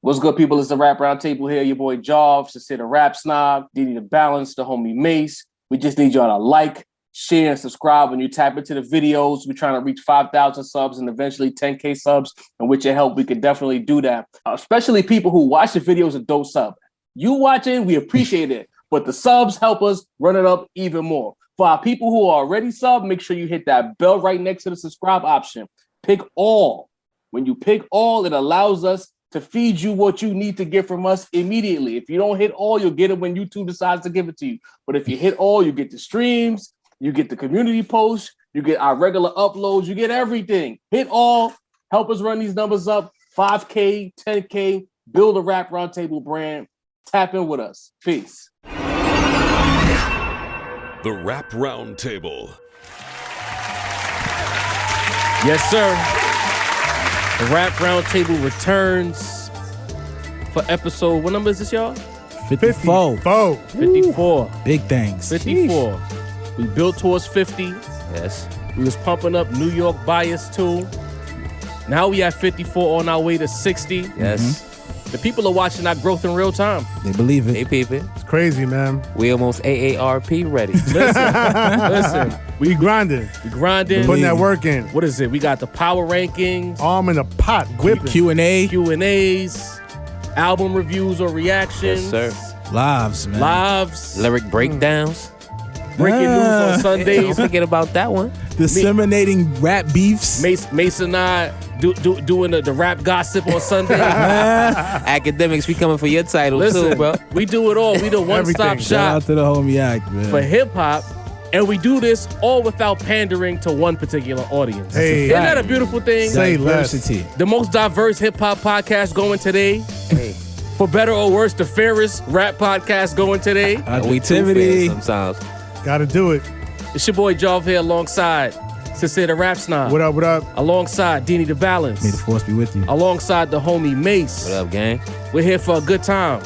What's good, people? It's the Rap Roundtable here. Your boy Jarv, Cinsere Rap Snob, DD the Balance, the homie Mace. We just need y'all to like, share, and subscribe when you tap into the videos. We're trying to reach 5,000 subs and eventually 10K subs. And with your help, we could definitely do that. Especially people who watch the videos and don't sub. You watching, we appreciate it. But the subs help us run it up even more. For our people who are already sub, make sure you hit that bell right next to the subscribe option. Pick all. When you pick all, it allows us to feed you what you need to get from us immediately. If you don't hit all, you'll get it when YouTube decides to give it to you. But if you hit all, you get the streams, you get the community posts, you get our regular uploads, you get everything. Hit all, help us run these numbers up, 5K, 10K, build a Rap Roundtable brand. Tap in with us. Peace. The Rap Roundtable. Yes, sir. The Rap Roundtable returns for episode, what number is this, y'all? 54. 54. Big things. 54. Sheesh. We built towards 50. Yes. We was pumping up New York bias too. Now we at 54 on our way to 60. Yes. Mm-hmm. The people are watching our growth in real time. They believe it. Hey, people. It's crazy, man. We almost AARP ready. Listen, We grinding. we grinding. Putting that work in. What is it? We got the power rankings, Arm in the pot, whipping. Q&A. Q&As, album reviews or reactions. Yes, sir. Lives, man. Lives, Lyric breakdowns. breaking news on Don't Sundays. forget about that one. Disseminating rap beefs. Mace and I doing the rap gossip on Sunday. Academics, we coming for your title Listen, too, bro. we do it all. We the one-stop Everything. Shout out shop to the homie Act, man. for hip-hop. And we do this all without pandering to one particular audience. Hey. Isn't that a beautiful thing? Say less. Diversity. The most diverse hip-hop podcast going today. Hey, For better or worse, the fairest rap podcast going today. we too Objectivity. fair sometimes. Gotta do it. It's your boy Jarv here alongside Cinsere the Rap Snob. What up, what up? Alongside DD the Balance. May the force be with you. Alongside the homie Mace. What up, gang? We're here for a good time,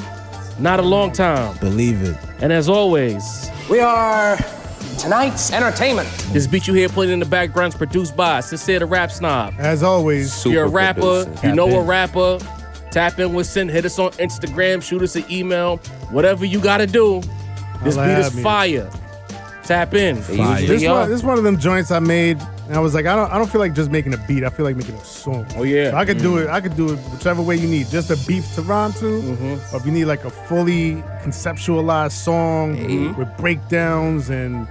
not a long time. Believe it. And as always, We are tonight's entertainment. this beat you hear playing in the background is produced by Cinsere the Rap Snob. As always, Super You're a rapper, producer. you know Tap a in. rapper, tap in with Sin, hit us on Instagram, shoot us an email, whatever you gotta do. This Holla beat at is me. fire. Tap in. Fire. Usually, this one of them joints I made, and I was like, I don't feel like just making a beat. I feel like making a song. Oh yeah. So I could do it. I could do it whichever way you need. Just a beat to rhyme to, Mm-hmm. or if you need like a fully conceptualized song with breakdowns and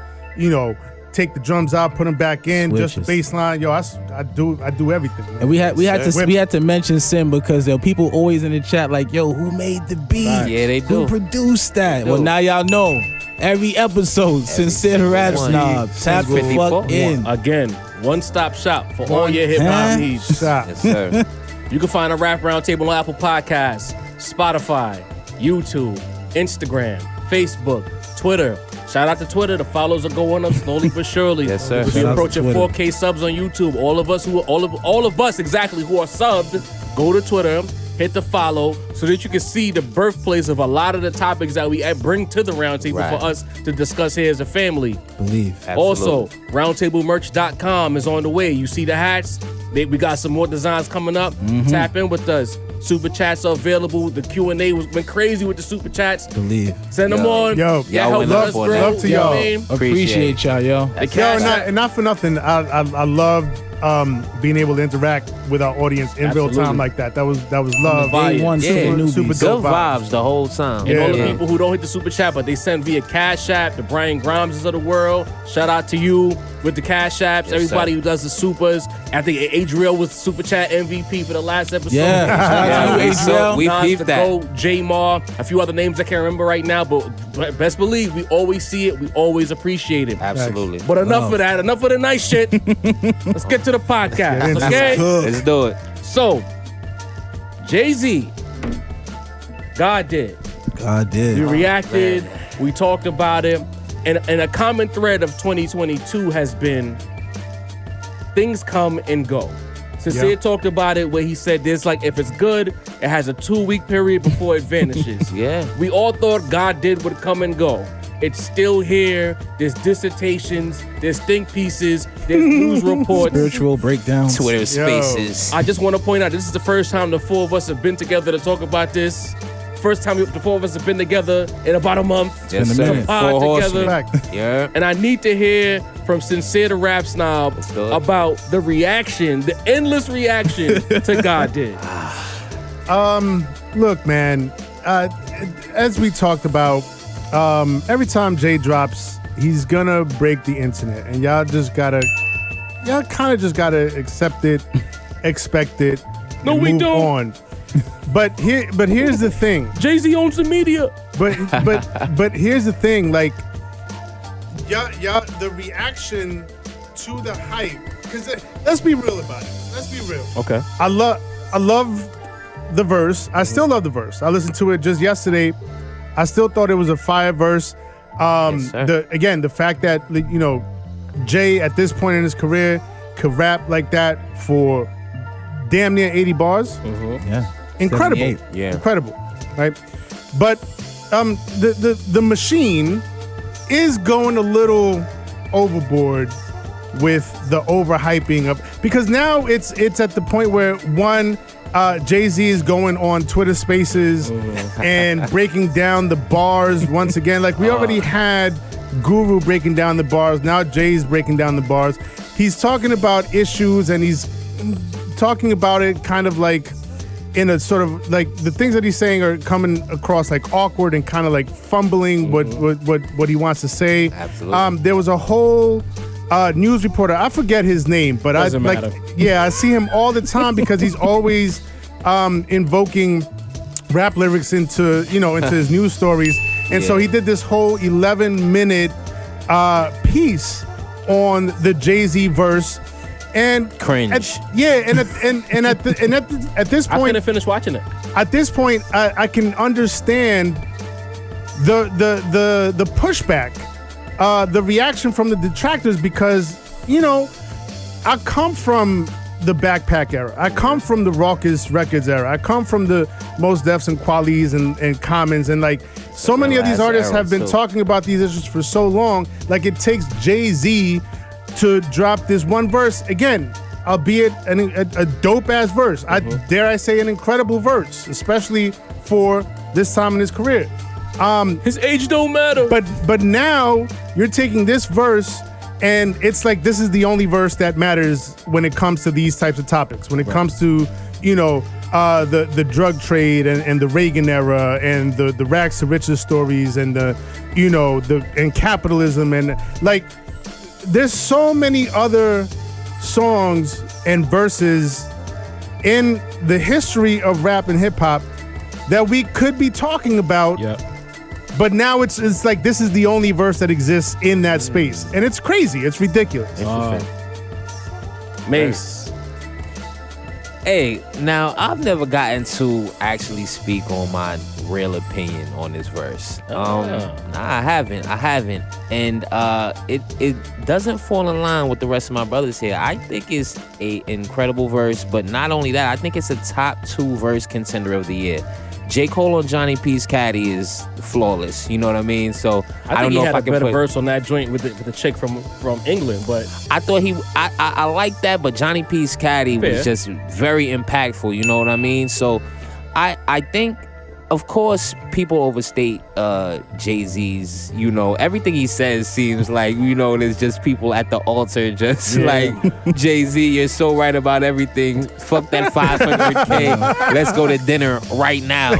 take the drums out, put them back in, just the Switches. bass line. Yo, I do everything. Man. And we had Sir. to mention Sim because people always in the chat like, yo, who made the beat? Yeah, they Who do. produced that? They Well, do. now y'all know. Every episode, Cinsere the Rap one. Snob. Tap the 54. fuck in. Again, one-stop shop for all your hip-hop Huh? needs. Stop. Yes, sir. You can find a Rap Roundtable on Apple Podcasts, Spotify, YouTube, Instagram, Facebook, Twitter. Shout out to Twitter. The follows are going up slowly but surely. Yes, sir. We're Shout out to approaching Twitter. 4K subs on YouTube. All of us exactly who are subbed, go to Twitter, hit the follow so that you can see the birthplace of a lot of the topics that we bring to the roundtable Right. for us to discuss here as a family. Believe. Also, Absolutely. roundtablemerch.com is on the way. You see the hats? We got some more designs coming up. Tap in with us. Super chats are available. The Q&A went crazy with the super chats. Believe. Send them Yo. on. Yo, yeah, y'all help went us up on grow. that. Love to You know y'all. what I mean? Appreciate y'all, yo. The Yo, cash app. and not for nothing. I loved being able to interact with our audience in real Absolutely. time like that. That was love. Fire. Day one, Yeah. super newbies. Super Good dope vibes the whole time. And all the Yeah. people who don't hit the super chat, but they send via Cash App, the Brian Grimeses of the world. Shout out to you with the Cash Apps. Yes, Everybody sir. who does the supers. I think Adriel was super chat MVP for the last episode. Yeah. Shout Shout out out to to you, Adriel. Adriel. We Nas peeped the that. Goat, J Mar, a few other names I can't remember right now, but best believe we always see it. We always appreciate it. Absolutely. But enough of that. Enough of the nice shit. Let's get to the podcast. into Okay. Let's do it. So, Jay-Z, God did. God We did. reacted. We talked about it. And a common thread of 2022 has been things come and go. Cinsere Yeah. talked about it where he said there's like, if it's good, it has a 2-week period before it vanishes. Yeah. We all thought God did would come and go. It's still here. There's dissertations, there's think pieces, there's news reports. Spiritual breakdowns. Twitter Spaces. I just want to point out, this is the first time the four of us have been together to talk about this. First time the four of us have been together in about a month. Just been a minute. Pod together. Fact. Yeah. And I need to hear from Cinsere the Rap Snob Let's do it. about the reaction, the endless reaction to God Did. Look, man, as we talked about, every time Jay drops, he's gonna break the internet, and y'all kind of just gotta accept it, expect it, No, and we move don't. on. But here's the thing. Jay-Z owns the media. But here's the thing. Like, y'all, the reaction to the hype. Because let's be real about it. Let's be real. Okay. I love the verse. I still love the verse. I listened to it just yesterday. I still thought it was a fire verse. Yes, sir. The fact that, you know, Jay at this point in his career could rap like that for damn near 80 bars. Yeah. Incredible. 78. Yeah. Incredible. Right? But the machine is going a little overboard with the overhyping of, because now it's at the point where Jay-Z is going on Twitter Spaces and breaking down the bars once again. Like, we already had Guru breaking down the bars. Now Jay's breaking down the bars. He's talking about issues, and he's talking about it kind of like in a sort of like, the things that he's saying are coming across like awkward and kind of like fumbling what he wants to say. Absolutely. There was a whole news reporter, I forget his name, but Doesn't matter. I see him all the time because he's always invoking rap lyrics into his news stories. And so he did this whole 11-minute piece on the Jay-Z verse. And Cringe. at this I point, couldn't finish watching it. at this point, I can understand the pushback, the reaction from the detractors, because, you know, I come from the Backpack era. I come from the Raucous Records era. I come from the Mos Defs and Qualies and Commons, and like so many of these last artists era have been too. talking about these issues for so long. Like, it takes Jay-Z to drop this one verse again, albeit a dope ass verse. Dare I say, an incredible verse, especially for this time in his career. His age don't matter. But now you're taking this verse, and it's like this is the only verse that matters when it comes to these types of topics. When it comes to, you know, the drug trade and the Reagan era and the rags to riches stories and and capitalism, and like, there's so many other songs and verses in the history of rap and hip hop that we could be talking about. Yeah. But now it's like this is the only verse that exists in that space. And it's crazy. It's ridiculous. Mace. Hey, now I've never gotten to actually speak on my real opinion on this verse. Nah, I haven't. And it doesn't fall in line with the rest of my brothers here. I think it's an incredible verse, but not only that, I think it's a top 2 verse contender of the year. J. Cole on Johnny P's Caddy is flawless. You know what I mean? So I don't know if I can better put verse on that joint with the chick from England, but I thought I like that, but Johnny P's Caddy Fair. was just very impactful. You know what I mean? So I think, of course, people overstate Jay-Z's, you know, everything he says seems like, you know, there's just people at the altar just like, Jay-Z, you're so right about everything. Fuck that 500K. Let's go to dinner right now.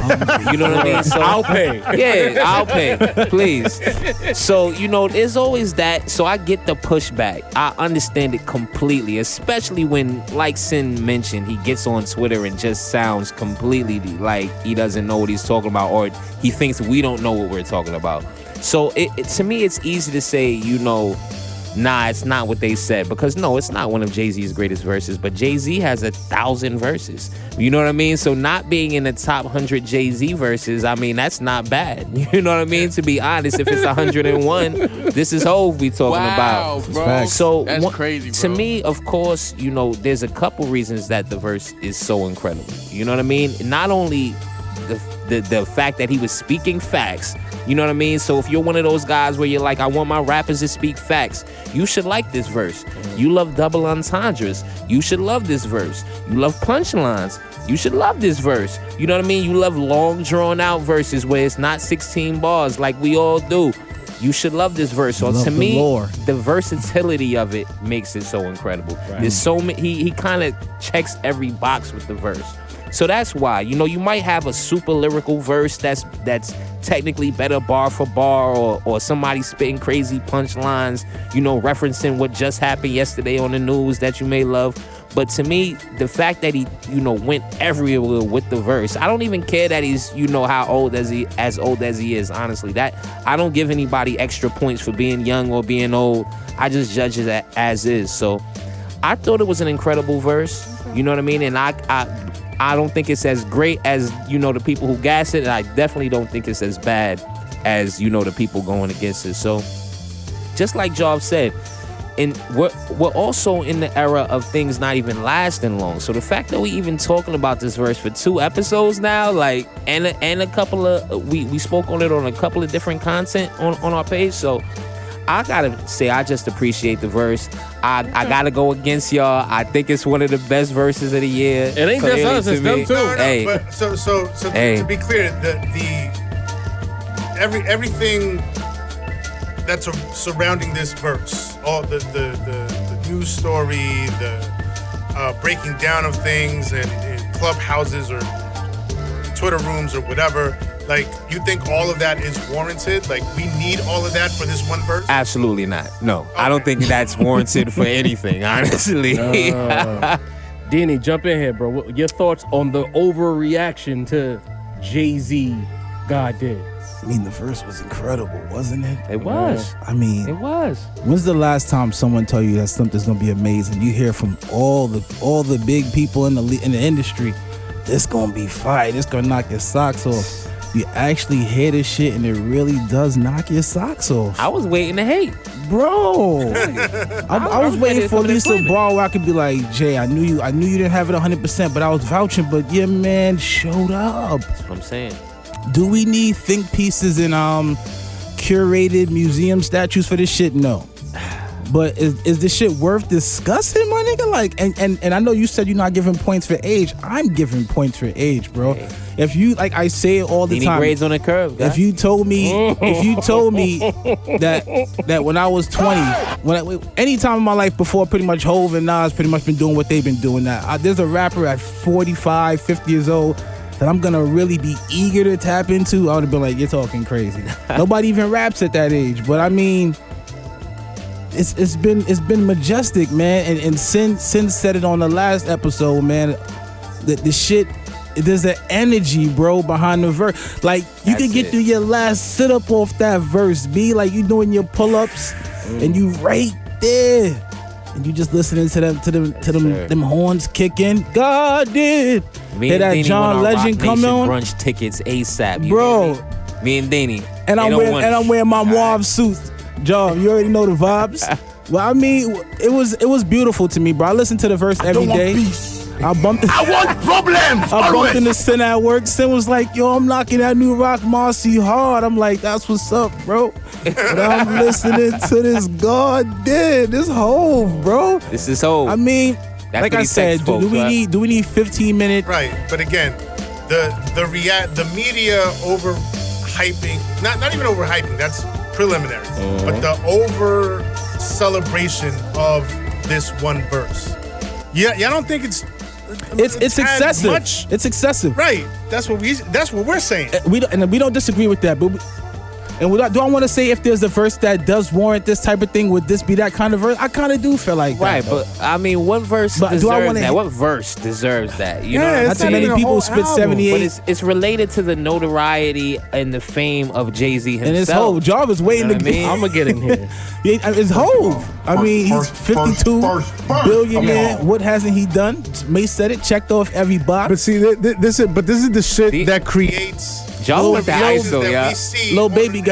You know what I mean? So I'll pay. Yeah, I'll pay, please. So, you know, there's always that. So I get the pushback. I understand it completely, especially when, like Sin mentioned, he gets on Twitter and just sounds completely like he doesn't know what he's talking about, or he thinks we don't know what we're talking about. So to me, it's easy to say, you know, nah, it's not what they said, because no, it's not one of Jay-Z's greatest verses, but Jay-Z has 1,000 verses. You know what I mean? So not being in the top 100 Jay-Z verses, I mean, that's not bad. You know what I mean? To be honest, if it's 101, this is Hov we talking about. Bro. So That's crazy, to bro. me, of course, you know, there's a couple reasons that the verse is so incredible. You know what I mean? Not only the fact that he was speaking facts. You know what I mean? So if you're one of those guys where you're like, I want my rappers to speak facts, you should like this verse. You love double entendres, you should love this verse. You love punchlines, you should love this verse. You know what I mean? You love long drawn out verses where it's not 16 bars like we all do. You should love this verse. So to me, the versatility of it makes it so incredible. Right. There's so many. He kind of checks every box with the verse. So that's why, you know, you might have a super lyrical verse that's technically better bar for bar, or somebody spitting crazy punchlines, you know, referencing what just happened yesterday on the news that you may love. But to me, the fact that he, you know, went everywhere with the verse, I don't even care that he's, you know, as old as he is, honestly. That I don't give anybody extra points for being young or being old. I just judge it as is. So I thought it was an incredible verse. You know what I mean? And I don't think it's as great as, you know, the people who gas it. And I definitely don't think it's as bad as, you know, the people going against it. So just like Job said, and we're also in the era of things not even lasting long. So the fact that we even talking about this verse for 2 episodes now, like, and a couple of, we spoke on it on a couple of different content on our page. So I gotta say, I just appreciate the verse. I gotta go against y'all. I think it's one of the best verses of the year. It ain't just us, it's them too. No, Hey. but so to be clear, everything that's surrounding this verse, all the news story, the breaking down of things in clubhouses or Twitter rooms or whatever, like, you think all of that is warranted? Like, we need all of that for this one verse? Absolutely not. No, okay. I don't think that's warranted for anything, honestly. Danny, jump in here, bro. Your thoughts on the overreaction to Jay-Z God Did? I mean, the verse was incredible, wasn't it? It was. I mean, it was. When's the last time someone told you that something's gonna be amazing? You hear from all the big people in the industry, it's gonna be fire. It's gonna knock your socks off. You actually hear this shit and it really does knock your socks off. I was waiting to hate, bro. I was waiting for at least a bar where I could be like, Jay, I knew you didn't have it 100%, but I was vouching. But your man showed up. That's what I'm saying. Do we need think pieces and curated museum statues for this shit? No. But is this shit worth discussing, my nigga? Like, and I know you said you're not giving points for age. I'm giving points for age, bro. Hey. If you, like I say it all the time, grades on the curve. Guy. If you told me that when I was 20, any time in my life before pretty much Hov and Nas pretty much been doing what they've been doing now. There's a rapper at 45, 50 years old that I'm gonna really be eager to tap into. I would have been like, you're talking crazy. Nobody even raps at that age. But I mean, it's been majestic, man. And Sin said it on the last episode, man. The shit, there's an energy, bro, behind the verse. Like, you can get through your last sit up off that verse, be like you doing your pull-ups and you right there. And you just listening to them horns kicking. God did. Hear that John Legend come on? Brunch tickets ASAP, bro. Me and Danny. And I'm wearing my Mauve suit. John, you already know the vibes. Well, I mean, it was beautiful to me, bro. I listen to the verse every day. I want problems. I bumped into Sin at work. Sin was like, yo, I'm knocking that new Rock Marcy hard. I'm like, that's what's up, bro. But I'm listening to this God did. This Hov, bro. This is Hov. I mean, that's like I said, do we need 15 minutes? Right, but again, the media overhyping, not even overhyping, that's preliminary, but the over celebration of this one verse. Yeah, I don't think it's excessive. Much. It's excessive. Right. That's what we're saying. We don't disagree with that, but do I want to say if there's a verse that does warrant this type of thing, would this be that kind of verse? I kind of do feel like right, that. Right, but I mean, what verse deserves that? What verse deserves that? You know, not too many people spit 78. But it's related to the notoriety and the fame of Jay-Z himself. And it's Hov. Job is waiting to get. I'm gonna get in here. It's Hov. I mean, he's 52 billionaire. What hasn't he done? Mace said it. Checked off every box. But see, this is the shit that creates. Joe with the ISO, yeah. Lil Baby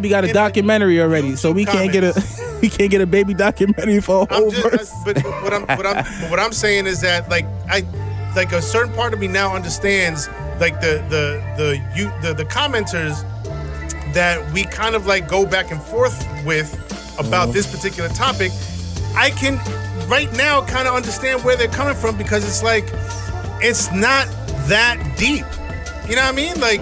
got a documentary already, so we can't get a baby documentary for a whole verse. But what I'm saying is that like a certain part of me now understands like the commenters that we kind of like go back and forth with about this particular topic, I can right now kind of understand where they're coming from, because it's like, it's not that deep. You know what I mean? Like,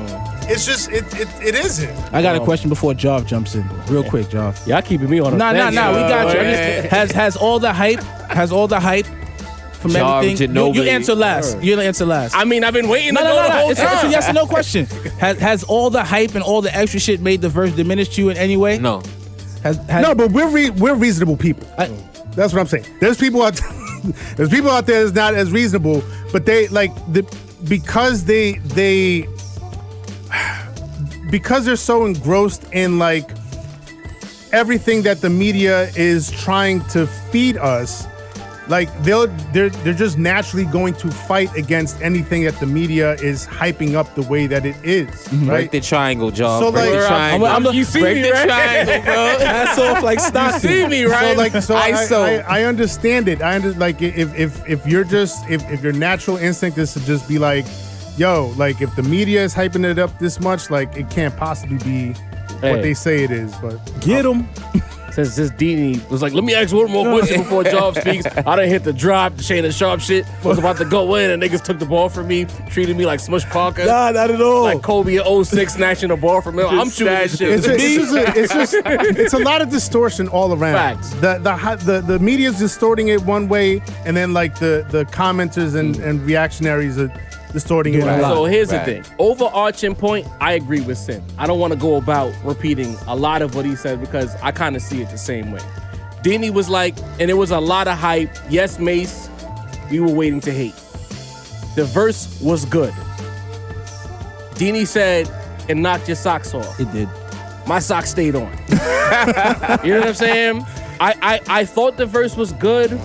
it's just, it isn't. I got a question before Jav jumps in. Real quick, Jav. Y'all keeping me on a Nah, fence. we got you. Has all the hype from Jav everything? You answer last. You answer last. I mean, I've been waiting to go the whole It's time. a yes or no question. Has all the hype and all the extra shit made the verse diminish you in any way? No. No, but we're reasonable people. That's what I'm saying. There's people out there that's not as reasonable, but they like because they're so engrossed in like everything that the media is trying to feed us. Like they're just naturally going to fight against anything that the media is hyping up the way that it is, right? Break the triangle, Jaw. So, Break like, the triangle. you see Break me, the right? triangle, bro. That's off like You Stockton. see me, right? I understand it. Like if your natural instinct is to just be like, yo, like if the media is hyping it up this much, like it can't possibly be what they say it is. But Get him. Since Dini was like, let me ask one more question before Job speaks. I done hit the drop, the Shannon Sharp shit. Was about to go in, and niggas took the ball from me, treated me like Smush Parker. Nah, not at all. Like Kobe in 06 snatching the ball from him. I'm shooting this shit. it's a lot of distortion all around. Facts. The media is distorting it one way, and then like the commenters and reactionaries are distorting it. So here's the thing. Overarching point, I agree with Sin. I don't want to go about repeating a lot of what he said because I kind of see it the same way. Dini was like, and it was a lot of hype. Yes, Mace, we were waiting to hate. The verse was good. Dini said, it knocked your socks off. It did. My socks stayed on. You know what I'm saying? I thought the verse was good.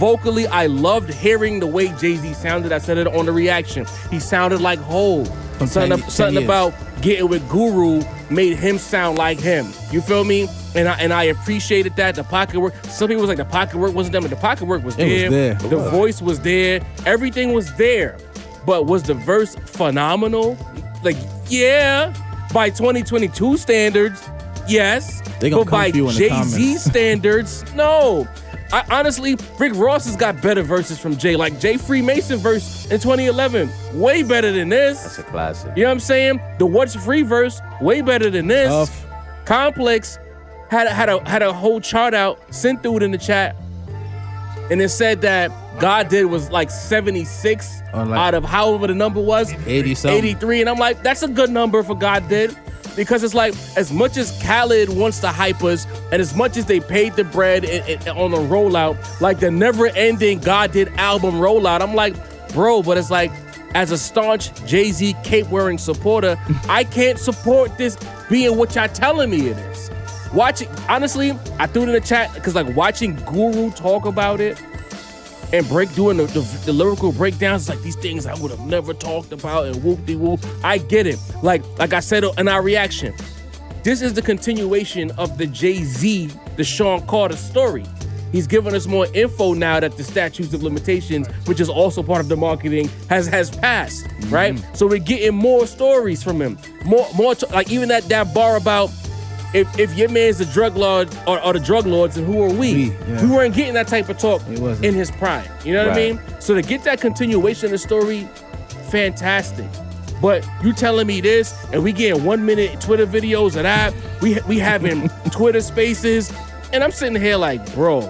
Vocally, I loved hearing the way Jay-Z sounded. I said it on the reaction. He sounded like Hov. Something about getting with Guru made him sound like him. You feel me? And I appreciated that. The pocket work. Some people was like the pocket work wasn't there, but the pocket work was there. The voice was there. Everything was there. But was the verse phenomenal? Like, yeah. By 2022 standards, yes. But by Jay-Z standards, no. Honestly, Rick Ross has got better verses from Jay. Like Jay Freemason verse in 2011, way better than this. That's a classic. You know what I'm saying? The What's Free verse, way better than this. Complex had a whole chart out, sent through it in the chat, and it said that God Did was like 76 out of however the number was. 80-something. 83, and I'm like, that's a good number for God Did. Because it's like, as much as Khaled wants to hype us, and as much as they paid the bread on the rollout, like the never-ending God Did album rollout, I'm like, bro, but it's like, as a staunch Jay-Z cape-wearing supporter, I can't support this being what y'all telling me it is. Honestly, I threw it in the chat, because like watching Guru talk about it, and doing the lyrical breakdowns, like these things I would have never talked about and whoop-de-whoop. I get it. Like I said in our reaction, this is the continuation of the Jay-Z, the Sean Carter story. He's giving us more info now that the statutes of limitations, which is also part of the marketing, has passed, right? So we're getting more stories from him. More like even that bar about if your man's the drug lord or the drug lords, then who are we? We weren't getting that type of talk in his prime. You know what I mean? So to get that continuation of the story, fantastic. But you telling me this, and we getting 1 minute Twitter videos of that. We having Twitter spaces, and I'm sitting here like, bro,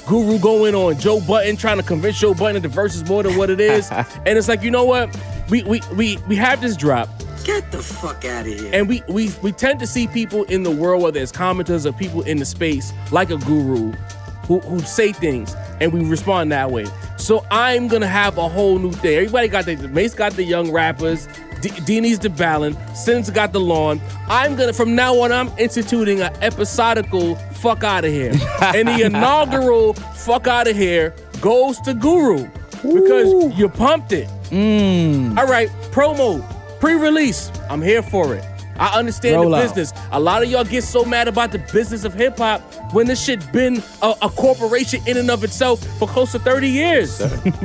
Guru going on Joe Budden, trying to convince Joe Budden that the verse is more than what it is. And it's like, you know what? We have this drop. Get the fuck out of here. And we tend to see people in the world, whether it's commenters or people in the space, like a Guru, who say things, and we respond that way. So I'm gonna have a whole new thing. Everybody got Mace got the young rappers, Dini's the Ballon, Sin's got the lawn. From now on, I'm instituting an episodical fuck out of here. And the inaugural fuck out of here goes to Guru, because you pumped it. All right, promo. Pre-release, I'm here for it. I understand Roll the out. business. A lot of y'all get so mad about the business of hip hop when this shit been a corporation in and of itself for close to 30 years.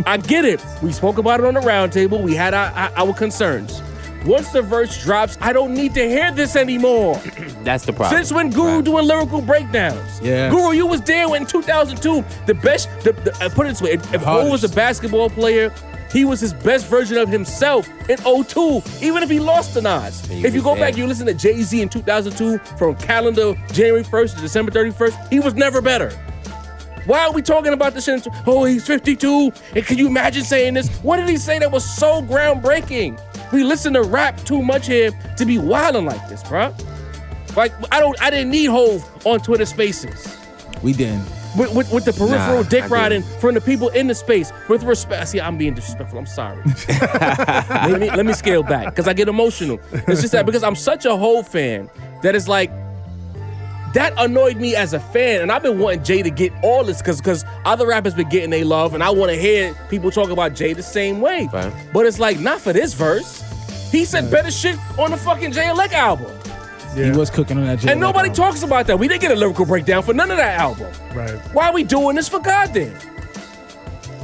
I get it. We spoke about it on the roundtable. We had our concerns. Once the verse drops, I don't need to hear this anymore. That's the problem. Since when Guru doing lyrical breakdowns? Yeah. Guru, you was there in 2002. The best, put it this way, if Ho was a basketball player, he was his best version of himself in 02, even if he lost to Nas. If you go back, you listen to Jay-Z in 2002, from calendar January 1st to December 31st, he was never better. Why are we talking about this shit? Oh, he's 52, and can you imagine saying this? What did he say that was so groundbreaking? We listen to rap too much here to be wilding like this, bro. Like, I didn't need Hove on Twitter Spaces. We didn't. With the peripheral dick I riding didn't. from the people in the space. With respect. See, I'm being disrespectful. I'm sorry. let me scale back, because I get emotional. It's just that because I'm such a Hove fan that it's like, that annoyed me as a fan, and I've been wanting Jay to get all this because other rappers been getting their love, and I want to hear people talk about Jay the same way. Right. But it's like, not for this verse. He said better shit on the fucking Jay Elect album. He was cooking on that Jay. And nobody talks about that. We didn't get a lyrical breakdown for none of that album. Right. Why are we doing this for goddamn?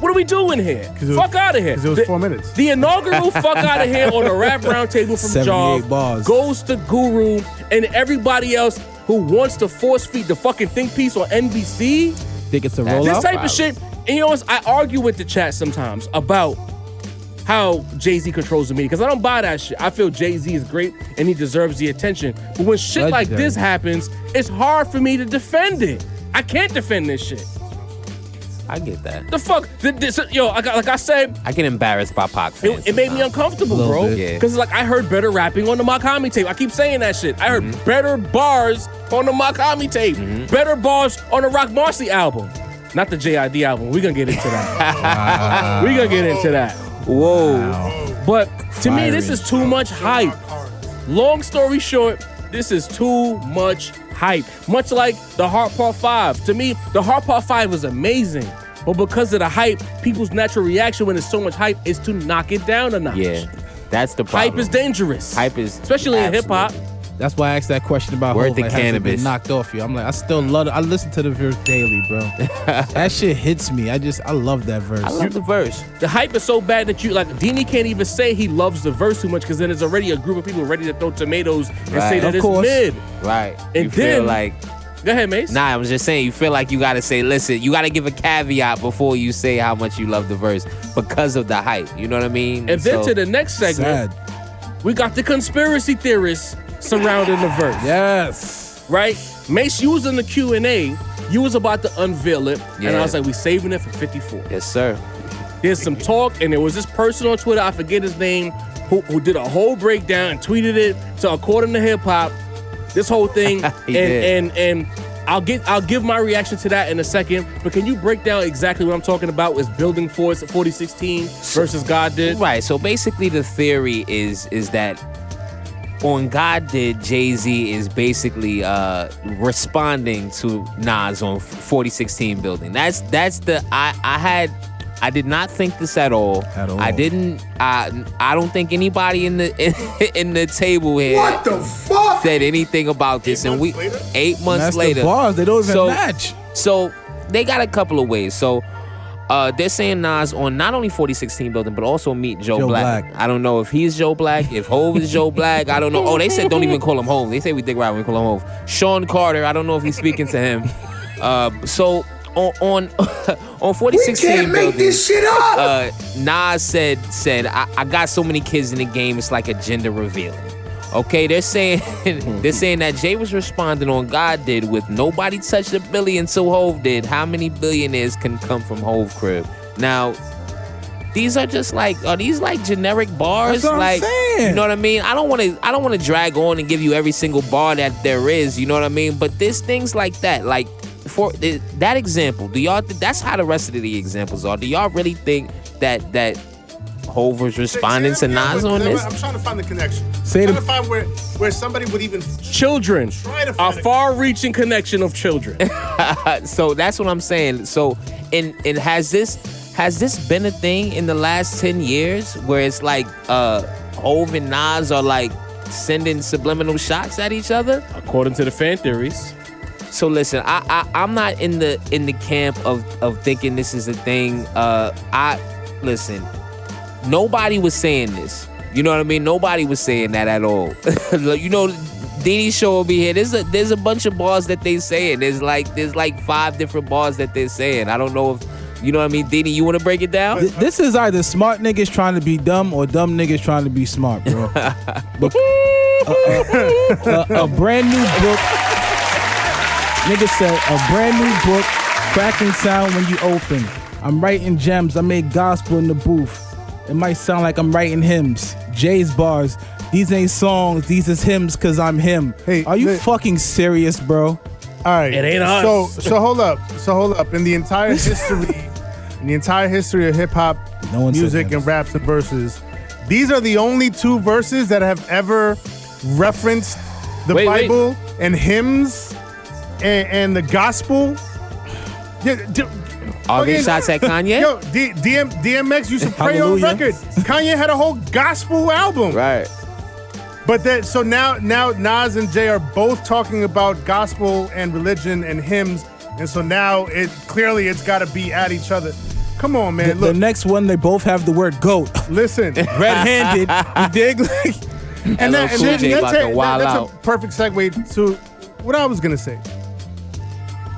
What are we doing here? Fuck out of here. Because it was 4 minutes. The inaugural fuck out of here on the rap roundtable from 78 Jaw bars. goes to Guru and everybody else who wants to force feed the fucking think piece on NBC. Think it's a This rollout? This type of shit. And you know what? I argue with the chat sometimes about how Jay-Z controls the media, because I don't buy that shit. I feel Jay-Z is great and he deserves the attention. But when shit like Legendary. this happens, it's hard for me to defend it. I can't defend this shit. I get that. The fuck? Like I said, I get embarrassed by Pac fans. it made me uncomfortable, A little bro. bit. Yeah. Because like I heard better rapping on the Makami tape. I keep saying that shit. I heard better bars on the Makami tape. Better bars on the Rock Marcy album. Not the JID album. We're gonna get into that. We're gonna get into that. Whoa. But to me, this Fiery. is too much hype. Long story short, this is too much hype. Much like the Heart Part 5. To me, the Heart Part 5 was amazing. But because of the hype, people's natural reaction when there's so much hype is to knock it down a notch. Yeah. That's the problem. Hype is dangerous. Hype is especially in hip hop. That's why I asked that question about Word Hov, to like, has it cannabis. been knocked off you. I'm like, I still love it. I listen to the verse daily, bro. That shit hits me. I love that verse. I love the verse. The hype is so bad that Dini can't even say he loves the verse too much, because then there's already a group of people ready to throw tomatoes and Right. say that Of it's course. mid. Right. And you feel then- like, Go ahead, Mace. nah, I was just saying, you feel like you gotta say, listen, you gotta give a caveat before you say how much you love the verse because of the hype. You know what I mean? And then to the next segment, Sad. we got the conspiracy theorists surrounding the verse. Yes. Right? Mace, you was in the Q&A. You was about to unveil it. And Yeah. I was like, we saving it for 54. Yes, sir. There's some talk, and there was this person on Twitter, I forget his name, who did a whole breakdown and tweeted it to According to Hip Hop. This whole thing. He did. And I'll give my reaction to that in a second. But can you break down exactly what I'm talking about with Building Force 4016 versus God Did? Right. So basically, the theory is that on God Did, Jay-Z is basically responding to Nas on 4016 Building. That's the I did not think this at all. At all. I didn't. I don't think anybody in the table here What the fuck? said anything about this. And we 8 months That's later. the bars. They don't even So- match. So they got a couple of ways. So they're saying Nas on not only 4016 Building, but also Meet Joe Joe Black. Black. I don't know if he's Joe Black, if Hov is Joe Black. I don't know. Oh, they said don't even call him Hov. They say we dig right when we call him Hov. Sean Carter, I don't know if he's speaking to him. So on 4016 Can't make Building, this shit up. Nas said I got so many kids in the game, it's like a gender revealing. Okay, they're saying that Jay was responding on God Did with nobody touched a billion so Hov did. How many billionaires can come from Hov crib? Now, these are just are these like generic bars? That's what I'm saying. You know what I mean? I don't want to drag on and give you every single bar that there is. You know what I mean? But there's things like that, like for that example. Do y'all? That's how the rest of the examples are. Do y'all really think that Hov was responding to Nas on this? I'm trying to find the connection. Say I'm the- trying to find where somebody would even Children. try to A find it. far-reaching connection of children. So that's what I'm saying. So, and has this been a thing in the last 10 years where it's like Hov and Nas are like sending subliminal shots at each other? According to the fan theories. So listen, I'm not in the camp of thinking this is a thing. Listen, nobody was saying this. You know what I mean? Nobody was saying that at all. You know, Dini's show will be here. There's a bunch of bars that they saying. There's like 5 different bars that they're saying. I don't know if you know what I mean. Dini, you want to break it down? This is either smart niggas trying to be dumb or dumb niggas trying to be smart, bro. But, a brand new book. Nigga said a brand new book, cracking sound when you open. I'm writing gems. I make gospel in the booth. It might sound like I'm writing hymns. Jay's bars. These ain't songs. These is hymns because I'm him. Hey, are you fucking serious, bro? All right. It ain't us. So hold up. In the entire history of hip hop music and raps and verses, these are the only 2 verses that have ever referenced the Bible and hymns and the gospel. All these shots at Kanye? Yo, DMX used to pray on record. Kanye had a whole gospel album. Right. But so now Nas and Jay are both talking about gospel and religion and hymns, and so now it's got to be at each other. Come on, man. Look, the next one, they both have the word goat. Listen, red-handed. You dig? And that's a perfect segue to what I was gonna say.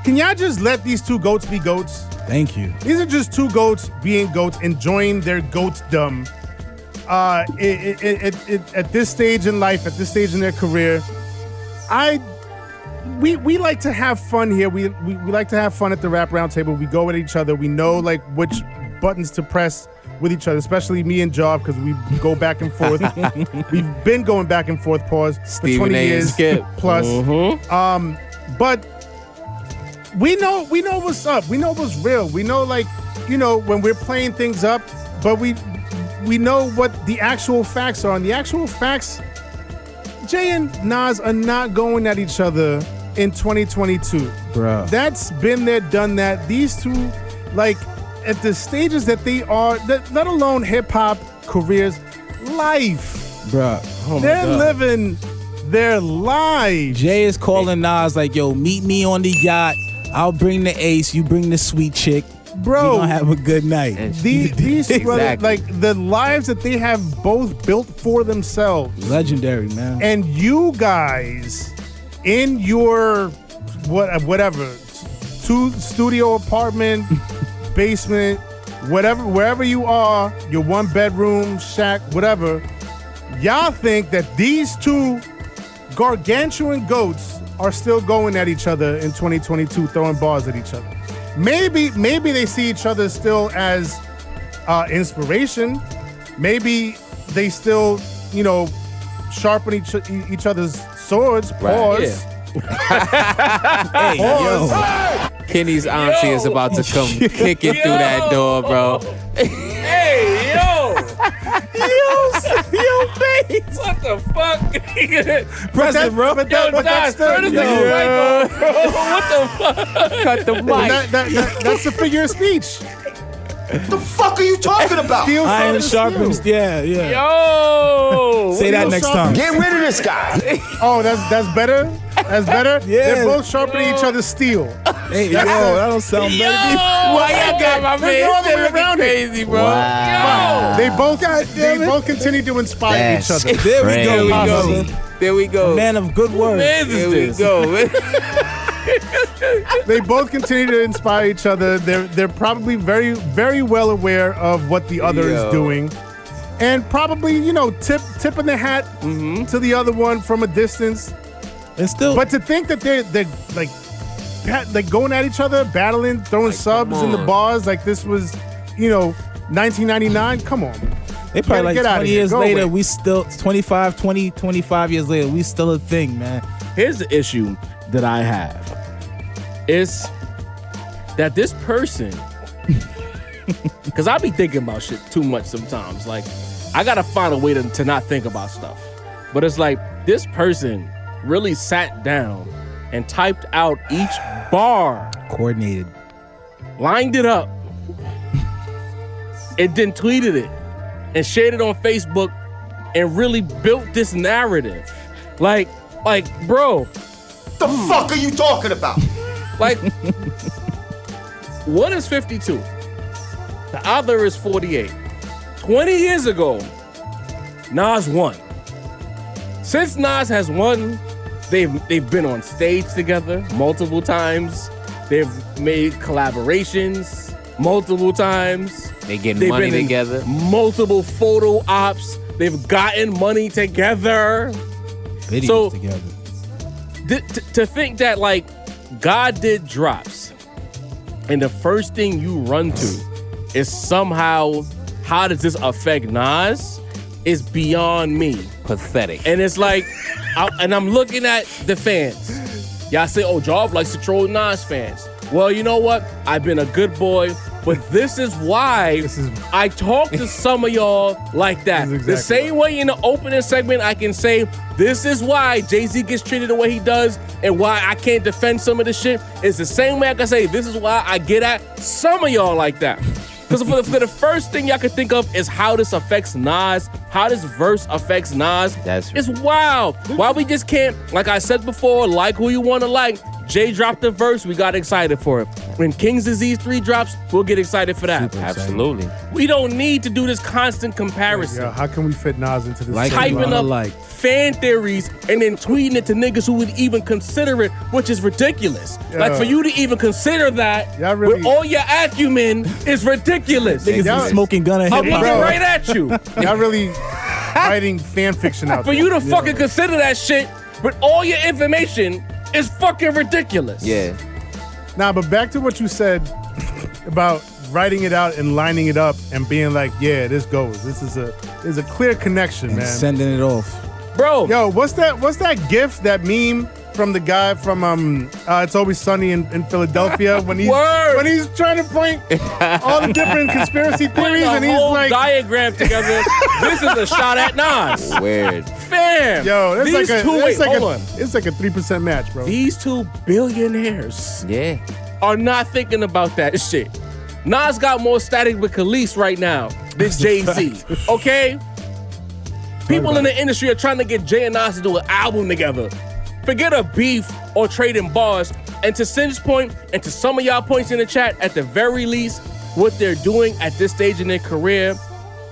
Can y'all just let these 2 goats be goats? Thank you. These are just 2 goats being goats, enjoying their goatdom. At this stage in life, at this stage in their career, we like to have fun here. We like to have fun at the Rap Roundtable. We go at each other. We know like which buttons to press with each other, especially me and Job, because we go back and forth. We've been going back and forth, for 20 years plus. Mm-hmm. But we know what's up. We know what's real. We know, like, you know, when we're playing things up, but we know what the actual facts are. And the actual facts, Jay and Nas are not going at each other in 2022. Bro. That's been there, done that. These 2, like, at the stages that they are, let alone hip-hop careers, life. Bro. They're living their lives. Jay is calling Nas like, yo, meet me on the yacht. I'll bring the ace. You bring the sweet chick. Bro, we gonna have a good night. These exactly. brothers, like, the lives that they have both built for themselves. Legendary, man. And you guys, in your whatever, 2 studio apartment, basement, wherever you are, your 1-bedroom shack, whatever, y'all think that these 2 gargantuan goats are still going at each other in 2022, throwing bars at each other. Maybe they see each other still as inspiration. Maybe they still, you know, sharpen each other's swords. Pause. Hey, yo. Kenny's auntie is about to come kicking through that door, bro. Hey, yo! Yo, face! What the fuck? Present, bro. Yo, Josh, turn this nigga right on, bro. What the fuck? Cut the mic. That's the figure of speech. The fuck are you talking about? Iron sharpens. Yeah. Yo! Say that next time. Get rid of this guy. Oh, that's better? That's better? Yeah. They're both sharpening each other's steel. Hey, yo, that don't sound better. Why y'all got my man around crazy, bro? Wow. They both continue to inspire each other. There we go. There we go. A man of good words. There we go. They both continue to inspire each other. They're probably very, very well aware of what the other is doing, and probably, you know, tipping the hat to the other one from a distance. And still, but to think that they're like going at each other, battling, throwing like, subs in the bars like this was, you know, 1999. Come on. they probably like 20 years later, away. we still 25 years later, we still a thing, man. Here's the issue that I have. Is that this person, because I be thinking about shit too much sometimes. Like, I gotta find a way to not think about stuff. But it's like, this person really sat down and typed out each bar, Coordinated. lined it up, and then tweeted it and shared it on Facebook and really built this narrative. Like, bro. The fuck are you talking about? Like, one is 52. The other is 48. 20 years ago, Nas won. Since Nas has won, they've been on stage together multiple times. They've made collaborations multiple times. They've money been together. Multiple photo ops. They've gotten money together. Videos together. To think that, like, God did drops, and the first thing you run to is somehow, how does this affect Nas, is beyond me. Pathetic. And it's like, I'm looking at the fans. Y'all say, oh, Job likes to troll Nas fans. Well, you know what? I've been a good boy, but this is why I talk to some of y'all like that. Exactly the same way in the opening segment, I can say, this is why Jay-Z gets treated the way he does and why I can't defend some of the shit. It's the same way I can say, this is why I get at some of y'all like that. Because for the first thing y'all can think of is how this affects Nas, how this verse affects Nas. It's wild. Why we just can't, like I said before, like who you want to like. Jay dropped the verse, we got excited for it. When King's Disease 3 drops, we'll get excited for that. Absolutely. We don't need to do this constant comparison. How can we fit Nas into this? Like, Typing up fan theories and then tweeting it to niggas who would even consider it, which is ridiculous. Like, for you to even consider that with all your acumen is ridiculous. Niggas be smoking gun at I'm hip looking hop. right at you. Y'all really writing fan fiction out For there. you to fucking consider that shit with all your information is fucking ridiculous. Yeah. Nah, but back to what you said about writing it out and lining it up and being like, yeah, this goes. There's a clear connection, man. Sending it off. Bro. Yo, what's that gif, that meme from the guy from It's Always Sunny in Philadelphia when he's trying to point all the different conspiracy theories and he's whole like diagram together. This is a shot at Nas. Weird. Fam. Yo, that's these like a, two, it's wait, like hold a, on. it's like a 3% match, bro. These two billionaires are not thinking about that shit. Nas got more static with Khalees right now than Jay-Z. Okay? People in the industry are trying to get Jay and Nas to do an album together. Forget a beef or trading bars. And to Sin's point, and to some of y'all points in the chat, at the very least, what they're doing at this stage in their career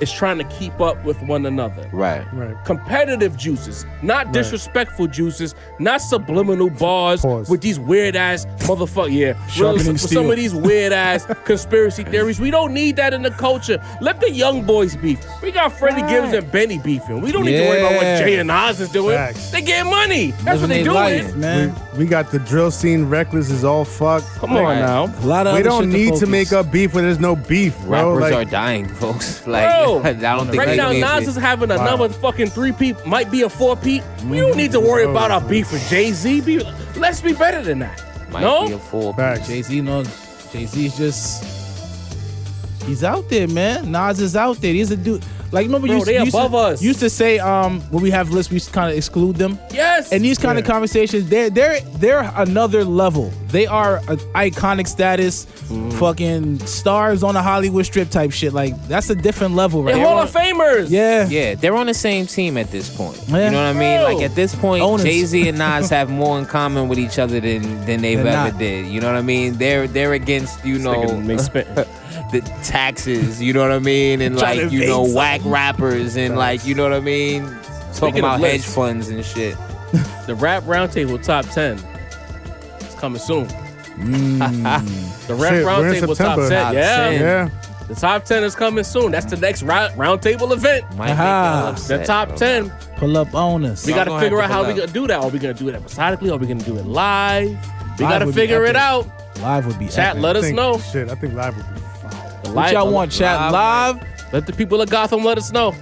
is trying to keep up with one another. Right. Competitive juices, not disrespectful juices, not subliminal bars with these weird ass motherfuckers. Yeah, Sharpening with steel. some of these weird ass conspiracy theories. We don't need that in the culture. Let the young boys beef. We got Freddie Gibbs and Benny beefing. We don't need to worry about what Jay and Nas is doing. Facts. They get money. That's what they doing. Life, man. We got the drill scene. Reckless is all fuck. Come on now. A lot of We other don't shit need to focus. make up beef when there's no beef, bro. Rappers Like, are dying, folks. Like, Bro, I don't think right they now need Nas it. is having another fucking 3-peat, might be a 4-peat. We don't need to worry about our beef with Jay-Z. Let's be better than that. Might no? be a full Facts. Jay-Z, Jay-Z's just, he's out there, man. Nas is out there. He's a dude. Like, remember, Bro, they above us. Used to say, when we have lists, we kind of exclude them. Yes. And these kind of conversations, they're another level. They are an iconic status, fucking stars on a Hollywood strip type shit. Like, that's a different level, right? They're Hall of Famers. Yeah. Yeah, they're on the same team at this point. Yeah. You know what I mean? Bro. Like at this point, Owners. Jay-Z and Nas have more in common with each other than they've They're ever not. did. You know what I mean? They're against, you know, the taxes, you know what I mean? And Trying like, to you know, evade whack rappers and like, you know what I mean? Talking Speaking of about hedge lists. funds and shit. The Rap Roundtable Top 10 is coming soon. The Rap Shit, we're in Roundtable Top September. 10. Top Yeah. 10. yeah. The Top 10 is coming soon. That's the next Roundtable event. Might make Aha. y'all upset, The Top bro. 10. Pull up on us. We Y'all got to gonna figure have out to how pull we up. going to do that. Are we going to do it episodically? Are we going to do it live? We Live got to would be figure it epic. out. Live would be Chat, epic. let us know. Shit, I think live would be fire. What y'all want, chat? Live? Let the people of Gotham let us know.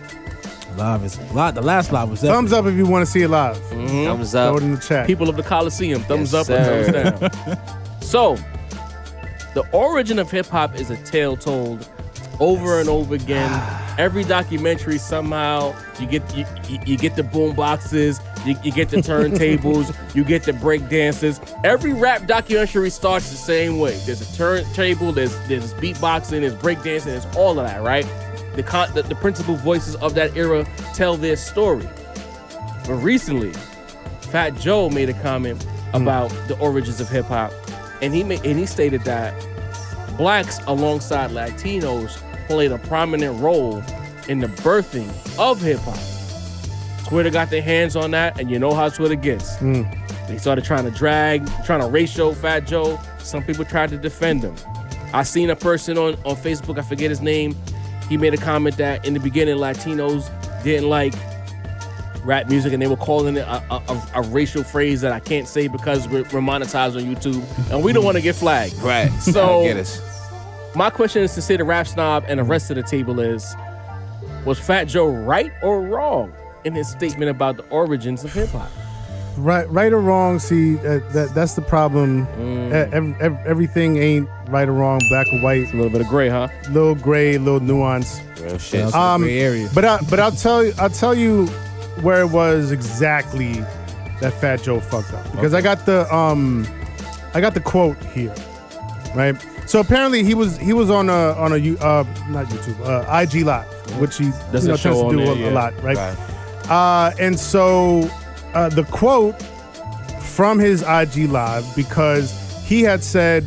Live is live. The last live was epic. Thumbs up if you want to see it live. Thumbs Throw up. it in the chat. People of the Coliseum, thumbs Yes, up sir. and thumbs down. So, the origin of hip hop is a tale told over and over again. Every documentary somehow you get the boom boxes, you get the turntables, you get the break dances. Every rap documentary starts the same way. There's a turntable, there's beatboxing, there's break dancing, there's all of that, right? the principal voices of that era tell their story. But recently, Fat Joe made a comment about the origins of hip hop, and he stated that blacks alongside Latinos played a prominent role in the birthing of hip hop. Twitter got their hands on that, and you know how Twitter gets. They started trying to ratio Fat Joe. Some people tried to defend him. I seen a person on Facebook, I forget his name, he made a comment that in the beginning Latinos didn't like rap music, and they were calling it a racial phrase that I can't say because we're monetized on YouTube, and we don't want to get flagged. Right. So I get it. my question is to say the Rap Snob and the rest of the table is, was Fat Joe right or wrong in his statement about the origins of hip hop? Right or wrong? See, that's the problem. Everything ain't right or wrong, black or white. A little bit of gray, huh? Little gray, little nuance. Real shit. Gray area. But I'll tell you where it was exactly that Fat Joe fucked up, because I got the quote here, right? So apparently he was on not YouTube, IG Live, which he tends to do a lot, right? And so the quote from his IG Live, because he had said,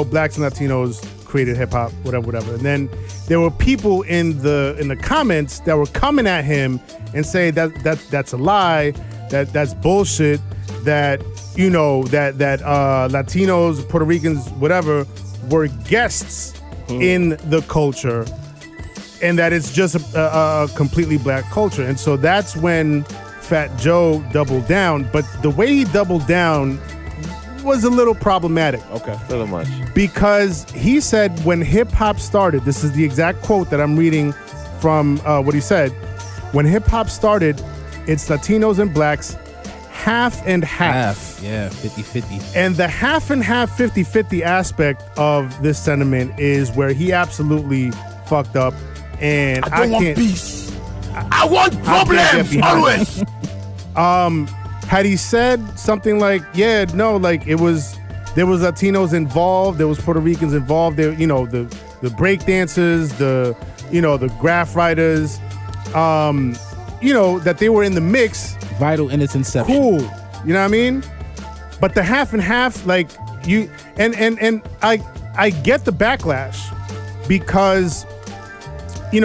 blacks and Latinos created hip hop, whatever. And then there were people in the comments that were coming at him and saying that's a lie, that's bullshit, that that Latinos, Puerto Ricans, whatever, were guests in the culture, and that it's just a completely black culture. And so that's when Fat Joe doubled down. But the way he doubled down was a little problematic. Okay, little much. Because he said when hip hop started, this is the exact quote that I'm reading from what he said. When hip hop started, it's Latinos and blacks, half and half. Yeah, 50-50. And the half and half, 50-50 aspect of this sentiment is where he absolutely fucked up. And I don't want peace. I want problems always. Had he said something like, there was Latinos involved, there was Puerto Ricans involved, there, the break dancers, the graph writers, that they were in the mix. Vital in its inception. Cool. You know what I mean? But the half and half, like you, and I get the backlash because, with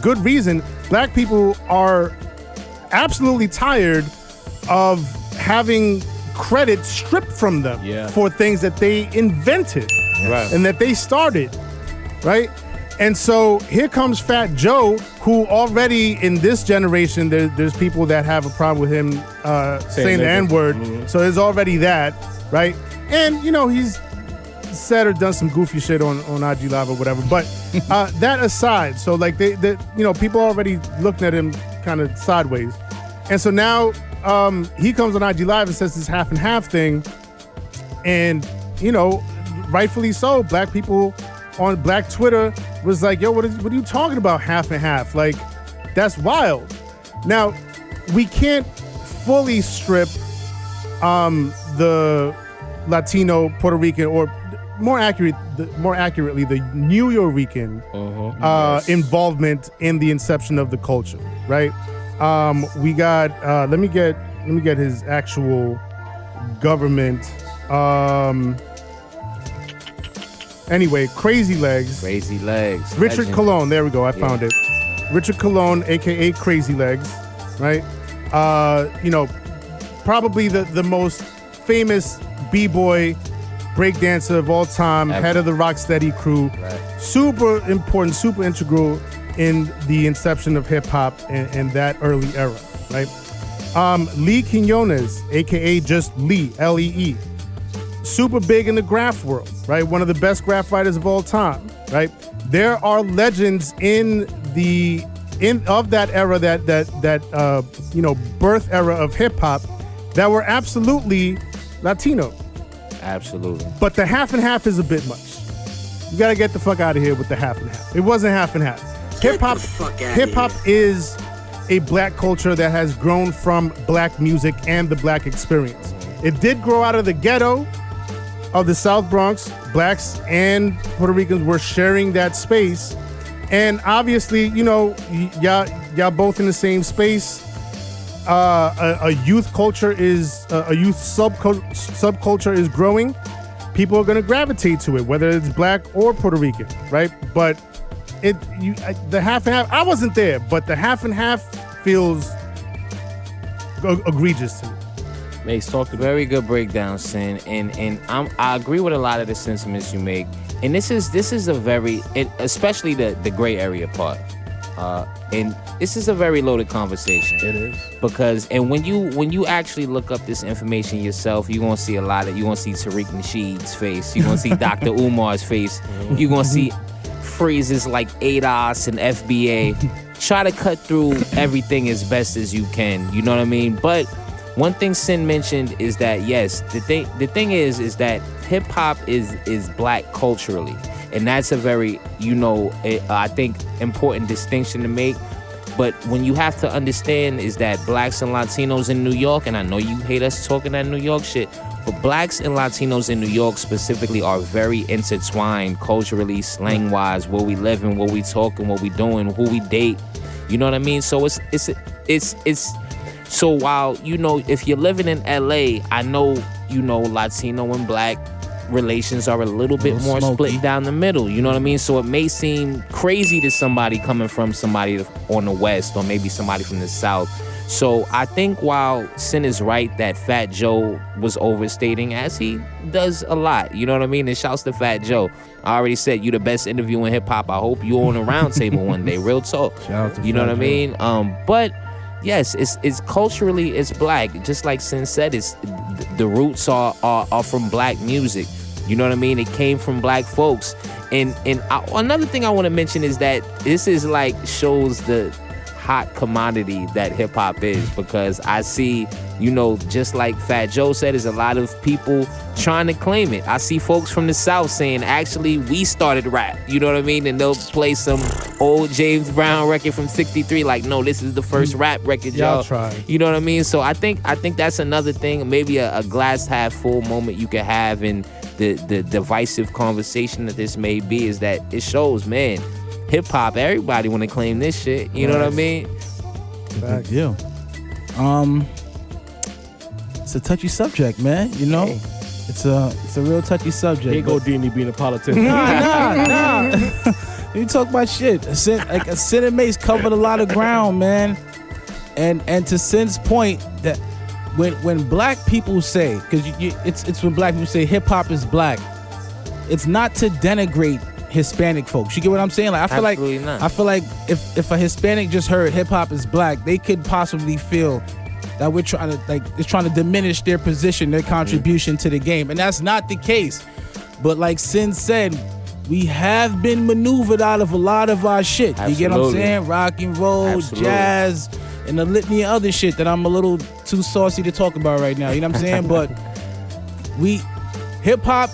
good reason, black people are absolutely tired of having credit stripped from them for things that they invented and that they started, right? And so here comes Fat Joe, who already in this generation, there's people that have a problem with him saying the N-word. Mm-hmm. So there's already that, right? And, he's said or done some goofy shit on IG Live or whatever. But that aside, so like they people already looking at him kind of sideways. And so now he comes on IG Live and says this half and half thing. And, rightfully so, black people on black Twitter was like, yo, what are you talking about half and half? Like, that's wild. Now, we can't fully strip the Latino, Puerto Rican, or more accurately, the New Yorican involvement in the inception of the culture, right? We got let me get his actual government. Anyway, Crazy Legs. Richard Legend. Colon. There we go. I found it. Richard Colon, aka Crazy Legs, right? Probably the most famous b-boy breakdancer of all time, head of the Rocksteady crew. Right. Super important, super integral in the inception of hip hop and that early era, right? Lee Quinones, aka just Lee, L-E-E. Super big in the graph world, right? One of the best graph writers of all time, right? There are legends of that era, that birth era of hip hop that were absolutely Latino. Absolutely. But the half and half is a bit much. You gotta get the fuck out of here with the half and half. It wasn't half and half. Hip hop is a black culture that has grown from black music and the black experience. It did grow out of the ghetto of the South Bronx. Blacks and Puerto Ricans were sharing that space, And obviously, you know, y'all both in the same space. A youth culture is a youth subculture is growing. People are going to gravitate to it, whether it's black or Puerto Rican, right? But the half and half. I wasn't there, but the half and half feels egregious to me. Mace, talk to very good breakdown, Sin, and I agree with a lot of the sentiments you make. And this is a very, especially the gray area part. And this is a very loaded conversation. It is. Because when you actually look up this information yourself, you're gonna see you're gonna see Tariq Nasheed's face, you're gonna see Dr. Umar's face, you're gonna see phrases like ADOS and FBA. Try to cut through everything as best as you can. You know what I mean? But one thing Sin mentioned is that yes, the thing is that hip hop is black culturally. And that's a very, I think, important distinction to make. But when you have to understand is that blacks and Latinos in New York, and I know you hate us talking that New York shit, but blacks and Latinos in New York specifically are very intertwined culturally, slang-wise, where we live and what we talk and what we doing, who we date. You know what I mean? So it's so while, if you're living in LA, I know, Latino and black relations are a little bit more split down the middle, you know what I mean? So it may seem crazy to somebody coming from somebody on the West or maybe somebody from the South. So I think while Sin is right that Fat Joe was overstating, as he does a lot, you know what I mean? And shouts to Fat Joe. I already said you the best interview in hip hop. I hope you on a roundtable one day. Real talk. You know what I mean? But yes, it's culturally it's black. Just like Sin said, the roots are from black music. You know what I mean? It came from black folks. And another thing I want to mention is that this is like shows the hot commodity that hip hop is, because I see, just like Fat Joe said, there's a lot of people trying to claim it. I see folks from the South saying, actually, we started rap. You know what I mean? And they'll play some old James Brown record from '63, like, no, this is the first rap record, y'all. Try. You know what I mean? So I think that's another thing, maybe a glass half full moment you could have in the divisive conversation that this may be, is that it shows, man, hip hop, everybody want to claim this shit. You know what I mean? Yeah. It's a touchy subject, man. Hey. It's a real touchy subject. Here go D&D being a politician. Nah. You talk about shit. Sin and Mace covered a lot of ground, man. And to Sin's point, that when black people say, because it's when black people say hip hop is black, it's not to denigrate Hispanic folks. You get what I'm saying? Like I feel like if a Hispanic just heard hip hop is black, they could possibly feel that we're trying to diminish their position, their contribution to the game, and that's not the case. But like Sin said, we have been maneuvered out of a lot of our shit. Absolutely. You get what I'm saying? Rock and roll, Absolutely. jazz, and a litany of other shit that I'm a little too saucy to talk about right now. You know what I'm saying? But hip hop,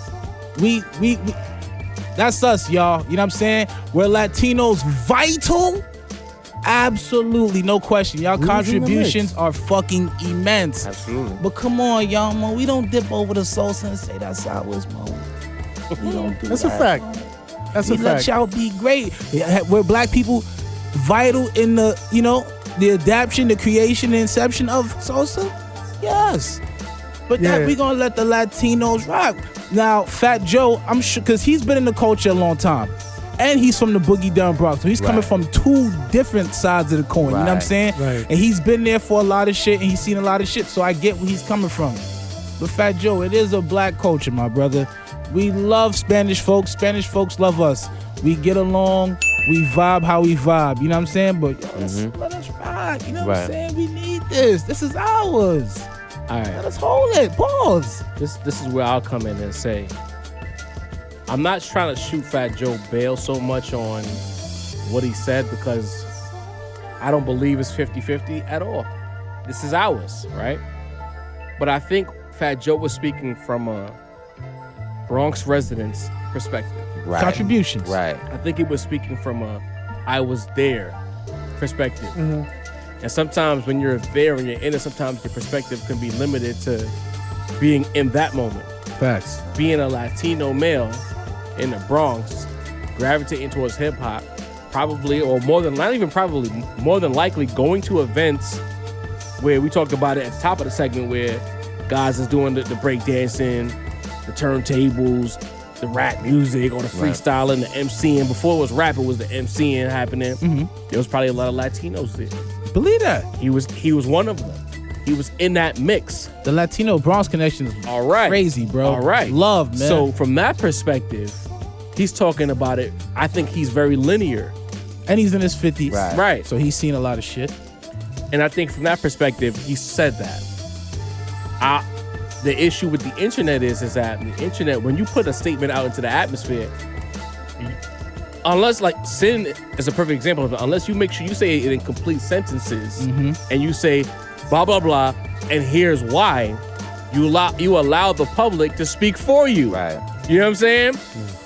we that's us, y'all. You know what I'm saying? We're Latinos vital. Absolutely, no question. Y'all contributions are fucking immense. Absolutely. But come on, y'all, man. We don't dip over the salsa and say that's ours, man. We don't do That's that, a fact. man. That's We a let fact. y'all be great. We're black people vital in the, the adaptation, the creation, the inception of salsa? Yes. But that we gonna let the Latinos rock. Now, Fat Joe, I'm sure, because he's been in the culture a long time. And he's from the Boogie Down Bronx. So he's coming from two different sides of the coin. You know what I'm saying? Right. And he's been there for a lot of shit, and he's seen a lot of shit. So I get where he's coming from. But Fat Joe, it is a black culture, my brother. We love Spanish folks. Spanish folks love us. We get along. We vibe how we vibe. You know what I'm saying? But let us rock. You know what I'm saying? We need this. This is ours. All right. Let us hold it. Pause. This is where I'll come in and say, I'm not trying to shoot Fat Joe bail so much on what he said, because I don't believe it's 50-50 at all. This is ours, right? But I think Fat Joe was speaking from a Bronx resident's perspective. Right. Contributions. Right. I think he was speaking from a I was there perspective. Mm-hmm. And sometimes when you're there and you're in it, sometimes your perspective can be limited to being in that moment. Facts. Being a Latino male in the Bronx, gravitating towards hip hop, probably, or more than likely going to events where we talked about it at the top of the segment where guys is doing the break dancing, the turntables, the rap music, or the freestyling, the MCing. Before it was rap, it was the MCing happening. There was probably a lot of Latinos there. Believe that. He was one of them. He was in that mix. The Latino Bronx connection is crazy, bro. All right. Love, man. So from that perspective, he's talking about it. I think he's very linear. And he's in his 50s. Right. So he's seen a lot of shit. And I think from that perspective, he said that. The issue with the internet is that the internet, when you put a statement out into the atmosphere, unless, like, Sin is a perfect example of it, unless you make sure you say it in complete sentences and you say blah, blah, blah, and here's why, you allow the public to speak for you. Right. You know what I'm saying?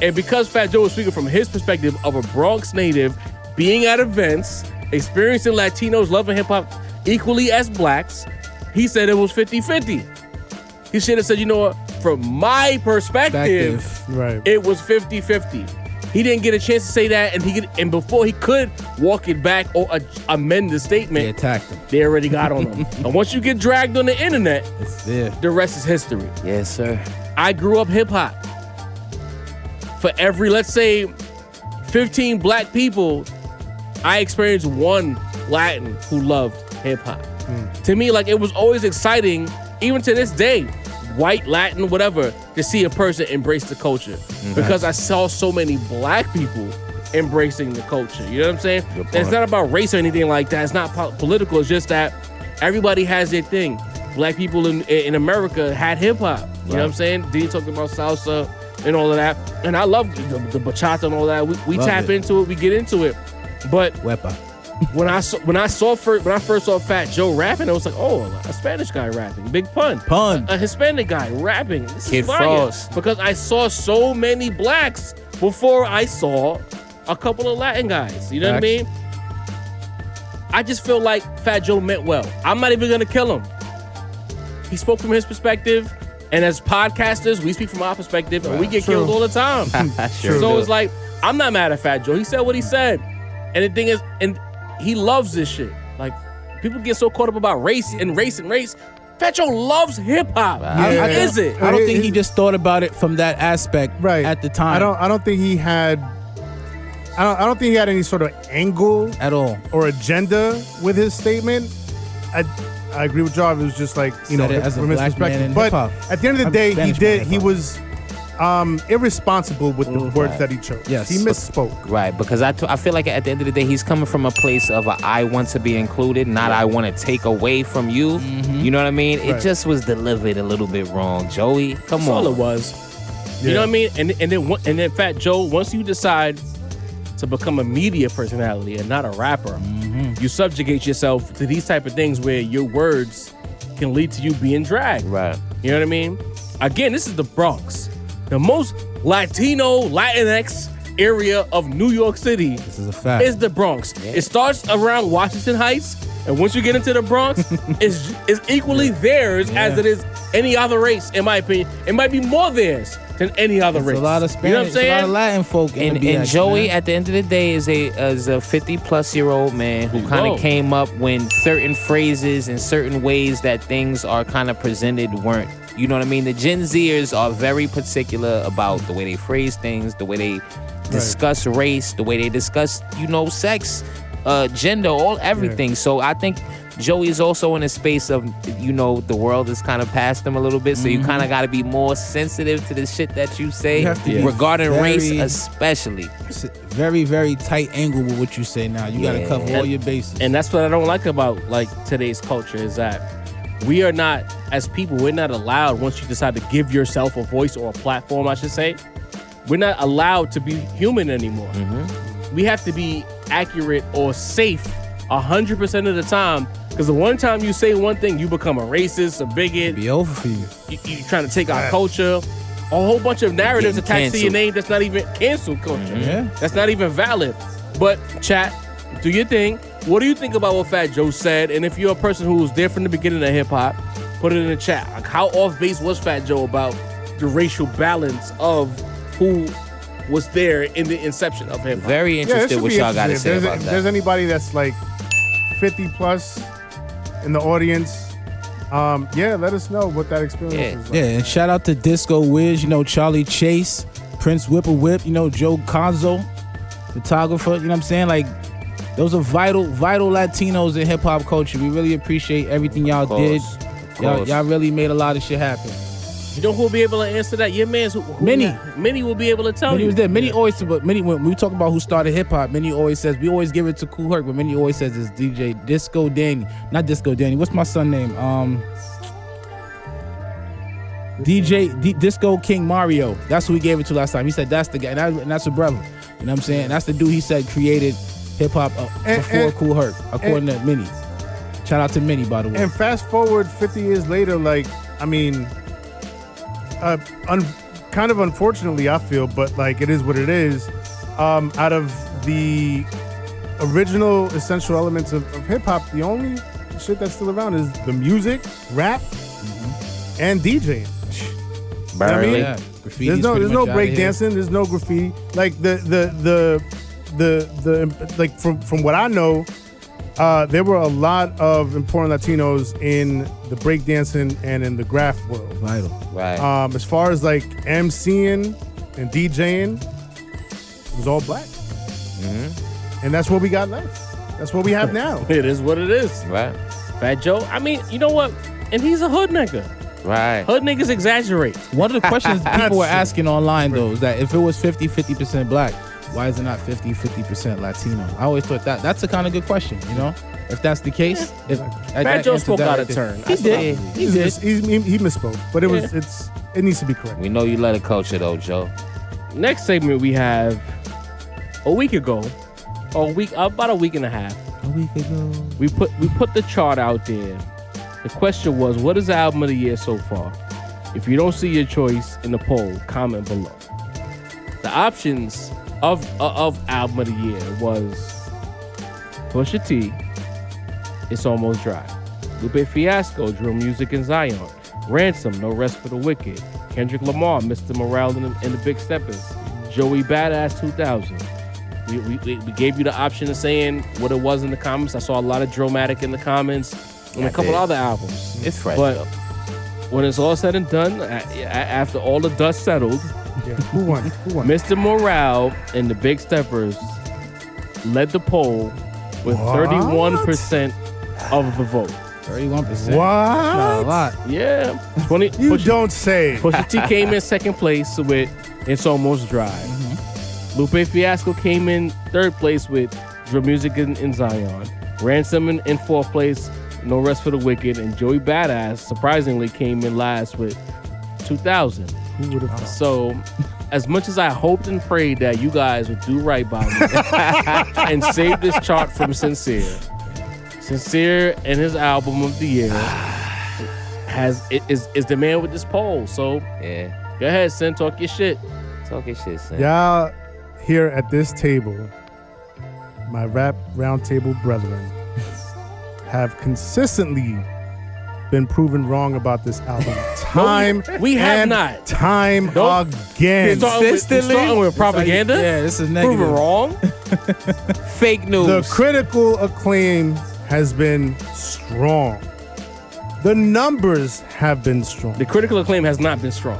And because Fat Joe was speaking from his perspective of a Bronx native, being at events, experiencing Latinos loving hip hop equally as blacks, he said it was 50-50. He should have said, you know what, from my perspective, it was 50-50. He didn't get a chance to say that, and before he could walk it back or amend the statement, They attacked him. they already got on him. And once you get dragged on the internet, It's there. the rest is history. Yes, sir. I grew up hip hop. For every, let's say, 15 black people, I experienced one Latin who loved hip hop. To me, like, it was always exciting, even to this day, white, Latin, whatever, to see a person embrace the culture. Because I saw so many black people embracing the culture. You know what I'm saying? And it's not about race or anything like that. It's not political. It's just that everybody has their thing. Black people in America had hip hop. You know what I'm saying? Dean talking about salsa and all of that. And I love the bachata and all that. We tap into it. We get into it. But Wepa. when I first saw Fat Joe rapping, I was like, oh, a Spanish guy rapping, big pun, a Hispanic guy rapping. This Kid is fire. Frost. Because I saw so many blacks before I saw a couple of Latin guys. You know what I mean? I just feel like Fat Joe meant well. I'm not even gonna kill him. He spoke from his perspective, and as podcasters, we speak from our perspective, and we get killed all the time. So it's like, I'm not mad at Fat Joe. He said what he said, and the thing is, and he loves this shit. Like, people get so caught up about race. Fat Joe loves hip hop. How is it? I don't think he just thought about it from that aspect at the time. I don't think he had. I don't think he had any sort of angle at all or agenda with his statement. I agree with Jarv. It was just like, you know, from his perspective. But at the end of the day, he was irresponsible with the words that he chose. Yes. He misspoke. Right, because I feel like at the end of the day, he's coming from a place of I want to be included, not I want to take away from you. You know what I mean? It just was delivered a little bit wrong, Joey. Come That's on. all it was. You know what I mean? And then Fat Joe, once you decide to become a media personality and not a rapper, you subjugate yourself to these type of things where your words can lead to you being dragged. Right. You know what I mean? Again, this is the Bronx, the most Latino, Latinx area of New York City. This is a fact. Is the Bronx. It starts around Washington Heights, and once you get into the Bronx, it's equally theirs as it is any other race, in my opinion. It might be more theirs than any other race. A lot of Spanish, you know what I'm saying? a lot of Latin folk. And Joey, at the end of the day, is a 50-plus-year-old man who kind of came up when certain phrases and certain ways that things are kind of presented weren't. You know what I mean? The Gen Zers are very particular about the way they phrase things, the way they discuss race, the way they discuss, sex, gender, everything. So I think Joey is also in a space of, the world has kind of passed him a little bit. So you kind of got to be more sensitive to the shit that you say regarding race, especially. Very, very tight angle with what you say now. You got to cover all your bases. And that's what I don't like about today's culture is that we are not, as people, we're not allowed, once you decide to give yourself a voice or a platform, I should say, we're not allowed to be human anymore. We have to be accurate or safe 100% of the time, because the one time you say one thing, you become a racist, a bigot. It'll be over for you. You're trying to take our culture. A whole bunch of narratives attached to your name that's not even canceled culture. That's not even valid. But chat, do your thing. What do you think about what Fat Joe said? And if you're a person who was there from the beginning of hip hop, put it in the chat. Like, how off base was Fat Joe about the racial balance of who was there in the inception of hip hop. Very Yeah, it interested should what be y'all got to interesting. say If about there's that. anybody that's like 50 plus in the audience, let us know what that experience was like. Yeah, and shout out to Disco Wiz, Charlie Chase, Prince Whip, Joe Conzo, photographer, you know what I'm saying? Like, those are vital Latinos in hip hop culture. We really appreciate everything y'all did. Y'all really made a lot of shit happen. You know who will be able to answer that? Your man's Minnie will be able to tell Minnie you. was there. Minnie always, but Minnie, when we talk about who started hip hop, Minnie always says, we always give it to Kool Herc, but Minnie always says it's DJ Disco Danny. Not Disco Danny. What's my son name? Disco King Mario. That's who he gave it to last time. He said that's the guy, and that's a brother. You know what I'm saying? That's the dude he said created hip hop before Kool Herc, according to Minnie. Shout out to Minnie, by the way. And fast forward 50 years later, kind of unfortunately, I feel, but like it is what it is. Out of the original essential elements of hip hop, the only shit that's still around is the music, rap, and DJing. Barely. Yeah, There's no break dancing. There's no graffiti. Like the like from what I know, there were a lot of important Latinos in the breakdancing and in the graph world. Vital. Right. As far as like MCing and DJing, it was all black. And that's what we got left. That's what we have now. It is what it is. Right. Fat Joe, I mean, you know what? And he's a hood nigga. Right. Hood niggas exaggerate. One of the questions people were asking online, though, is that if it was 50% black, why is it not 50% Latino? I always thought that's a kind of good question, If that's the case, Fat Joe spoke out of turn. He did. He misspoke, but it needs to be correct. We know you love the culture, though, Joe. Next segment we have a week ago, about a week and a half. A week ago. We put the chart out there. The question was, what is the album of the year so far? If you don't see your choice in the poll, comment below. The options of album of the year was Pusha T, It's Almost Dry. Lupe Fiasco, Drill Music in Zion. Ransom, No Rest for the Wicked. Kendrick Lamar, Mr. Morale and the Big Steppers. Joey Badass 2000. We gave you the option of saying what it was in the comments. I saw a lot of Drillmatic in the comments and a couple other albums. It's fresh. But when it's all said and done, after all the dust settled, Who won? Mr. Morale and the Big Steppers led the poll with 31% of the vote. 31%. What? Not a lot. Yeah. 20. You don't say. Pusha T came in second place with It's Almost Dry. Lupe Fiasco came in third place with Drill Music in Zion. Ransom in fourth place, No Rest for the Wicked. And Joey Badass, surprisingly, came in last with 2000. Who would have thought? So, as much as I hoped and prayed that you guys would do right by me and save this chart from Cinsere and his album of the year is the man with this poll. So, Yeah. go ahead, Sin, talk your shit. Talk your shit, son. Y'all here at this table, my rap roundtable brethren, have consistently been proven wrong about this album. We have and not. Time Nope. again. Starting with propaganda? Yeah, this is Prove it negative. wrong. Fake news. The critical acclaim has been strong. The numbers have been strong. The critical acclaim has not been strong.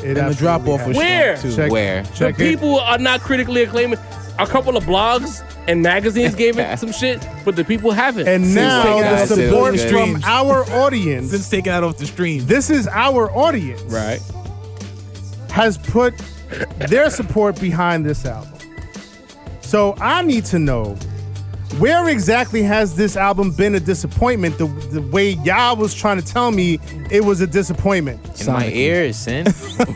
It And the drop off was Where? strong, too. Check- Where? Check The it. people are not critically acclaiming. A couple of blogs and magazines gave it some shit, but the people haven't. And now taking the out of support the from streams. our audience, Since taking that off the stream. this is our audience, right. has put their support behind this album. So I need to know, where exactly has this album been a disappointment the way y'all was trying to tell me it was a disappointment? In my ears, son.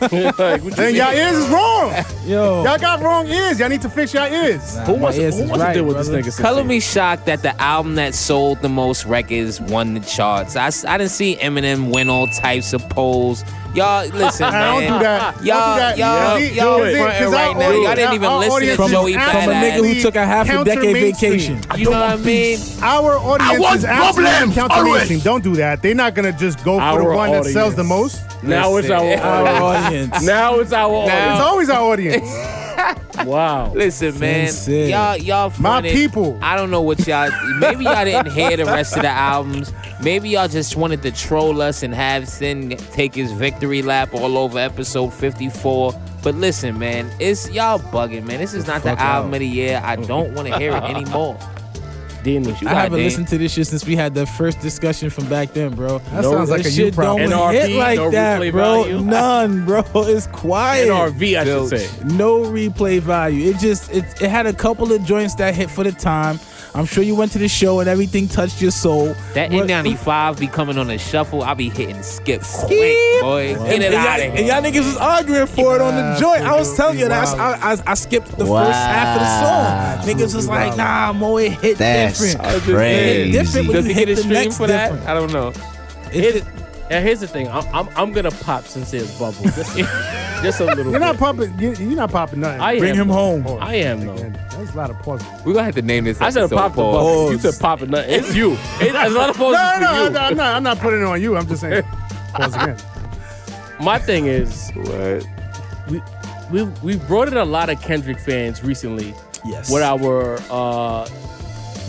Then y'all ears is wrong. Yo. Y'all got wrong ears. Y'all need to fix y'all ears. Who wants My ears is to right, deal with this brother. nigga? Color me shocked that the album that sold the most records won the charts. I didn't see Eminem win all types of polls. Y'all, listen, I man. don't do that. Y'all, Don't do that. y'all, See, y'all do it. fronting 'Cause right our now. audience- Y'all didn't even our listen audience to is Joey From a nigga Badass. who took a half a Counter decade mainstream. vacation. You know what I mean? Our audience want is absolutely problems, counter always. mainstream. Don't do that. They're not gonna just go for Our the one that sells audience. the most. Now it's our Listen. Our audience. audience. Now it's our It's audience. always our audience. Wow. Listen, man, Sincere. y'all My fronted. people. I don't know what y'all. Maybe y'all didn't hear the rest of the albums. Maybe y'all just wanted to troll us and have Sin take his victory lap all over episode 54. But listen, man, it's y'all bugging, man. This is not the album of the year. I don't want to hear it anymore. Demon. I haven't listened to this shit since we had the first discussion from back then, bro. That sounds like a you shit don't problem. NRV, hit like no that, replay bro. value? None, bro. It's quiet. NRV, I should say. No replay value. It had a couple of joints that hit for the time. I'm sure you went to the show and everything touched your soul. That What- N95 be coming on a shuffle. I be hitting skip quick, boy. Get it out of and here. y'all niggas was arguing for it on the joint. I was telling you that I skipped the first half of the song. Niggas was like, nah, Mo, it hit different. It hit different when Does you he get hit a the stream next for that? different. I don't know. Here's the thing. I'm gonna pop Sincere's bubble. Just a little. You're not bit. popping. You're not popping nothing. I Bring am, him home. I am though. That's a lot of pauses. We're gonna have to name this I said episode pop the Pause. bubble. You said pop it. It's you. It's a lot of pauses No, for you. I'm not putting it on you. I'm just saying. Pause again. My thing is, What? we brought in a lot of Kendrick fans recently. Yes. With our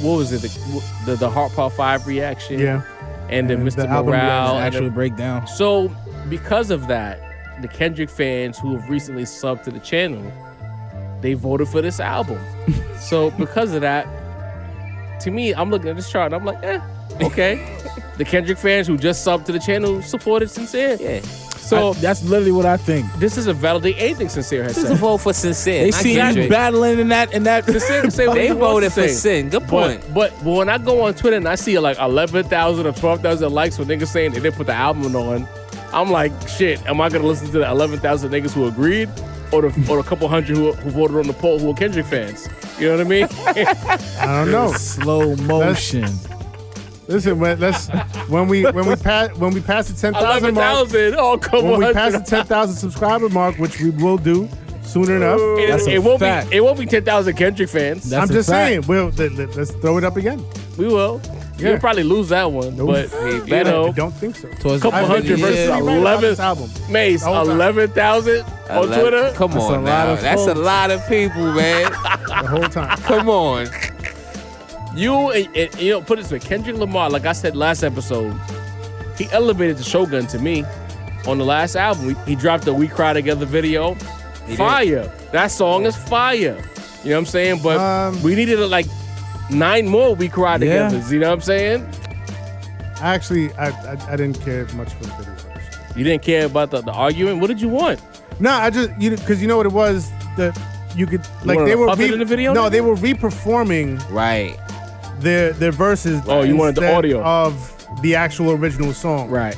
what was it? The Heart Part 5 reaction. Yeah. And the And Mr. the album Morale. and Actual breakdown. So, because of that, the Kendrick fans who have recently subbed to the channel, they voted for this album. So, because of that, to me, I'm looking at this chart and I'm like, okay. The Kendrick fans who just subbed to the channel supported Cinsere. Yeah. So, That's literally what I think. this is a validate anything Cinsere has This is a said. vote for Cinsere. They not see Kendrick. you battling in that. Cinsere can say what They he wants voted to for say. Sin. Good point. But when I go on Twitter and I see like 11,000 or 12,000 likes for niggas saying they didn't put the album on, I'm like, shit, am I gonna listen to the 11,000 niggas who agreed or the couple hundred who voted on the poll who are Kendrick fans? You know what I mean? I don't know. Slow motion. Listen, when we pass the 10,000 mark, 11,000. Oh, come when on. we pass the 10,000 subscriber mark, which we will do soon enough. That's a It won't fact. be 10,000 Kendrick fans. That's I'm a just fact. saying, let's throw it up again. We will. Yeah. You'll probably lose that one, Nope. but I you know, don't think so. Towards couple the end of hundred the versus year. Right about 11 this album. Mace, The whole time. 11,000 on Twitter. Come That's a on lot now. of That's a folks. lot of people, man. The whole time. Come on. You and you know, put it this way, Kendrick Lamar, like I said last episode, he elevated the Shogun to me on the last album. He dropped a We Cry Together video. He Fire. That song is fire. You know what I'm saying? But we needed like 9 more We Cry Yeah. Together. You know what I'm saying? Actually, I didn't care much for the video. Actually. You didn't care about the argument. What did you want? No, I just because you know what it was that you could like wanted they were other than the video? No, they were re-performing Right. their verses. Oh, you wanted the instead audio. of the actual original song. Right.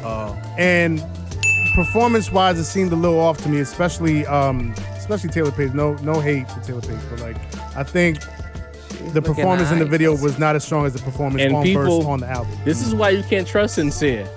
And performance-wise, it seemed a little off to me, especially Taylor Page. No hate to Taylor Page, but like I think the performance in the video was not as strong as the performance And on people- verse on the album. This is why you can't trust Cinsere.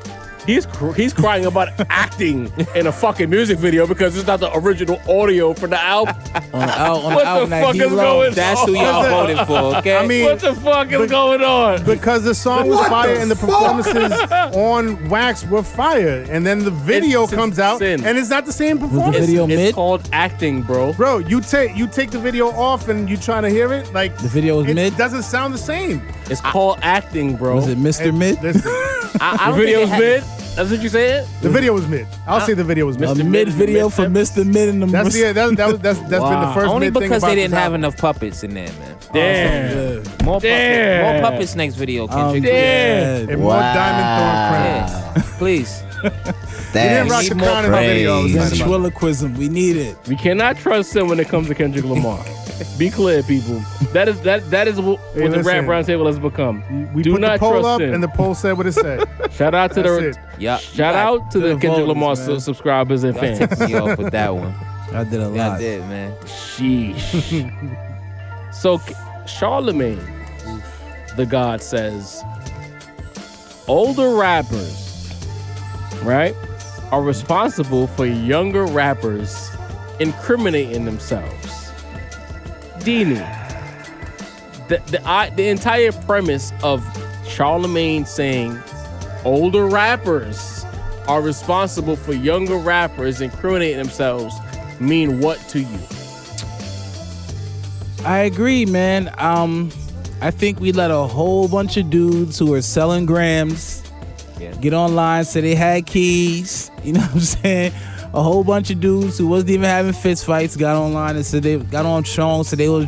He's crying about acting in a fucking music video because it's not the original audio for the album. On the album What the that fuck he is loved. going That's who y'all voted for, okay? I mean, What the fuck is going on? because the song was fire and the performances on Wax were fire, and then the video It's comes out sin. and it's not the same performance. video It's mid? called acting, bro. Bro, you take the video off and you trying to hear it, like The video was it mid? doesn't sound the same. It's called acting, bro. Was it Mr. Mid? Listen, I The don't video's think they had- mid? That's what you said? the video was mid. I'll say the video was mid. A Mr. mid Mid video mid for Mr. Mid and the That's been the Wow. first Only mid thing because about they didn't this have album. enough puppets in there, man. Damn. More Damn. puppets next video, Kendrick. Damn. And more Diamond Thorn Crown. Yeah. Please. We didn't rock the need more crown in the video. I was talking about. Ventriloquism. We need it. We cannot trust him when it comes to Kendrick Lamar. Be clear, people. That is what Hey, the Rap listen. Roundtable has become. We Do put not the poll trust up him. and the poll said what it said. Shout out to That's the it. Yeah. shout out to the Kendrick voters, Lamar man. subscribers and Y'all fans. tipped me off with that one. I did a Yeah, I lot. did, man. Sheesh. So Charlemagne, the God says, older rappers, right, are responsible for younger rappers incriminating themselves. Dini, the entire premise of Charlemagne saying older rappers are responsible for younger rappers incriminating themselves mean what to you? I agree, man. I think we let a whole bunch of dudes who are selling grams get online, say they had keys. You know what I'm saying? A whole bunch of dudes who wasn't even having fist fights got online and said they got on strong, so they was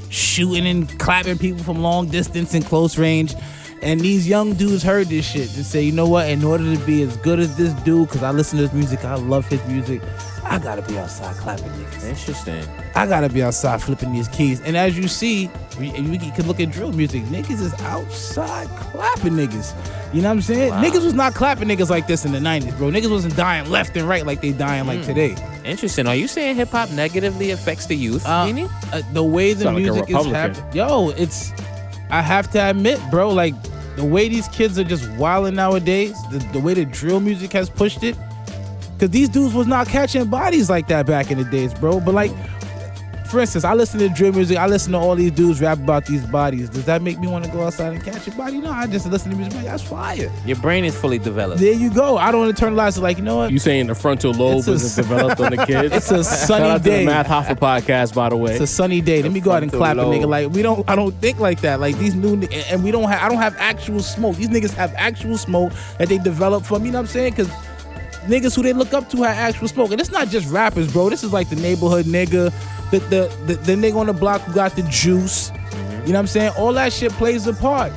shooting and clapping people from long distance and close range. And these young dudes heard this shit and say, you know what? In order to be as good as this dude, because I listen to his music, I love his music, I gotta be outside clapping niggas. Interesting. I gotta be outside flipping these keys. And as you see, you can look at drill music. Niggas is outside clapping niggas. You know what I'm saying? Wow. Niggas was not clapping niggas like this in the 90s, bro. Niggas wasn't dying left and right like they dying like today. Interesting. Are you saying hip hop negatively affects the youth? The way the Sound like a music is Republican. happening. Yo, I have to admit, bro, like the way these kids are just wilding nowadays, the way the drill music has pushed it. Because these dudes was not catching bodies like that back in the days, bro. But like, for instance, I listen to drill music. I listen to all these dudes rap about these bodies. Does that make me want to go outside and catch a body? No, I just listen to music. Like, that's fire. Your brain is fully developed. There you go. I don't internalize it. Like, you know what? You saying the frontal lobe isn't developed on the kids? It's a sunny Shout out day. to the Math Hoffa podcast, by the way. It's a sunny day. Let me go out and clap a frontal nigga. lobe. Like I don't think like that. Like these new and I don't have actual smoke. These niggas have actual smoke that they develop from. You know what I'm saying? Because niggas who they look up to have actual smoke, and it's not just rappers, bro. This is like the neighborhood nigga, the nigga on the block who got the juice. You know what I'm saying? All that shit plays a part.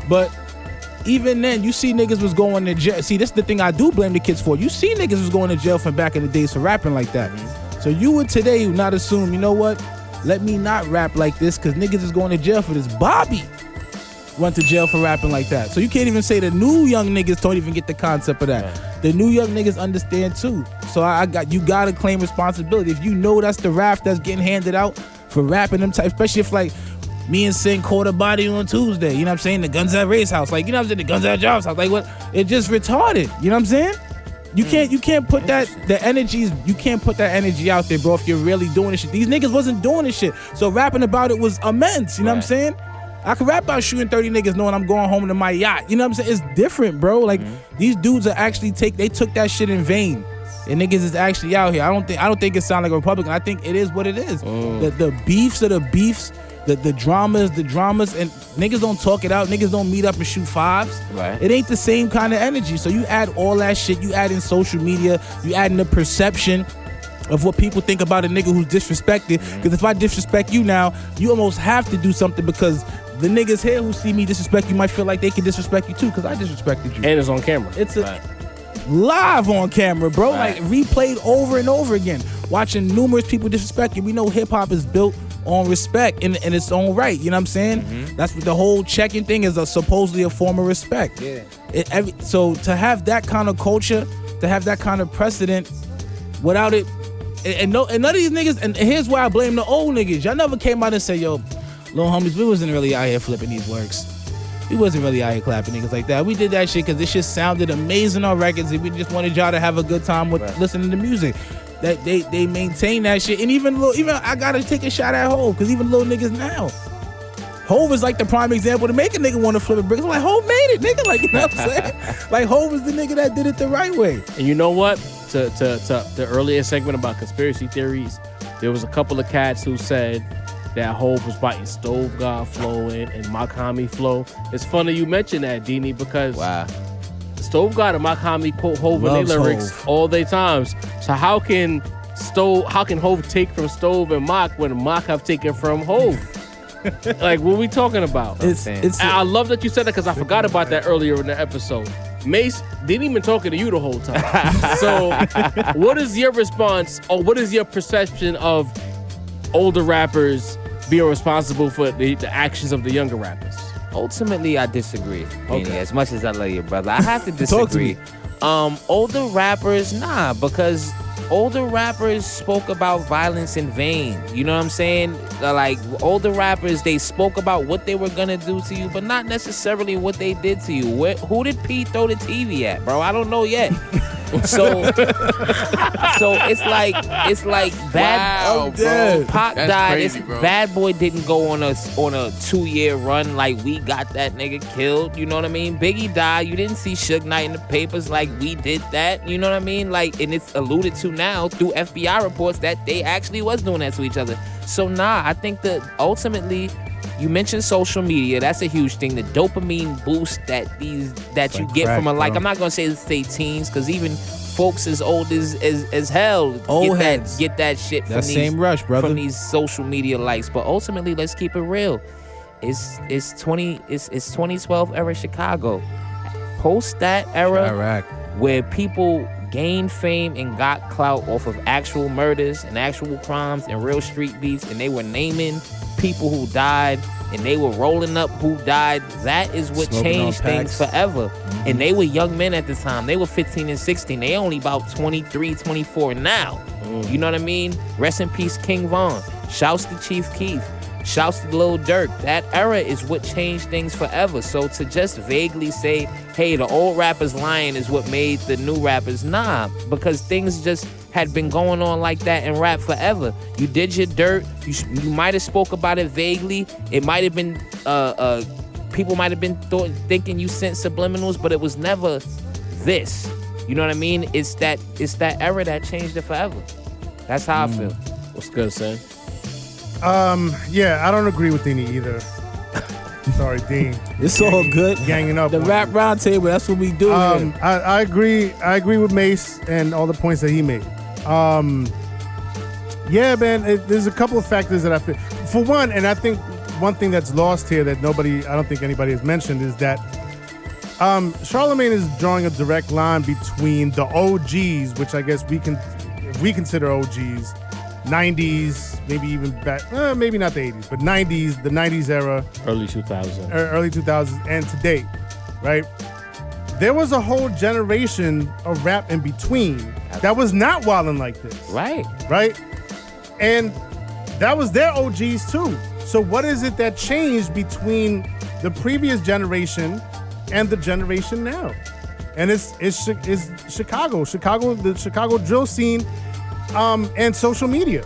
But even then, you see niggas was going to jail. See, this is the thing I do blame the kids for. You see niggas was going to jail from back in the days for rapping like that. So you would today not assume, you know what? Let me not rap like this because niggas is going to jail for this. Bobby went to jail for rapping like that. So you can't even say the new young niggas don't even get the concept of that. The new young niggas understand too. So you gotta claim responsibility. If you know that's the raft that's getting handed out for rapping them type, especially if like me and Sin caught a body on Tuesday, you know what I'm saying? The guns at Ray's house, like, you know what I'm saying? The guns at Job's house, like what? It just retarded, you know what I'm saying? You can't put that, you can't put that energy out there, bro, if you're really doing this shit. These niggas wasn't doing this shit. So rapping about it was immense, you know what I'm saying? I could rap about shooting 30 niggas knowing I'm going home to my yacht. You know what I'm saying? It's different, bro. Like these dudes are actually they took that shit in vain. And niggas is actually out here. I don't think it sounds like a Republican. I think it is what it is. The beefs are the beefs, the dramas, and niggas don't talk it out. Niggas don't meet up and shoot fives. Right. It ain't the same kind of energy. So you add all that shit, you add in social media, you add in the perception of what people think about a nigga who's disrespected. Because if I disrespect you now, you almost have to do something because the niggas here who see me disrespect you might feel like they can disrespect you too because I disrespected you. And it's on camera. It's live on camera, bro. Right. Like replayed over and over again. Watching numerous people disrespect you. We know hip hop is built on respect in its own right. You know what I'm saying? That's what the whole checking thing is, supposedly a form of respect. Yeah. So to have that kind of culture, to have that kind of precedent, without it, and none of these niggas. And here's why I blame the old niggas. Y'all never came out and say, yo, little homies, we wasn't really out here flipping these works. We wasn't really out here clapping niggas like that. We did that shit because this shit sounded amazing on records and we just wanted y'all to have a good time with listening to music. That they maintain that shit. And even I gotta take a shot at Hov, because even little niggas now, Hov is like the prime example to make a nigga want to flip a brick. It's like Hov made it, nigga. Like, you know what I'm saying? Like Hov is the nigga that did it the right way. And you know what? To the earlier segment about conspiracy theories, there was a couple of cats who said that Hov was biting Stove God flow and Makami flow. It's funny you mentioned that, Dini, because Stove God and Makami quote Hov in their lyrics all their times. So how can Hov take from Stove and Mak when Mak have taken from Hov? Like, what are we talking about? I love that you said that because I forgot about that earlier in the episode. Mace didn't even talking to you the whole time. So what is your response, or what is your perception of older rappers being responsible for the actions of the younger rappers? Ultimately, I disagree. Okay. As much as I love you, brother, I have to disagree. Older rappers, nah, because older rappers spoke about violence in vain. You know what I'm saying? Like, older rappers, they spoke about what they were gonna do to you, but not necessarily what they did to you. Who did Pete throw the TV at, bro? I don't know yet. So it's like bad. I'm dead. Pac That's died. crazy, It's bro. Bad Boy didn't go on a 2-year run like we got that nigga killed. You know what I mean? Biggie died. You didn't see Suge Knight in the papers like we did that. You know what I mean? Like, and it's alluded to now through FBI reports that they actually was doing that to each other. So I think that ultimately, you mentioned social media. That's a huge thing. The dopamine boost that you like get crack, from bro. I'm not gonna say teens, because even folks as old as hell Old heads. get that shit from That same rush, brother. from these social media likes. But ultimately, let's keep it real. It's 2012 era Chicago. Post that era Iraq. where people gained fame and got clout off of actual murders and actual crimes and real street beats, and they were naming people who died and they were rolling up who died. That is what Smoking changed on things packs. forever. And they were young men at the time. They were 15 and 16. They only about 23, 24 now. You know what I mean? Rest in peace, King Von. Shouts to Chief Keef. Shouts to Lil Durk. That era is what changed things forever. So to just vaguely say, hey, the old rappers lying is what made the new rappers, nah, because things just had been going on like that in rap forever. You did your dirt. You might have spoke about it vaguely. It might have been, people might have been thinking you sent subliminals, but it was never this. You know what I mean? It's that era that changed it forever. That's how I feel. What's good, son? Yeah, I don't agree with Dini either. Sorry, Dean. It's all good. Ganging up. The on rap you. roundtable, that's what we do here. I agree. I agree with Mace and all the points that he made. Yeah, man. There's a couple of factors that I feel. For one, and I think one thing that's lost here that I don't think anybody has mentioned is that Charlemagne is drawing a direct line between the OGs, which I guess we consider OGs, 90s, maybe even back, maybe not the 80s, but 90s, the 90s era, Early 2000s. early 2000s, and today, right? There was a whole generation of rap in between that was not wilding like this. Right. Right? And that was their OGs too. So what is it that changed between the previous generation and the generation now? And it's Chicago, the Chicago drill scene, and social media.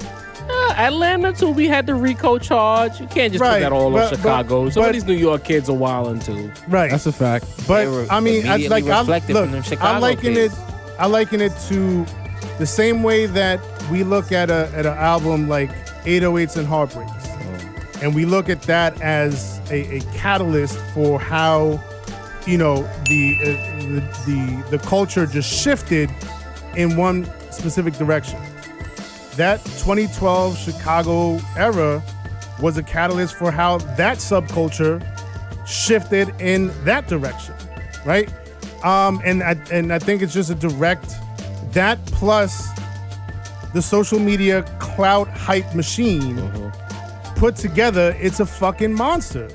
Atlanta too. We had the RICO charge. You can't just put Right, that all on but- Chicago. Some but- of these New York kids are wilding too. Right. That's a fact. But They were I mean, immediately reflected from them Chicago I liken kids. it to the same way that we look at an album like 808s and Heartbreaks, and we look at that as a catalyst for how, you know, the culture just shifted in one specific direction. That 2012 Chicago era was a catalyst for how that subculture shifted in that direction, right? And I think it's just a direct, that plus the social media clout hype machine put together, it's a fucking monster.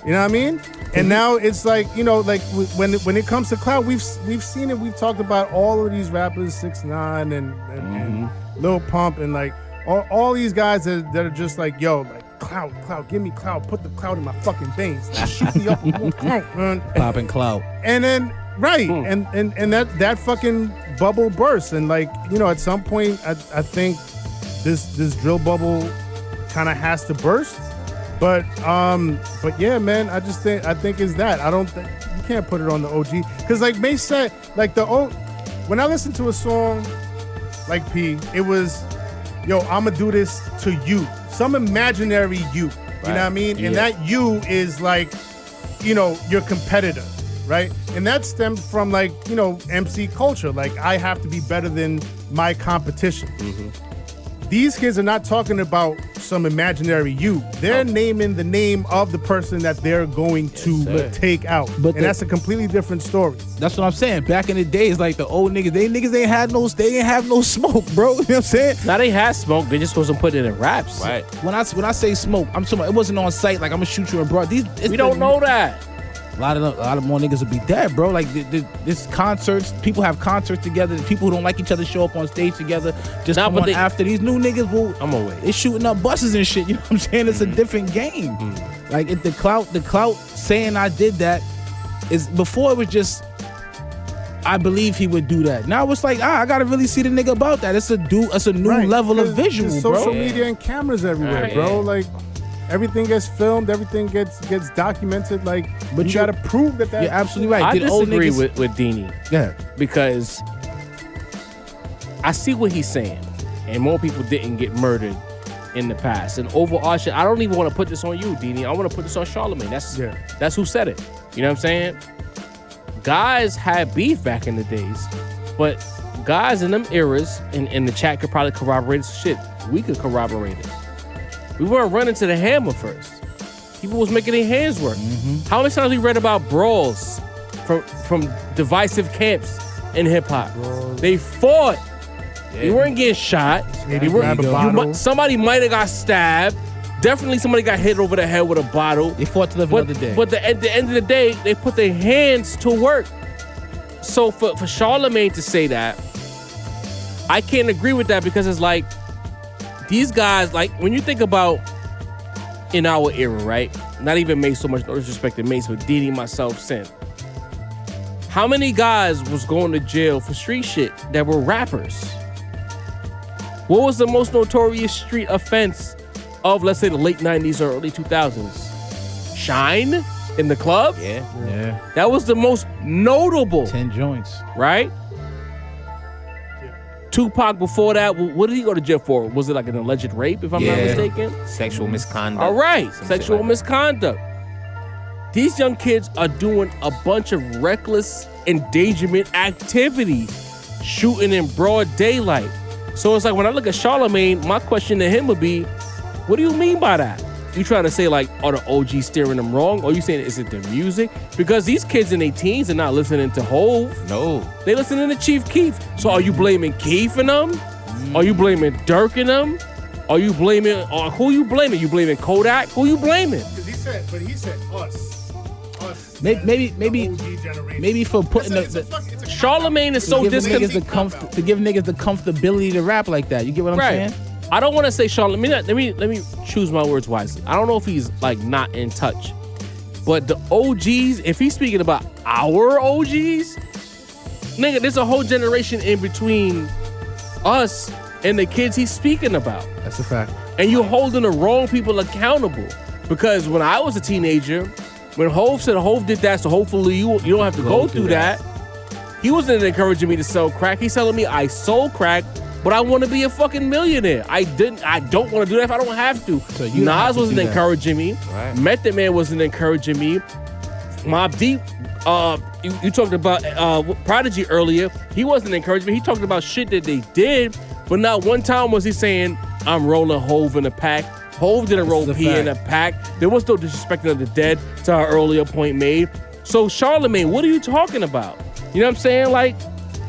You know what I mean? And now it's like, you know, like when it comes to clout, we've seen it. We've talked about all of these rappers, 6ix9ine and Lil Pump, and like all these guys that are just like, yo, like clout, give me clout, put the clout in my fucking veins, shoot me up with more clout, man. Popping clout. And then and that fucking bubble bursts, and like, you know, at some point I think this drill bubble kind of has to burst. But yeah, man, I think it's that. I don't think you can't put it on the OG, because like Mace said, like when I listen to a song like P, it was, yo, I'ma do this to you, some imaginary you. You know what I mean? Yeah. And that you is like, you know, your competitor, right? And that stemmed from like, you know, MC culture. Like, I have to be better than my competition. These kids are not talking about some imaginary you. They're naming the name of the person that they're going to take out. But and that's a completely different story. That's what I'm saying. Back in the days, like the old niggas, they ain't have no smoke, bro. You know what I'm saying? Now they had smoke. They just wasn't putting it in raps. Right. When I say smoke, I'm talking about it wasn't on site. Like, I'm gonna shoot you in broad. We don't know that. A lot of more niggas will be dead, bro. Like this concerts, people have concerts together. The people who don't like each other show up on stage together. Just Nah, come but on they- after these new niggas will. I'm away. They shooting up buses and shit. You know what I'm saying? It's a different game. Like the clout saying I did that is before it was just I believe he would do that. Now it's like, I gotta really see the nigga about that. It's a new level of visual, there's bro. social media and cameras everywhere, bro. Like everything gets filmed, everything gets documented. Like, but you gotta prove that. You're absolutely right. I Did old disagree niggas- with Dini. Yeah. Because I see what he's saying, and more people didn't get murdered in the past. And overall, shit, I don't even want to put this on you, Dini. I want to put this on Charlamagne. That's who said it. You know what I'm saying? Guys had beef back in the days, but guys in them eras, and the chat could probably corroborate this shit. We could corroborate it. We weren't running to the hammer first. People was making their hands work. How many times we read about brawls from divisive camps in hip hop? They fought. They weren't getting shot. Somebody might have got stabbed. Definitely somebody got hit over the head with a bottle. They fought to live another day. But at the end of the day, they put their hands to work. So for Charlamagne to say that, I can't agree with that, because it's like, these guys, like, when you think about in our era, right? Not even Mace so much, no disrespect to Mace, but Didi, myself, Sin. How many guys was going to jail for street shit that were rappers? What was the most notorious street offense of, let's say, the late 90s or early 2000s? Shine in the club? Yeah. That was the most notable. 10 joints. Right? Tupac before that, what did he go to jail for? Was it like an alleged rape, if I'm not mistaken? Sexual misconduct. All right, sexual misconduct. These young kids are doing a bunch of reckless endangerment activity, shooting in broad daylight. So it's like, when I look at Charlamagne, my question to him would be, what do you mean by that? You trying to say, like, are the OGs steering them wrong? Or you saying, is it the music? Because these kids in their teens are not listening to Hove. No. They listening to Chief Keef. So are you blaming Keef in them? Are you blaming Dirk in them? Are you blaming, or who you blaming? You blaming Kodak? Who you blaming? Because he said us. Maybe for putting Charlamagne is so disconnected. To give niggas the comfortability to rap like that. You get what I'm saying? I don't want to say Charlamagne. Let me choose my words wisely. I don't know if he's like not in touch, but the OGs, if he's speaking about our OGs, nigga, there's a whole generation in between us and the kids he's speaking about. That's a fact. And you holding the wrong people accountable. Because when I was a teenager, when Hove said Hove did that, so hopefully you don't have to go through that. He wasn't encouraging me to sell crack. He's telling me I sold crack, but I want to be a fucking millionaire. I don't want to do that if I don't have to. So Nas wasn't encouraging me. Right. Method Man wasn't encouraging me. Mobb Deep, you talked about Prodigy earlier. He wasn't encouraging me. He talked about shit that they did, but not one time was he saying, I'm rolling Hove in a pack. Hove didn't roll P in a pack. There was no disrespecting of the dead, to our earlier point made. So Charlamagne, what are you talking about? You know what I'm saying? Like,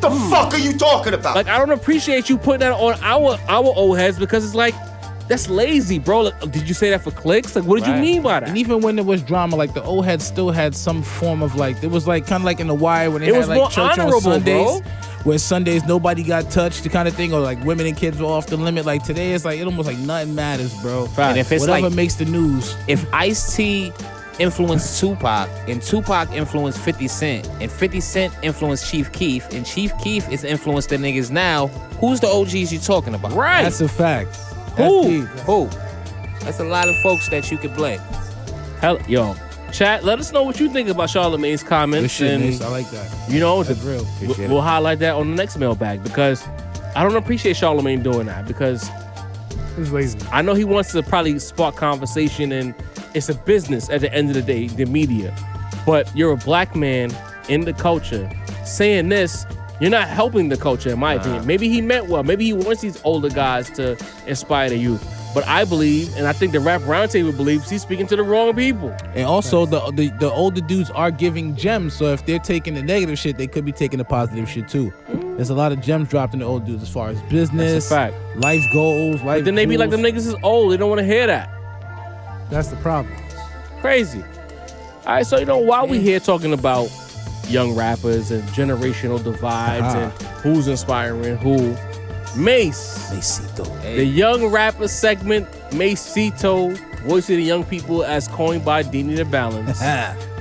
the fuck are you talking about? Like, I don't appreciate you putting that on our old heads, because it's like, that's lazy, bro. Like, did you say that for clicks? Like, what did you mean by that? And even when there was drama, like the old heads still had some form of like, it was like kind of like in The Wire when they had like church on Sundays, where Sundays nobody got touched, the kind of thing, or like women and kids were off the limit. Like today, it's like it almost like nothing matters, bro. And if it's whatever like, makes the news. If Ice-T influenced Tupac, and Tupac influenced 50 Cent, and 50 Cent influenced Chief Keef, and Chief Keef is influenced the niggas now, who's the OGs you talking about? Right. That's a fact. Who? That's a lot of folks that you could blame. Hell, yo, chat, let us know what you think about Charlamagne's comments. Good shit, Mace. I like that. You know, that's real. We'll highlight that on the next mailbag, because I don't appreciate Charlamagne doing that, because he's lazy. I know he wants to probably spark conversation, and it's a business at the end of the day, the media. But you're a black man in the culture saying this. You're not helping the culture, in my opinion. Maybe he meant well. Maybe he wants these older guys to inspire the youth. But I believe, and I think the Rap Roundtable believes, he's speaking to the wrong people. And also, the older dudes are giving gems. So if they're taking the negative shit, they could be taking the positive shit too. There's a lot of gems dropped in the old dudes as far as business, That's a fact. life goals, life. But then they be like, them niggas is old. They don't want to hear that. That's the problem. Crazy. All right, so you know, while we here talking about young rappers and generational divides and who's inspiring who, Macito. Hey. The young rapper segment, Macito, voice of the young people as coined by Dini the Balance.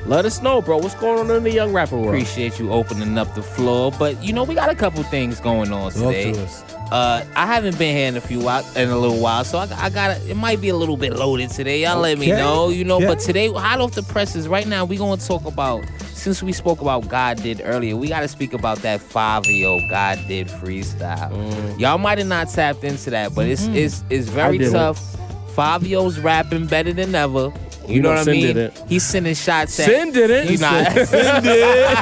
Let us know, bro. What's going on in the young rapper world? Appreciate you opening up the floor. But, we got a couple things going on today. Talk to us. I haven't been here in a little while, so I gotta. It might be a little bit loaded today. Y'all let me know, Yeah. But today, hot off the presses, right now, we gonna talk about. Since we spoke about God Did earlier, we gotta speak about that Fabio God Did freestyle. Y'all might have not tapped into that, but it's very tough. Fabio's rapping better than ever. You know what I Sin mean? did it. He's sending shots at. Sin did it. He not. Sin did.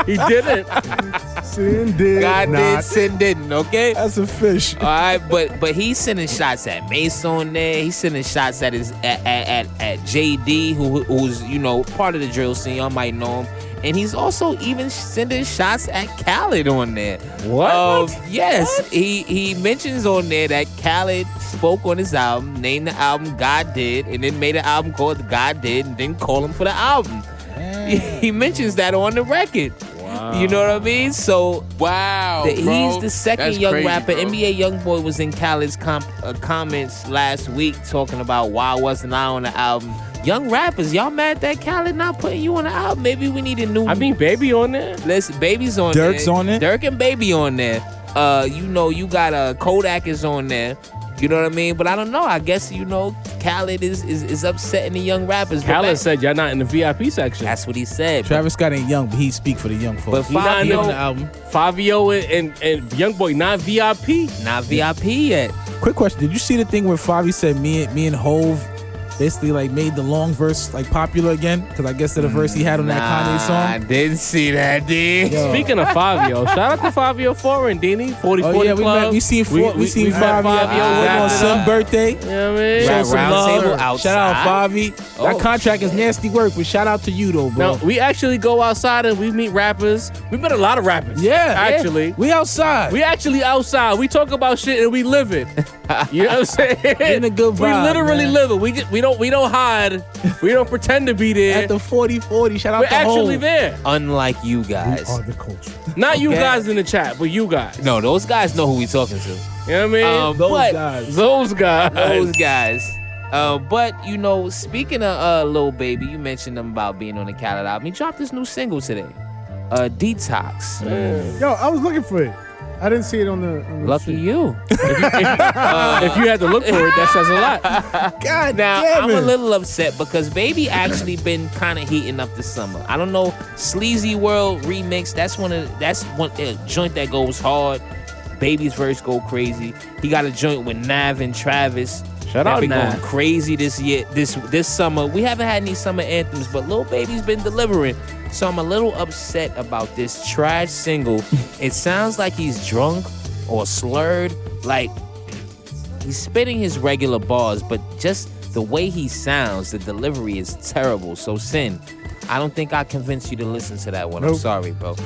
He did it. Sin did God not. did, Sin didn't. Okay. That's a fish. All right, but he's sending shots at Mace on there. He's sending shots at his at JD, who's part of the drill scene. Y'all might know him. And he's also even sending shots at Khaled on there. What? Yes, he mentions on there that Khaled spoke on his album, named the album God Did, and then made an album called God Did, and didn't call him for the album. He mentions that on the record. Wow. You know what I mean? So Wow, he's the second That's young crazy, rapper. bro. NBA YoungBoy was in Khaled's comments last week talking about why wasn't I on the album. Young rappers, y'all mad that Khaled not putting you on the album? Maybe we need a new. I mean, Baby on there. Listen, Baby's on Dirk's there. on it? Dirk and Baby on there. You got Kodak is on there. You know what I mean? But I don't know. I guess Khaled is upsetting the young rappers. But Khaled said y'all not in the VIP section. that's what he said. Travis Scott ain't young, but he speak for the young folks. But He not Fabio- on the album. Fabio and YoungBoy not VIP. Not VIP yet. Quick question: did you see the thing where Favi said me and Hove basically like made the long verse like popular again? Because I guess of the verse he had on that Kanye I song. didn't see that, dude. Yo. Speaking of Fabio, shout out to Fabio Foreign, Dini. 40 Oh 40 yeah, Club. we seen we met Favi Fabio on wrapped it some up. birthday. You know what I mean? Show Right, some Roundtable love. Shout out outside. Favi. Oh, That contract is nasty work, but shout out to you though, bro. No, we actually go outside and we meet rappers. We met a lot of rappers. yeah, Actually. we outside. We actually outside. We talk about shit and we live it. You know what I'm saying? In a good We vibe, literally man. live it. We don't hide. We don't pretend to be there. At the 40-40, shout out We're to actually Hov. there. Unlike you We guys. are the culture. Not you Okay. guys in the chat, but you guys. No, those guys know who we talking to. You know what I mean? Those but guys. Those guys. those guys. But speaking of Lil Baby, you mentioned them about being on the Khaled album. He dropped this new single today, Detox. Yo, I was looking for it. I didn't see it on the Lucky sheet. you. If you had to look for it, that says a lot. God Now damn I'm it. a little upset because Baby actually been kind of heating up this summer. I don't know, Sleazy World remix. That's one joint that goes hard. Baby's verse go crazy. He got a joint with Nav and Travis. Shout that out been Nav. going crazy this year, this summer. We haven't had any summer anthems, but Lil Baby's been delivering. So I'm a little upset about this trash single. It sounds like he's drunk or slurred. Like he's spitting his regular bars, but just the way he sounds, the delivery is terrible. So Sin, I don't think I convinced you to listen to that one. I'm Nope. sorry, bro.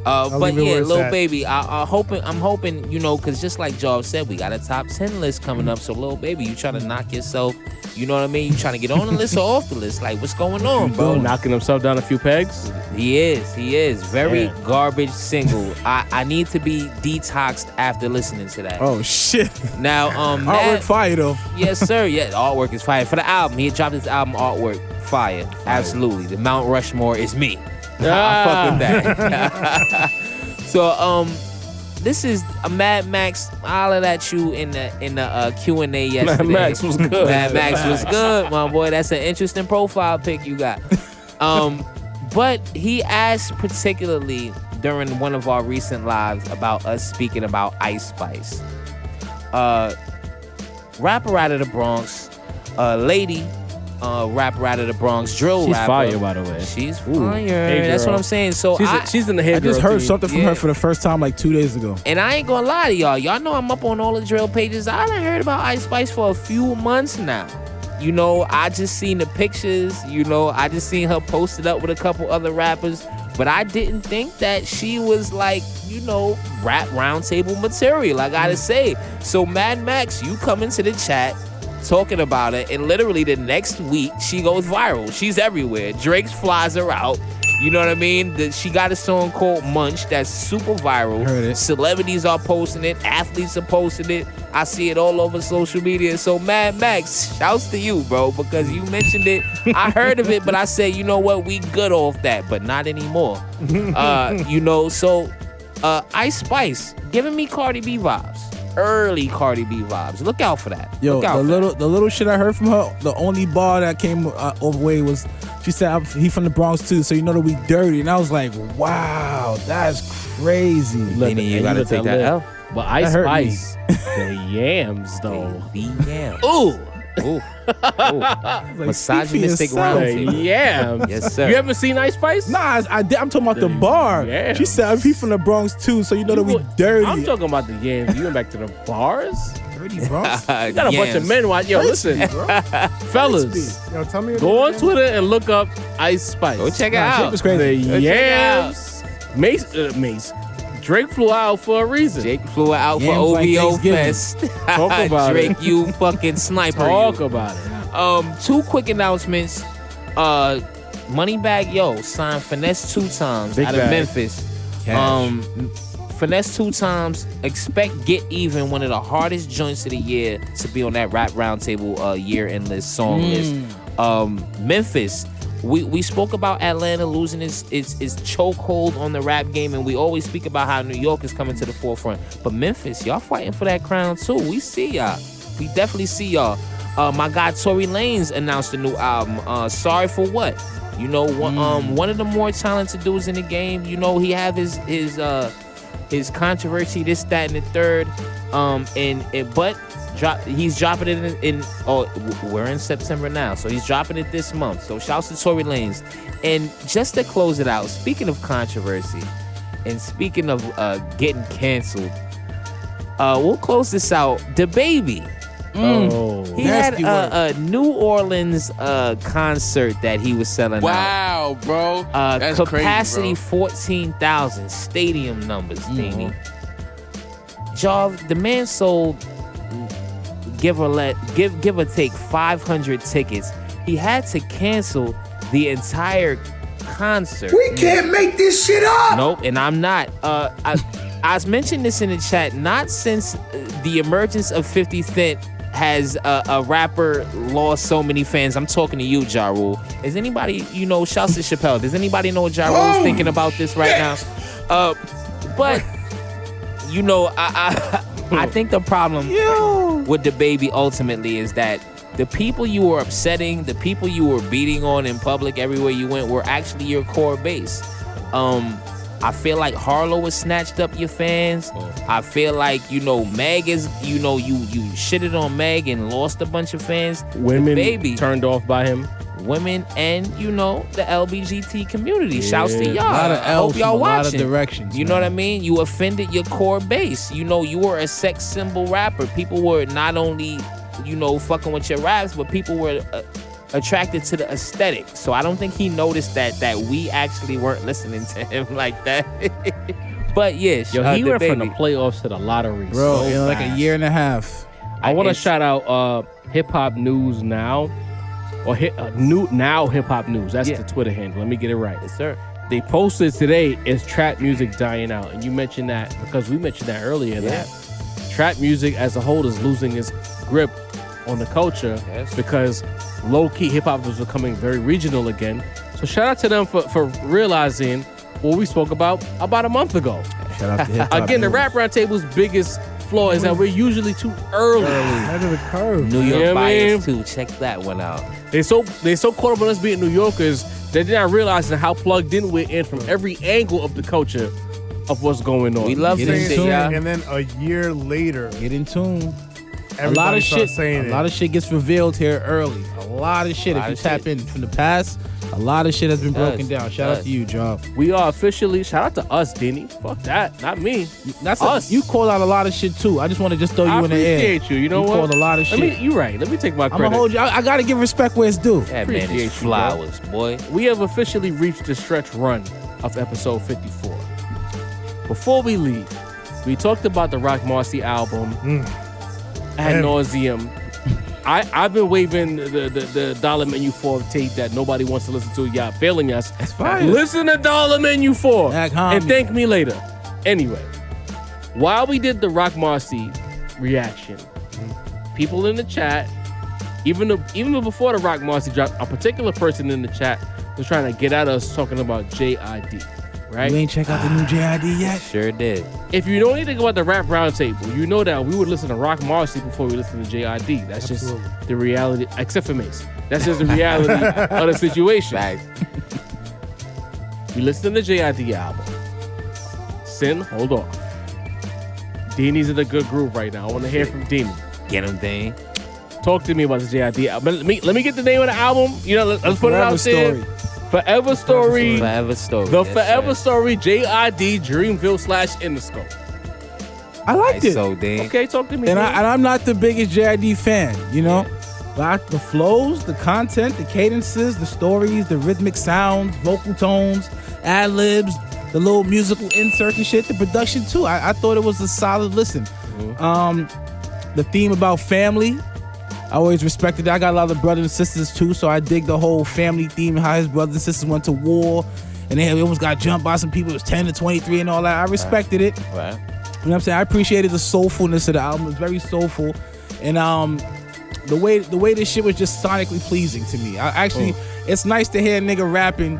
But leave it yeah, where it's Lil at. Baby, I'm hoping, because just like Jarv said, we got a top 10 list coming up. So Lil Baby, you trying to knock yourself, you know what I mean? You trying to get on the list or off the list? Like, what's going on, Bro, bro? knocking himself down a few pegs. He is. Very Yeah. garbage single. I need to be detoxed after listening to that. Oh shit. Now, Artwork Matt, fire though. yes, sir. Yeah, the artwork is fire. For the album, he had dropped his album artwork. Fire. Absolutely. The Mount Rushmore is me. I fuck with that. So, this is a Mad Max hollered at you in the Q&A yesterday. Mad Max was good. Mad Max was good, my boy. That's an interesting profile pic you got. But he asked particularly during one of our recent lives about us speaking about Ice Spice. Rapper out of the Bronx, lady, rapper out of the Bronx, drill She's rapper. fire, by the way. She's Ooh, fire. hey, That's girl. what I'm saying. So She's in the head. I just girl heard team. something from Yeah. her for the first time like 2 days ago. And I ain't gonna lie to y'all. Y'all know I'm up on all the drill pages. I done heard about Ice Spice for a few months now. I just seen the pictures. I just seen her posted up with a couple other rappers. But I didn't think that she was like, rap roundtable material, I gotta say. So Mad Max, you come into the chat talking about it, and literally the next week she goes viral. She's everywhere. Drake flies her out. You know what I mean? She got a song called Munch that's super viral. Heard it. Celebrities are posting it. Athletes are posting it. I see it all over social media. So Mad Max, shouts to you, bro, because you mentioned it. I heard of it, but I said, you know what? We good off that, but not anymore. Ice Spice giving me Cardi B vibes. Early Cardi B vibes. Look out for that. Yo, Look out the little shit I heard from her, the only bar that came overway was she said he from the Bronx too, so you know that we dirty. And I was like, wow, that's crazy. Meaning you gotta take that L. But Ice That hurt Spice, the yams though. The yams. Ooh. Misogynistic round The table. yams. Yes, sir. You ever seen Ice Spice? Nah, I'm talking about the bar. yams. She said he from the Bronx too, so you know that we dirty. I'm talking about the yams. You went back to the bars? dirty Bronx. You got a bunch of men watching. Yo, listen, fellas, Yo, tell me. go on Twitter and look up Ice Spice. Go check it Nah, shit out. was crazy. The yams. Mace. Drake flew out for a reason. Jake flew out for Yams like OVO Thanksgiving. Fest. Talk about Drake, it. you fucking sniper. Talk you. about it. Two quick announcements. Moneybag Yo signed Finesse 2 times Big out of bag. Memphis. Cash. Finesse 2 times. Expect Get Even, one of the hardest joints of the year, to be on that Rap Roundtable year-end list, song list. Memphis. We spoke about Atlanta losing its chokehold on the rap game, and we always speak about how New York is coming to the forefront. But Memphis, y'all fighting for that crown too. We see y'all. We definitely see y'all. My guy Tory Lanez announced a new album. Sorry for What? You know, one of the more talented dudes in the game. You know, he have his controversy, this, that, and the third. He's dropping it we're in September now, so he's dropping it this month. So shouts to Tory Lanez. And just to close it out, speaking of controversy and speaking of getting canceled, we'll close this out. DaBaby. Oh, He had Nasty word. a New Orleans concert that he was selling out. Wow, bro. That's Capacity crazy, bro. 14,000. Stadium numbers, Dini. Jav, the man sold give or take 500 tickets. He had to cancel the entire concert. We can't make this shit up. Nope, and I'm not. I mentioned this in the chat. Not since the emergence of 50 Cent has a rapper lost so many fans. I'm talking to you, Ja Rule. Is anybody, shouts to Chappelle. Does anybody know what Ja Rule's thinking about this right now? But, I think the problem with DaBaby ultimately is that the people you were upsetting, the people you were beating on in public everywhere you went were actually your core base. I feel like Harlow has snatched up your fans. I feel like, Meg is, you shitted on Meg and lost a bunch of fans. women DaBaby, turned off by him. women, and, the LBGT community. Shouts to y'all. A lot of I hope L's y'all from a lot of watching. directions. You know what I mean? You offended your core base. You were a sex symbol rapper. People were not only, fucking with your raps, but people were attracted to the aesthetic. So I don't think he noticed that we actually weren't listening to him like that. But yes, Yo, he went from the DaBaby. playoffs to the lottery. Bro, so like a fast. year and a half. I want to It's- shout out Hip Hop News Now, or Hip Hop News. That's the Twitter handle. Let me get it right. Yes, sir. They posted today, is trap music dying out? And you mentioned that because we mentioned that earlier, that trap music as a whole is losing its grip on the culture because low-key hip-hop was becoming very regional again. So shout out to them for realizing what we spoke about a month ago. Shout out to Hip Hop Again, the News. Rap Roundtable's biggest flaw is that we're usually too early. Ahead of the curve. New You York know what I bias mean? too. Check that one out. They so caught up on us being New Yorkers that they're not realizing how plugged in we're in from every angle of the culture of what's going on. We love Get this in shit, tune. y'all. And then a year later, Get in tune. A everybody lot of starts shit. saying A lot of shit gets revealed here early. A lot of shit. A lot If you of tap shit. in from the past, a lot of shit has been broken Does. down. Shout out Does. to you, John. We are officially, shout out to us, Denny. Fuck that, not me. That's Us. you called out a lot of shit too. I just want to just throw you I in the air. appreciate you. You know what? called a lot of shit. You right. Let me take my I'm credit. gonna hold you. I gotta give respect where it's due. That man Appreciate is you, bro. flowers, boy. We have officially reached the stretch run of episode 54. Before we leave, we talked about the Rock Marcy album ad Heavy. nauseum. I've been waving the Dollar Menu 4 tape that nobody wants to listen to. Y'all failing us. That's fine. Listen to Dollar Menu 4 Act and homie. thank me later. Anyway, while we did the Rock Marcy reaction, people in the chat, even before the Rock Marcy dropped, a particular person in the chat was trying to get at us talking about JID. Right? You ain't check out the new JID yet? Sure did. If you don't need to go about the Rap Roundtable, you know that we would listen to Rock Marcy before we listen to JID. That's just the reality, except for Mace. That's just the reality of the situation. Facts. You listen to the JID album. Sin, hold on. Deanie's in a good groove right now. I want to hear from Deanie. Get him, Dane. Talk to me about the JID album. Let me get the name of the album. You know, let's put it out there. Story. Forever Story. Forever Story. The Yes, Forever sir. Story, JID, Dreamville / Interscope. I liked it. So, Dane. Okay, talk to me. And man. I'm not the biggest JID fan, you know? But the flows, the content, the cadences, the stories, the rhythmic sounds, vocal tones, ad-libs, the little musical inserts and shit, the production too. I thought it was a solid listen. The theme about family, I always respected that. I got a lot of brothers and sisters too, so I dig the whole family theme, how his brothers and sisters went to war and they almost got jumped by some people. It was 10 to 23 and all that. I respected it. Right. You know what I'm saying? I appreciated the soulfulness of the album. It was very soulful. And the way this shit was just sonically pleasing to me. It's nice to hear a nigga rapping,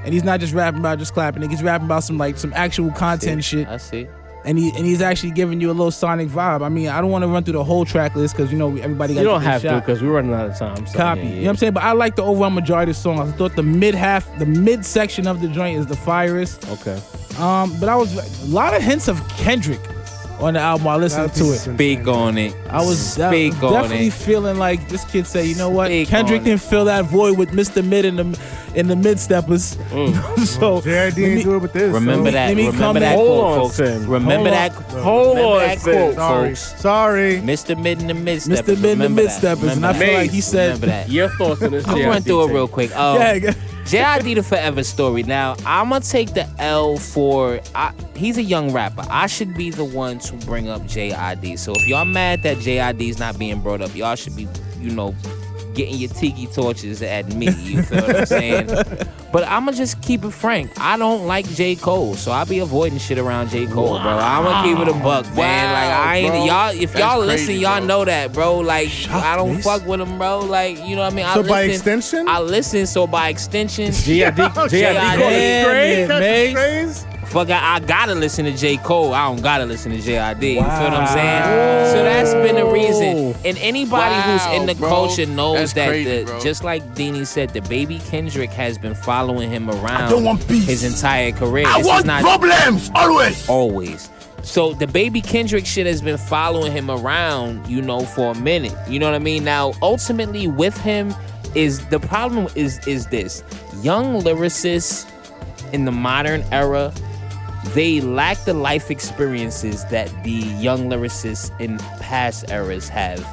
and he's not just rapping about just clapping. He's rapping about some actual content shit. I see. And he's actually giving you a little sonic vibe. I mean, I don't want to run through the whole track list because everybody got. You don't to have to shot. because we're running out of time. So. Copy. You know what I'm saying? But I like the overall majority of the songs. I thought the mid section of the joint is the firest. Okay. But a lot of hints of Kendrick on the album. I listened to it. Speak on it. I was Speak on definitely it. feeling like this kid said, you know what? Speak Kendrick on didn't fill that void with Mr. Mid in the mid steppers. So JID didn't do it with this. Remember so. that. let me Remember come that back. Hold quote, on, folks. Sin. Remember that. Hold remember on, that Sin. quote, Sorry. folks. Sorry. Mr. Mid and the Mid Steppers. Mr. Mid and the Remember mid that. steppers. And I Remember feel that. like he said, Remember that. Your thoughts on this I'm JID gonna run through it tape. real quick. yeah, JID the Forever Story. Now, I'm gonna take the L for he's a young rapper. I should be the one to bring up JID. So if y'all mad that JID's not being brought up, y'all should be, getting your tiki torches at me. You feel what I'm saying? But I'ma just keep it frank. I don't like J. Cole, so I be avoiding shit around J. Cole, bro. I'ma keep it a buck, man. Like I ain't bro. y'all. If That's y'all crazy, listen, y'all bro. know that, bro. Like I don't Mace. fuck with him, bro. Like you know what I mean. So by extension? I listen. So by extension, JID called it JID. straight. Cut the Mace. strays? fuck, I gotta listen to J. Cole. I don't gotta listen to JID. You feel what I'm saying? So that's been the reason. And anybody who's in the bro. culture knows That's that crazy, bro. just like Deanie said, the baby Kendrick has been following him around his entire career. I This want is not problems always. always. So the baby Kendrick shit has been following him around, you know, for a minute. You know what I mean? Now, ultimately with him is the problem is this. Young lyricists in the modern era, they lack the life experiences that the young lyricists in past eras have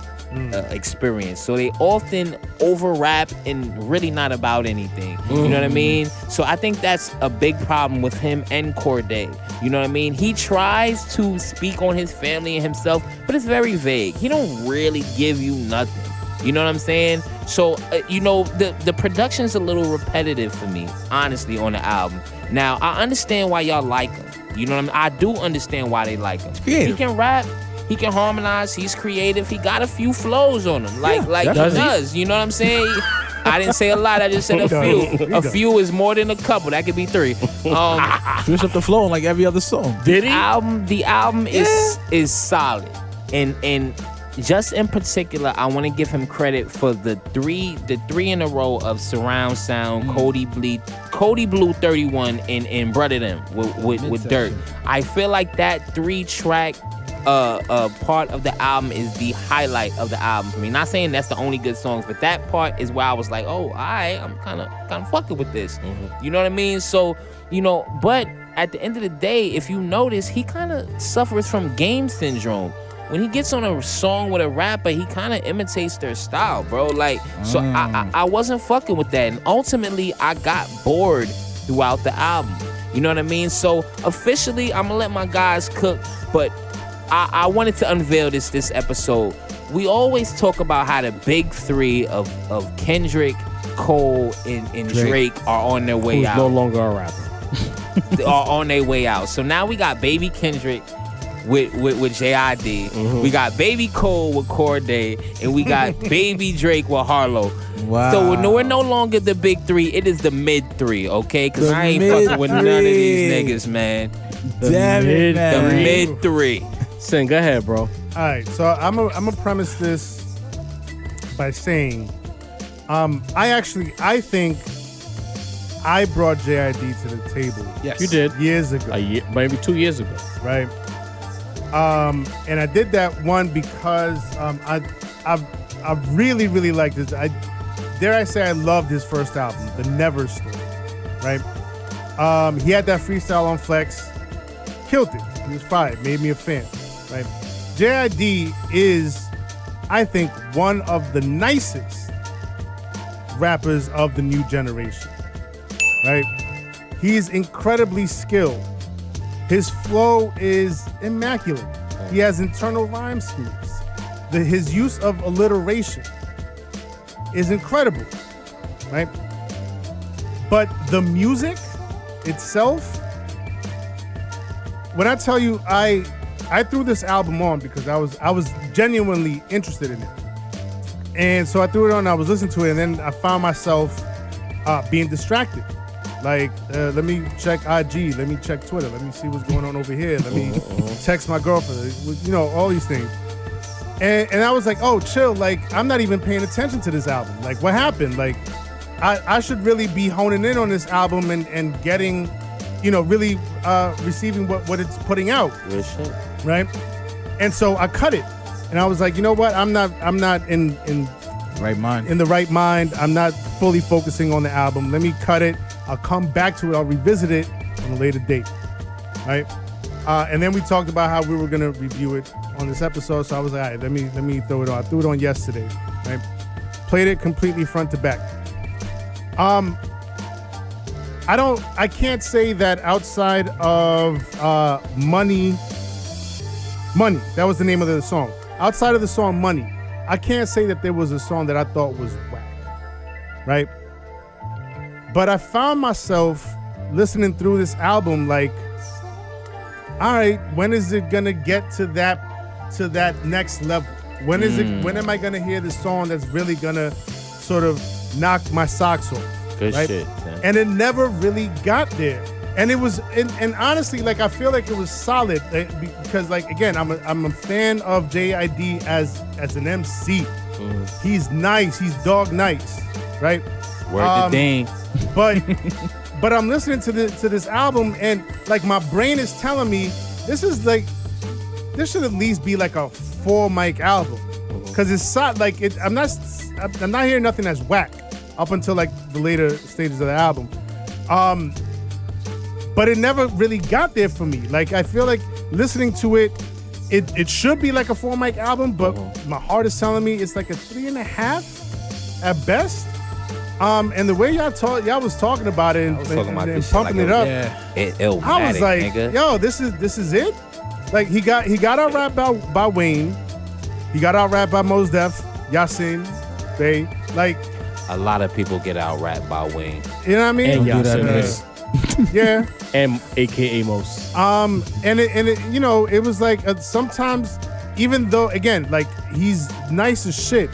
experienced. So they often over rap and really not about anything. You know what I mean? So I think that's a big problem with him and Corday. You know what I mean? He tries to speak on his family and himself, but it's very vague. He don't really give you nothing. You know what I'm saying? So, you know, the production's a little repetitive for me, honestly, on the album. Now, I understand why y'all like him. You know what I mean? I do understand why they like him. creative. He can rap. He can harmonize. He's creative. He got a few flows on him. Like he does. You know what I'm saying? I didn't say a lot. I just said a few. A few is more than a couple. That could be three. Switch up the flow like every other song. Did he? The album is solid. And just in particular, I want to give him credit for the three in a row of surround sound, Cody Blue 31 and Brother Them with Dirt. I feel like that 3-track part of the album is the highlight of the album for me. Not saying that's the only good songs, but that part is where I was like, oh, alright, I'm kind of fucking with this. You know what I mean? So, you know, but at the end of the day, if you notice, he kind of suffers from game syndrome. When he gets on a song with a rapper, he kind of imitates their style, bro. Like, so I wasn't fucking with that. And ultimately, I got bored throughout the album. You know what I mean? So officially, I'm gonna let my guys cook, but I wanted to unveil this episode. we always talk about how the big three of Kendrick, Cole, and Drake are on their way Who's out. no longer a rapper. Are on their way out. So now we got Baby Kendrick with JID. Mm-hmm. We got Baby Cole with Corday, and we got Baby Drake with Harlow. Wow. So we're no longer the big three. It is the mid three, okay? Because The I ain't mid fucking with none of these three. niggas, man. Damn it, The man. mid three. Sin, go ahead, bro. All right, so I'm gonna premise this by saying, I think I brought JID to the table Yes. You did. years ago, A year, maybe 2 years ago. right? And I did that one because I really like this. Dare I say I loved his first album, The Never Story, right? He had that freestyle on Flex, killed it. He was fire, made me a fan, right? JID is, I think, one of the nicest rappers of the new generation, right? He's incredibly skilled. His flow is immaculate. He has internal rhyme schemes. His use of alliteration is incredible, right? But the music itself, when I tell you, I threw this album on because I was genuinely interested in it. And so I threw it on, I was listening to it, and then I found myself being distracted. Like, let me check IG, let me check Twitter, let me see what's going on over here, let me text my girlfriend, you know, all these things. And I was like, oh, chill, like, I'm not even paying attention to this album. Like, what happened? Like, I should really be honing in on this album and getting, you know, really receiving what it's putting out. Real shit. Right? And so I cut it. And I was like, you know what? I'm not in Right mind. in the right mind. I'm not fully focusing on the album. Let me cut it. I'll come back to it. I'll revisit it on a later date. Right? And then we talked about how we were gonna review it on this episode. So I was like, all right, let me throw it on. I threw it on yesterday. Right? Played it completely front to back. I can't say that outside of Money, that was the name of the song. Outside of the song Money, I can't say that there was a song that I thought was whack, right? But I found myself listening through this album like, all right, when is it gonna get to that next level? When am I gonna hear the song that's really gonna sort of knock my socks off? Good right? shit, man. And it never really got there. And it was, and honestly, like, I feel like it was solid because, like, again, I'm a fan of JID as an MC. He's nice. He's dog nice, right? Word to dang. But I'm listening to this album, and like my brain is telling me this should at least be like a 4 mic album because it's like it. I'm not hearing nothing that's whack up until like the later stages of the album. But it never really got there for me. Like, I feel like listening to it should be like a 4 mic album, but my heart is telling me it's like a 3.5 at best. And the way y'all was talking about it and pumping it up, I was like, nigga. Yo, this is it. Like, he got out rap by Wayne, he got out rap by Mos Def, Yasin, Bey. Like, a lot of people get out rap by Wayne. You know what I mean? And Yasin. Yeah. And AKA Mos. And it you know, it was like sometimes, even though, again, like, he's nice as shit,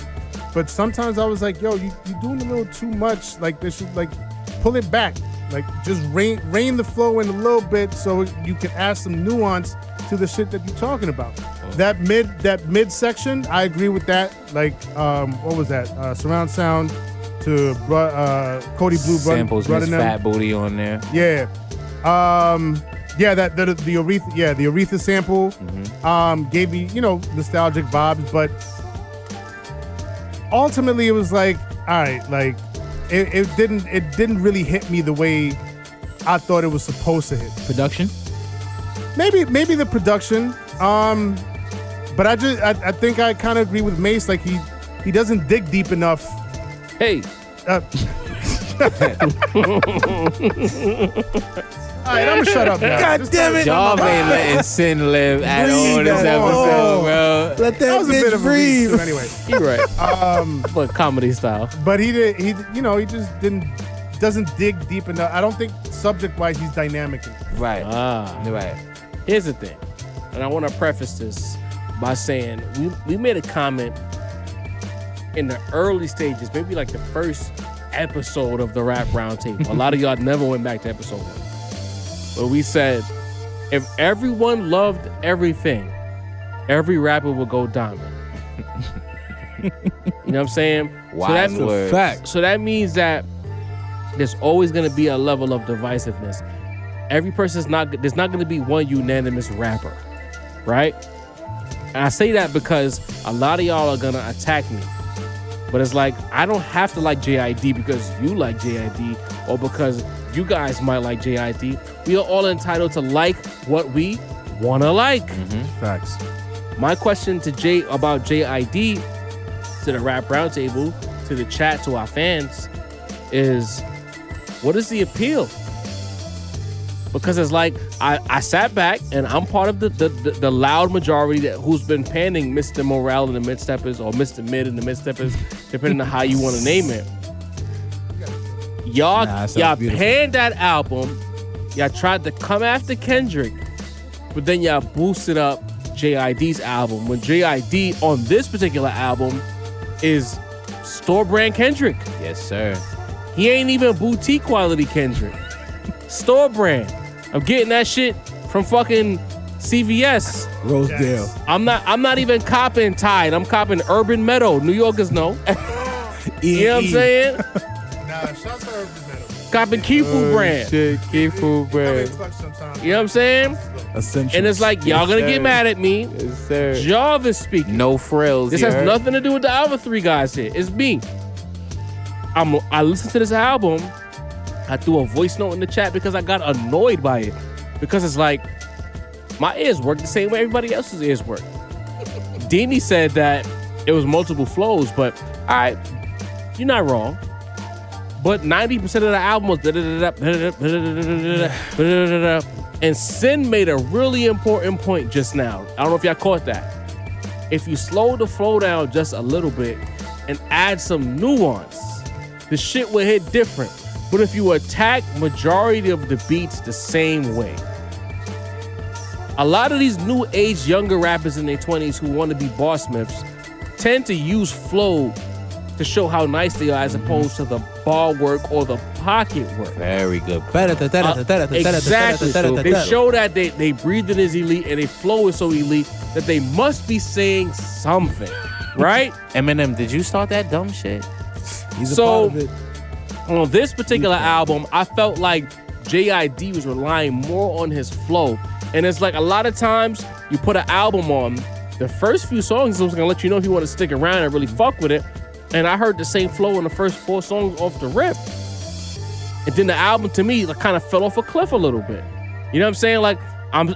but sometimes I was like, yo, you doing a little too much. Like, they should, like, pull it back. Like, just rein the flow in a little bit so you can add some nuance to the shit that you're talking about. That mid section, I agree with that. Like, what was that? Surround sound to Cody Blue samples running Miss them. Fat Booty on there. Yeah. Yeah, the Aretha sample gave me, you know, nostalgic vibes, but ultimately it was like, all right, like it didn't really hit me the way I thought it was supposed to hit. Production? Maybe the production. But I think I kind of agree with Mace, like he doesn't dig deep enough. Hey. All right, I'm gonna shut up now. God Just damn it. Y'all ain't letting Sin live at all this episode, bro. Let That was a bit bitch of a read, breathe. too, anyway. You're right. But comedy style. But he just doesn't dig deep enough. I don't think subject-wise he's dynamic enough. Right. Right. Here's the thing, and I want to preface this by saying we made a comment in the early stages, maybe like the first episode of the Rap Roundtable. A lot of y'all never went back to episode 1. But we said, if everyone loved everything, every rapper would go diamond. You know what I'm saying? Wise words. Fact. So that means that there's always going to be a level of divisiveness. There's not going to be one unanimous rapper, right? And I say that because a lot of y'all are going to attack me. But it's like, I don't have to like JID because you like JID or because you guys might like JID. We are all entitled to like what we want to like. Facts. My question to Jay about JID, to the Rap Roundtable, to the chat, to our fans, is what is the appeal? Because it's like I sat back and I'm part of the loud majority who's been panning Mr. Morale and the Mid-Steppers or Mr. Mid and the Mid-Steppers, depending on how you want to name it. Y'all panned that album. Y'all tried to come after Kendrick, but then y'all boosted up JID's album when JID on this particular album is store brand Kendrick. Yes, sir. He ain't even boutique quality Kendrick. Store brand. I'm getting that shit from fucking CVS. Rosedale. I'm not even copping Tide. I'm copping Urban Meadow. New Yorkers know. You know what I'm saying? Nah, shouts to Urban Meadow. Copping Kifu brand. Shit, Kifu brand. You know what I'm saying? Essential. And it's like, y'all gonna get mad at me. Yes, sir. Jarvis speaking. No frills. This you has heard? nothing to do with the other three guys here. It's me. I listened to this album. I threw a voice note in the chat because I got annoyed by it. Because it's like, my ears work the same way everybody else's ears work. Deanie said that it was multiple flows, but all right, you're not wrong. But 90% of the album was and Sin made a really important point just now. I don't know if y'all caught that. If you slow the flow down just a little bit and add some nuance, the shit will hit different. But if you attack majority of the beats the same way, a lot of these new age younger rappers in their 20s who want to be boss smiths tend to use flow to show how nice they are as opposed to the bar work or the pocket work. Very good. Exactly. So they show that they breathing is elite and they flow is so elite that they must be saying something, right? Eminem, did you start that dumb shit? He's a So part of it. on this particular album, I felt like JID was relying more on his flow. And it's like a lot of times you put an album on, the first few songs is gonna let you know if you want to stick around and really fuck with it. And I heard the same flow in the first 4 songs off the rip. And then the album to me like kind of fell off a cliff a little bit. You know what I'm saying? Like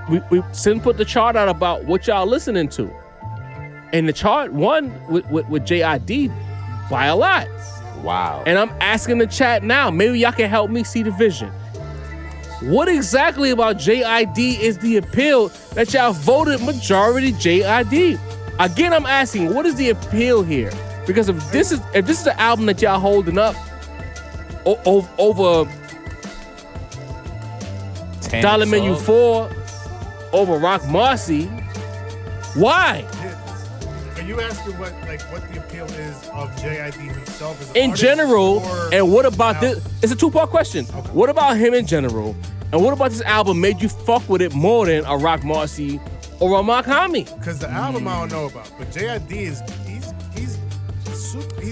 we Sin put the chart out about what y'all listening to. And the chart won with JID by a lot. Wow. And I'm asking the chat now, maybe y'all can help me see the vision. What exactly about JID is the appeal that y'all voted majority JID? Again, I'm asking, what is the appeal here? Because if this is the album that y'all holding up over Dollar Menu 4, over Rock Marcy, why? Are you asking what the appeal is of JID himself as an In artist, general, or and what about now? this? It's a 2-part question. Okay. What about him in general? And what about this album made you fuck with it more than a Rock Marcy or a Makami? Because the album I don't know about, but JID is he's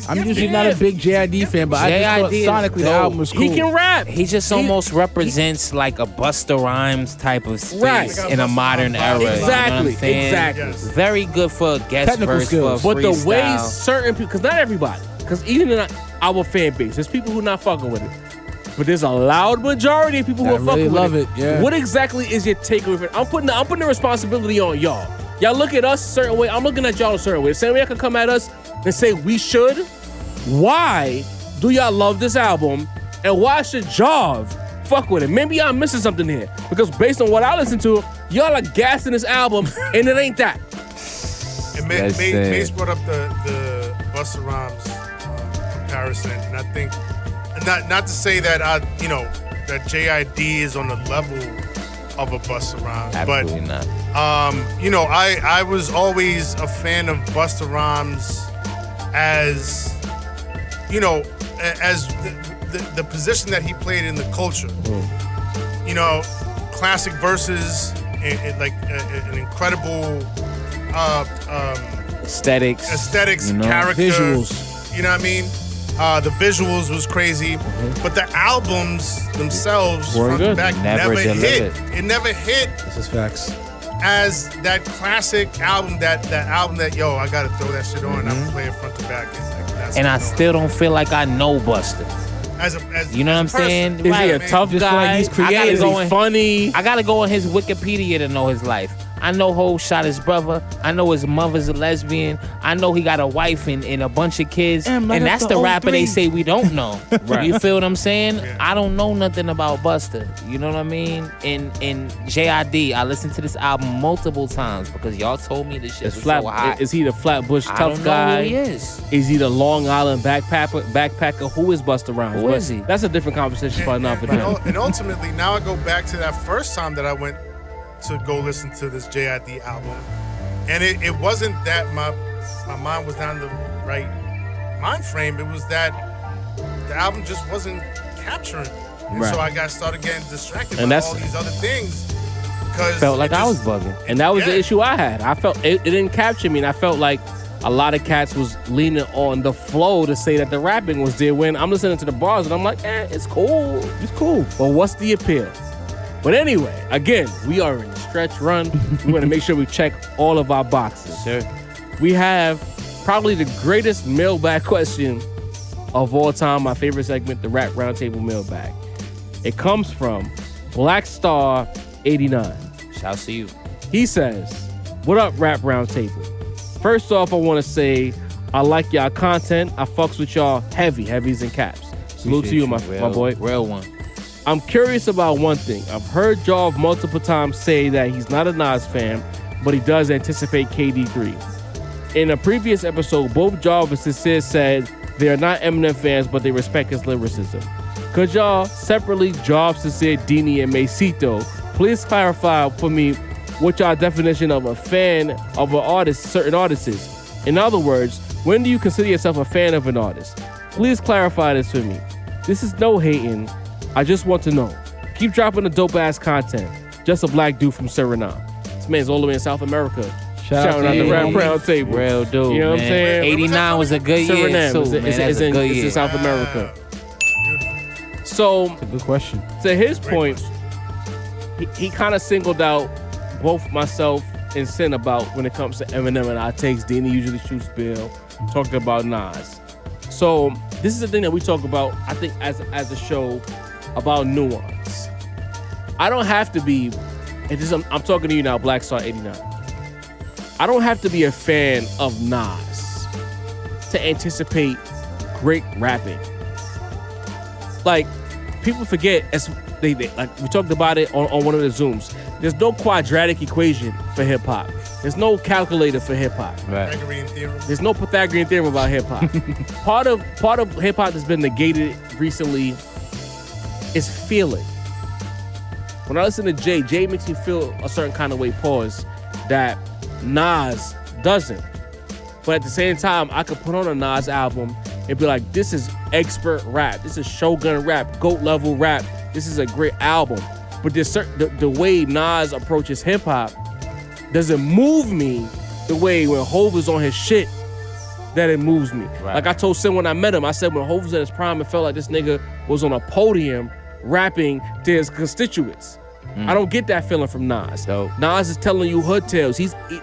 I'm gifted. usually not a big JID fan, but I just JID thought sonically is the dope. album was cool. He can rap. He just almost represents like a Busta Rhymes type of space Right. in a modern era. You know what I'm Exactly. saying? Exactly. Yes. Very good for a guest Technical verse, skills. for a But the way freestyle. certain people, because not everybody, because even in our fan base, there's people who not fucking with it. But there's a loud majority of people who I are fucking really with love it, yeah. What exactly is your takeaway from it? I'm putting the responsibility on y'all. Y'all look at us a certain way. I'm looking at y'all a certain way. The same way y'all can come at us and say we should. Why do y'all love this album? And why should Jav fuck with it. Maybe I'm missing something here because based on what I listen to, y'all are gassing this album, and it ain't that. And Mace brought up the Busta Rhymes comparison, and I think not to say that that JID is on the level of a Busta Rhymes, Absolutely not. I was always a fan of Busta Rhymes as as the position that he played in the culture. Classic verses, an incredible aesthetics, character, visuals. You know what I mean? The visuals was crazy, but the albums themselves Weren't front to good. back Never never hit. delivered. It never hit This is facts. as that classic album. That album that I gotta throw that shit on. I'm play it front to back. And I still don't feel like I know Busta. As You know what I'm person. saying? Is he a man. tough Just guy? like he's creative. Is he funny? I gotta go on his Wikipedia to know his life. I know Hov shot his brother. I know his mother's a lesbian. I know he got a wife and a bunch of kids. Damn, And like that's the the rapper 03. they say we don't know. Right. You feel what I'm saying? Yeah. I don't know nothing about Busta. You know what I mean? And JID, I listened to this album multiple times because y'all told me this shit Is was so hot. Flat? Is he the Flatbush I tough don't guy? know who he is. Is he the Long Island backpacker? Who is Busta Rhymes? Who But is he? That's a different conversation for not for them. And ultimately, now I go back to that first time that I went to go listen to this JID album, and it wasn't that my mind was not in the right mind frame. It was that the album just wasn't capturing me. And Right. so I started getting distracted And by that's- all these other things. Because Felt like I was bugging. And that was the Yeah. issue I had. I felt it didn't capture me, and I felt like a lot of cats was leaning on the flow to say that the rapping was there when I'm listening to the bars and I'm like, it's cool. It's cool. But what's the appeal? But anyway, again, we are in a stretch run. We want to make sure we check all of our boxes. Sure. We have probably the greatest mailbag question of all time, my favorite segment, the Rap Roundtable Mailbag. It comes from Black Star 89. Shouts to you. He says, what up, Rap Roundtable? First off, I want to say I like y'all content. I fucks with y'all heavies and caps. Salute to you, my boy. Real one. I'm curious about one thing. I've heard Jav multiple times say that he's not a Nas fan, but he does anticipate KD3. In a previous episode, both Jav and Cinsere said they are not Eminem fans, but they respect his lyricism. Could y'all separately, Jav, Cinsere, Dini, and Macito, please clarify for me what y'all definition of a fan of an artist, certain artists is? In other words, when do you consider yourself a fan of an artist? Please clarify this for me. This is no hating. I just want to know. Keep dropping the dope ass content. Just a black dude from Suriname. This man's all the way in South America. Shouting out the Rap Roundtable. Real dude. You know what I'm man. saying? 89 was a good year Suriname too, is man. That's in a good it's year. in South America. So Good question. to his point, he kind of singled out both myself and Sin about when it comes to Eminem and our takes. Dini usually shoots Bill, talking about Nas. So this is the thing that we talk about, I think, as a show about nuance. I don't have to be, and this, I'm talking to you now, Black Star 89. I don't have to be a fan of Nas to anticipate great rapping. Like, people forget, as they like we talked about it on one of the Zooms. There's no quadratic equation for hip hop. There's no calculator for hip hop. Right. Pythagorean theorem. There's no Pythagorean theorem about hip hop. part of hip hop that's been negated recently is feeling. When I listen to Jay makes me feel a certain kind of way, pause, that Nas doesn't. But at the same time, I could put on a Nas album and be like, this is expert rap. This is Shogun rap, GOAT level rap. This is a great album. But there's the way Nas approaches hip hop doesn't move me the way when Hov is on his shit that it moves me. Right. Like I told Sin when I met him, I said when Hov was in his prime, it felt like this nigga was on a podium rapping to his constituents. I don't get that feeling from Nas. Dope. Nas is telling you hood tales.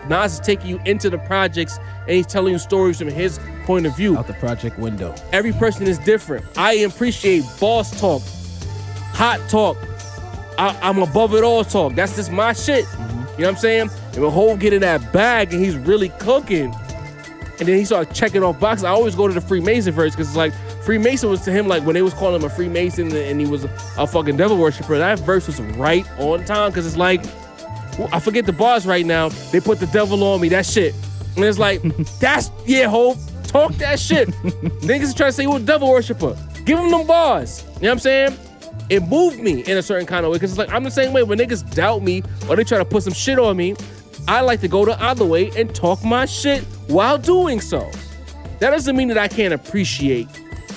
Nas is taking you into the projects and he's telling you stories from his point of view. Out the project window. Every person is different. I appreciate boss talk, hot talk. I'm above it all talk. That's just my shit. You know what I'm saying? And when Hov get in that bag and he's really cooking, and then he starts checking off boxes, I always go to the Freemason verse because it's like Freemason was to him like when they was calling him a Freemason and he was a fucking devil worshiper. That verse was right on time because it's like, I forget the bars right now. They put the devil on me, that shit. And it's like, Hov, talk that shit. Niggas trying to say you a devil worshiper. Give them them bars. You know what I'm saying? It moved me in a certain kind of way because it's like, I'm the same way. When niggas doubt me or they try to put some shit on me, I like to go the other way and talk my shit while doing so. That doesn't mean that I can't appreciate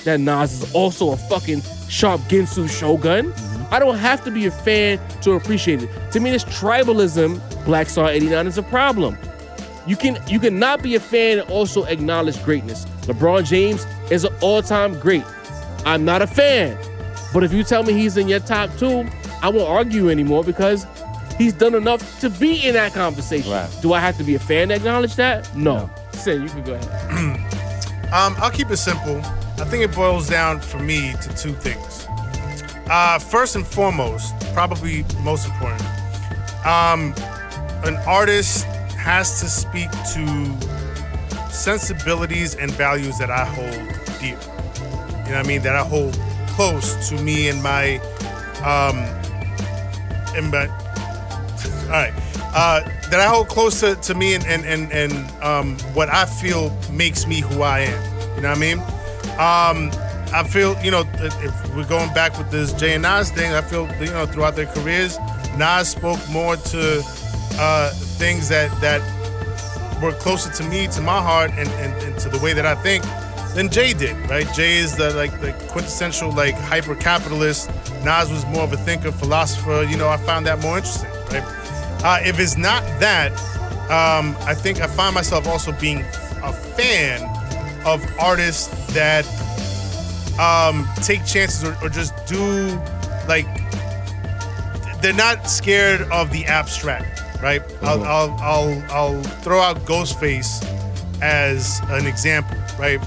that Nas is also a fucking sharp Ginsu shogun. I don't have to be a fan to appreciate it. To me, this tribalism, Black Star 89, is a problem. You can not be a fan and also acknowledge greatness. LeBron James is an all-time great. I'm not a fan. But if you tell me he's in your top 2, I won't argue anymore because he's done enough to be in that conversation. Right. Do I have to be a fan to acknowledge that? No. Sin, you can go ahead. I'll keep it simple. I think it boils down for me to 2 things. First and foremost, probably most important, an artist has to speak to sensibilities and values that I hold dear. You know what I mean? That I hold close to me and my, all right. That I hold close to me and what I feel makes me who I am. You know what I mean? I feel, if we're going back with this Jay and Nas thing, I feel, throughout their careers, Nas spoke more to things that were closer to me, to my heart, and to the way that I think than Jay did, right? Jay is the quintessential hyper-capitalist. Nas was more of a thinker, philosopher. I found that more interesting, right? If it's not that, I think I find myself also being a fan of artists that take chances or just do, they're not scared of the abstract, right? Mm-hmm. I'll throw out Ghostface as an example, right?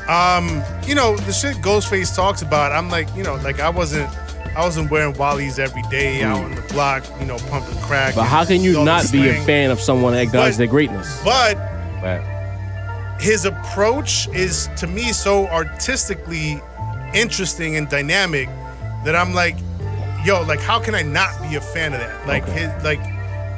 The shit Ghostface talks about, I'm I wasn't wearing Wallies every day out on the block, pumping crack. But how can you not be a fan of someone that acknowledges their greatness? But his approach is, to me, so artistically interesting and dynamic that I'm like, how can I not be a fan of that?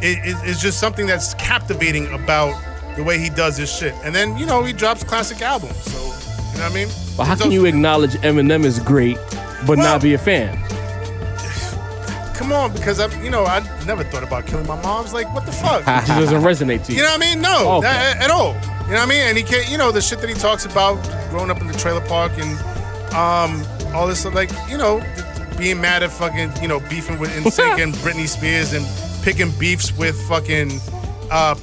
It's just something that's captivating about the way he does his shit. And then, he drops classic albums. So, you know what I mean? But how can you acknowledge Eminem is great, but not be a fan? Come on, because I never thought about killing my mom. I was like, what the fuck? It just doesn't resonate to you. You know what I mean? No, at all. You know what I mean? And he can't, the shit that he talks about growing up in the trailer park and all this, being mad at fucking, beefing with NSYNC and Britney Spears and picking beefs with fucking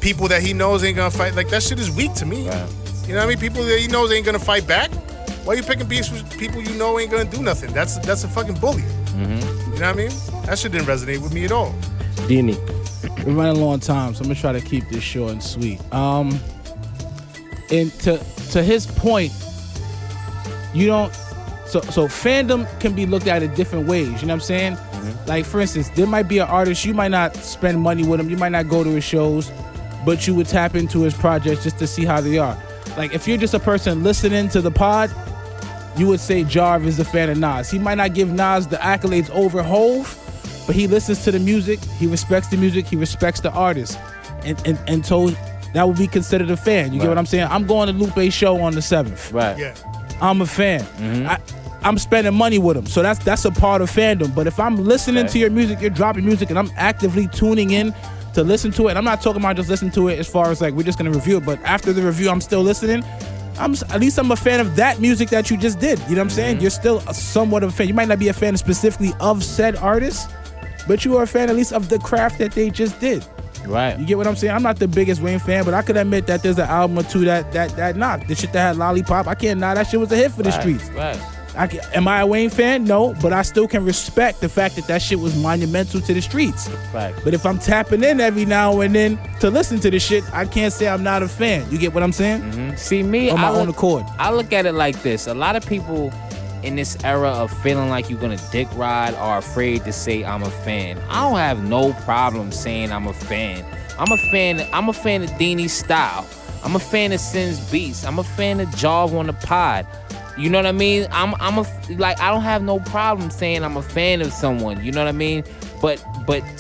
people that he knows ain't gonna fight. That shit is weak to me. Right. You know what I mean? People that he knows ain't gonna fight back. Why are you picking beefs with people you know ain't gonna do nothing? That's a fucking bully. Mm-hmm. You know what I mean? That shit didn't resonate with me at all. Dini. We're running a long time, so I'm gonna try to keep this short and sweet. And to his point, you don't. So fandom can be looked at in different ways. You know what I'm saying? Mm-hmm. Like, for instance, there might be an artist, you might not spend money with him, you might not go to his shows, but you would tap into his projects just to see how they are. Like, if you're just a person listening to the pod, you would say Jarv is a fan of Nas. He might not give Nas the accolades over Hove, but he listens to the music, he respects the music, he respects the artist. And so that would be considered a fan. You get what I'm saying? I'm going to Lupe's show on the 7th. Right. Yeah. I'm a fan. Mm-hmm. I'm spending money with him. So that's a part of fandom. But if I'm listening to your music, you're dropping music, and I'm actively tuning in to listen to it, and I'm not talking about just listen to it as far as we're just going to review it, but after the review, I'm still listening. At least I'm a fan of that music that you just did. You know what I'm saying? You're still somewhat of a fan. You might not be a fan specifically of said artist, but you are a fan at least of the craft that they just did. Right. You get what I'm saying? I'm not the biggest Wayne fan, but I could admit that there's an album or two that knocked. The shit that had Lollipop, I can't deny that shit was a hit for the streets. Right. Am I a Wayne fan? No, but I still can respect the fact that shit was monumental to the streets. Right. But if I'm tapping in every now and then to listen to the shit, I can't say I'm not a fan. You get what I'm saying? Mm-hmm. See, me, on my own accord. I look at it like this. A lot of people in this era of feeling like you're gonna dick ride are afraid to say I'm a fan. I don't have no problem saying I'm a fan. I'm a fan of Dini's style. I'm a fan of Sin's beats. I'm a fan of Jarv on the pod. You know what I mean? I don't have no problem saying I'm a fan of someone. You know what I mean? But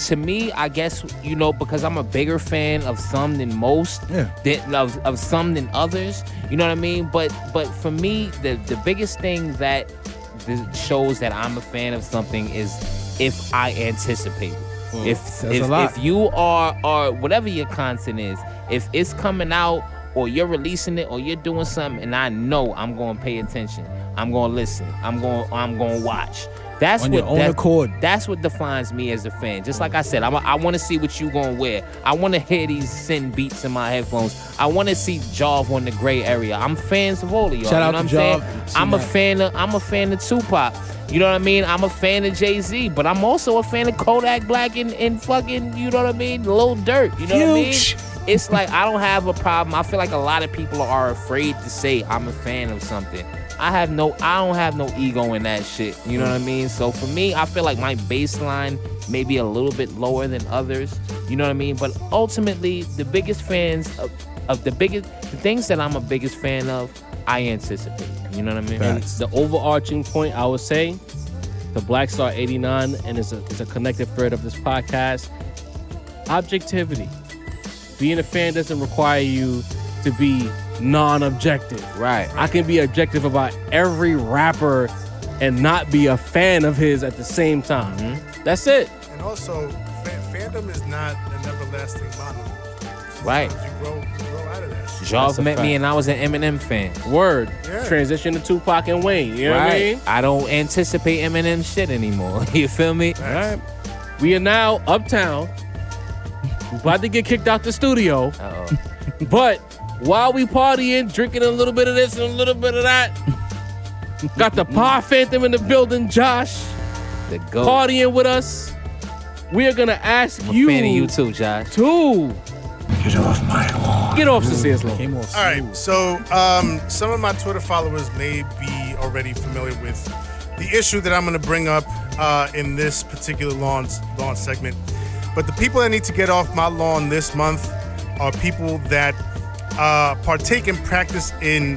to me, I guess, because I'm a bigger fan of some than most, of some than others. You know what I mean? But for me, the biggest thing that shows that I'm a fan of something is if I anticipate it. If you are whatever your content is, if it's coming out or you're releasing it or you're doing something and I know I'm going to pay attention, I'm going to listen, I'm going to watch. That's on what your own accord. That's what defines me as a fan. Just like I said, I want to see what you gonna wear. I want to hear these sin beats in my headphones. I want to see Jav on the gray area. I'm fans of all of y'all. Shout out you know to what I'm Jav. saying? I'm a fan of Tupac. You know what I mean? I'm a fan of Jay-Z, but I'm also a fan of Kodak Black and fucking, you know what I mean? Lil Durk. You know what I mean? It's like I don't have a problem. I feel like a lot of people are afraid to say I'm a fan of something. I don't have no ego in that shit. You know what I mean? So for me, I feel like my baseline may be a little bit lower than others. You know what I mean? But ultimately, the biggest fans of the things that I'm a biggest fan of, I anticipate. You know what I mean? And the overarching point, I would say, the Black Star 89, and it's a connected thread of this podcast, objectivity. Being a fan doesn't require you to be non-objective. Right. I can be objective about every rapper and not be a fan of his at the same time. Mm-hmm. That's it. And also, fandom is not an everlasting monolith. Right. You grow out of that shit. Jav met me and I was an Eminem fan. Word. Yeah. Transition to Tupac and Wayne. You know what I mean? I don't anticipate Eminem shit anymore. You feel me? All right. We are now uptown. We're about to get kicked out the studio. Uh-oh. But while we partying, drinking a little bit of this and a little bit of that, got the Pod Phantom in the building, Josh, The GOAT. partying with us. We are going to ask I'm a you fan of you too, Josh. to get off Cincere's lawn. Came off All right, so some of my Twitter followers may be already familiar with the issue that I'm going to bring up in this particular lawn segment. But the people that need to get off my lawn this month are people that partake and practice in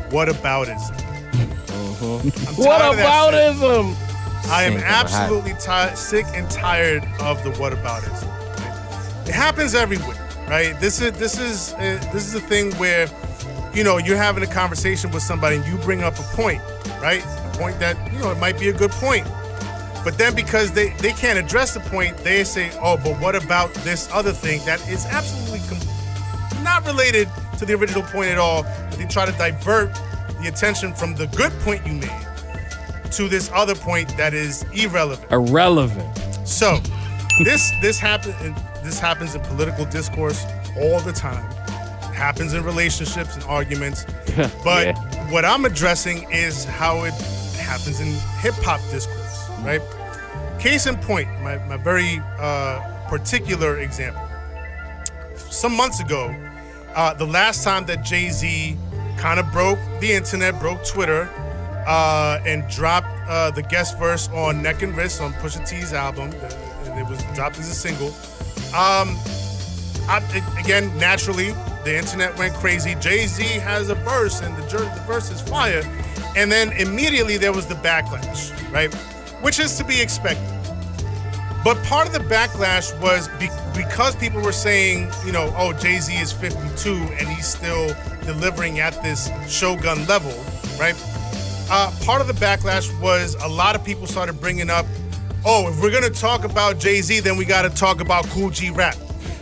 whataboutism. Whataboutism? I am Sick of absolutely sick and tired of the whataboutism. It happens everywhere, right? This is a thing where, you're having a conversation with somebody and you bring up a point, right? A point that, it might be a good point. But then because they can't address the point, they say, oh, but what about this other thing that is absolutely not related to the original point at all, but they try to divert the attention from the good point you made to this other point that is irrelevant. Irrelevant. So, this happens in political discourse all the time. It happens in relationships and arguments. But Yeah. what I'm addressing is how it happens in hip-hop discourse, right? Case in point, my very particular example. Some months ago, the last time that Jay-Z kind of broke the internet, broke Twitter, and dropped the guest verse on Neck and Wrist on Pusha T's album, and it was dropped as a single. Again, naturally, the internet went crazy. Jay-Z has a verse, and the verse is fire. And then immediately there was the backlash, right? Which is to be expected. But part of the backlash was because people were saying, oh, Jay-Z is 52 and he's still delivering at this Shogun level, right? Part of the backlash was a lot of people started bringing up, oh, if we're going to talk about Jay-Z, then we got to talk about Cool G Rap.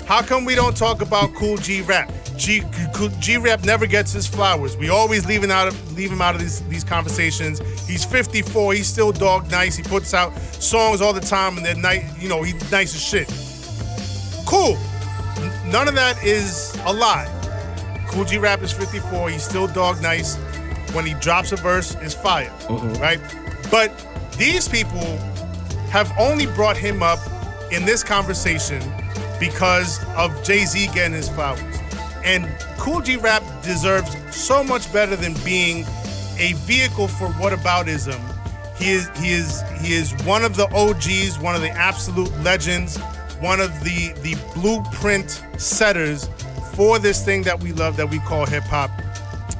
How come we don't talk about Cool G Rap? G-Rap never gets his flowers. We always leave him out of these conversations. He's 54. He's still dog nice. He puts out songs all the time, and they're nice. He's nice as shit. Cool. None of that is a lie. Cool G-Rap is 54. He's still dog nice. When he drops a verse, it's fire, right? But these people have only brought him up in this conversation because of Jay-Z getting his flowers. And Cool G-Rap deserves so much better than being a vehicle for whataboutism. He is one of the OGs, one of the absolute legends, one of the blueprint setters for this thing that we love, that we call hip hop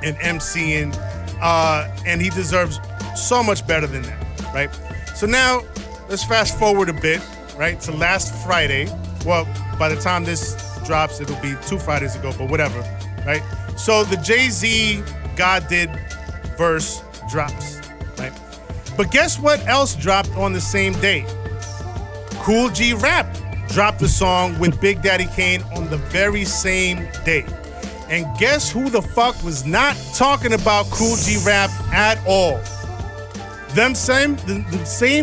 and MCing And he deserves so much better than that, right? So now, let's fast forward a bit, right, to last Friday. Well, by the time this drops, it'll be 2 Fridays ago, but whatever, right? So the Jay-Z God Did verse drops, right? But guess what else dropped on the same day? Kool G Rap dropped a song with Big Daddy Kane on the very same day. And guess who the fuck was not talking about Kool G Rap at all? The same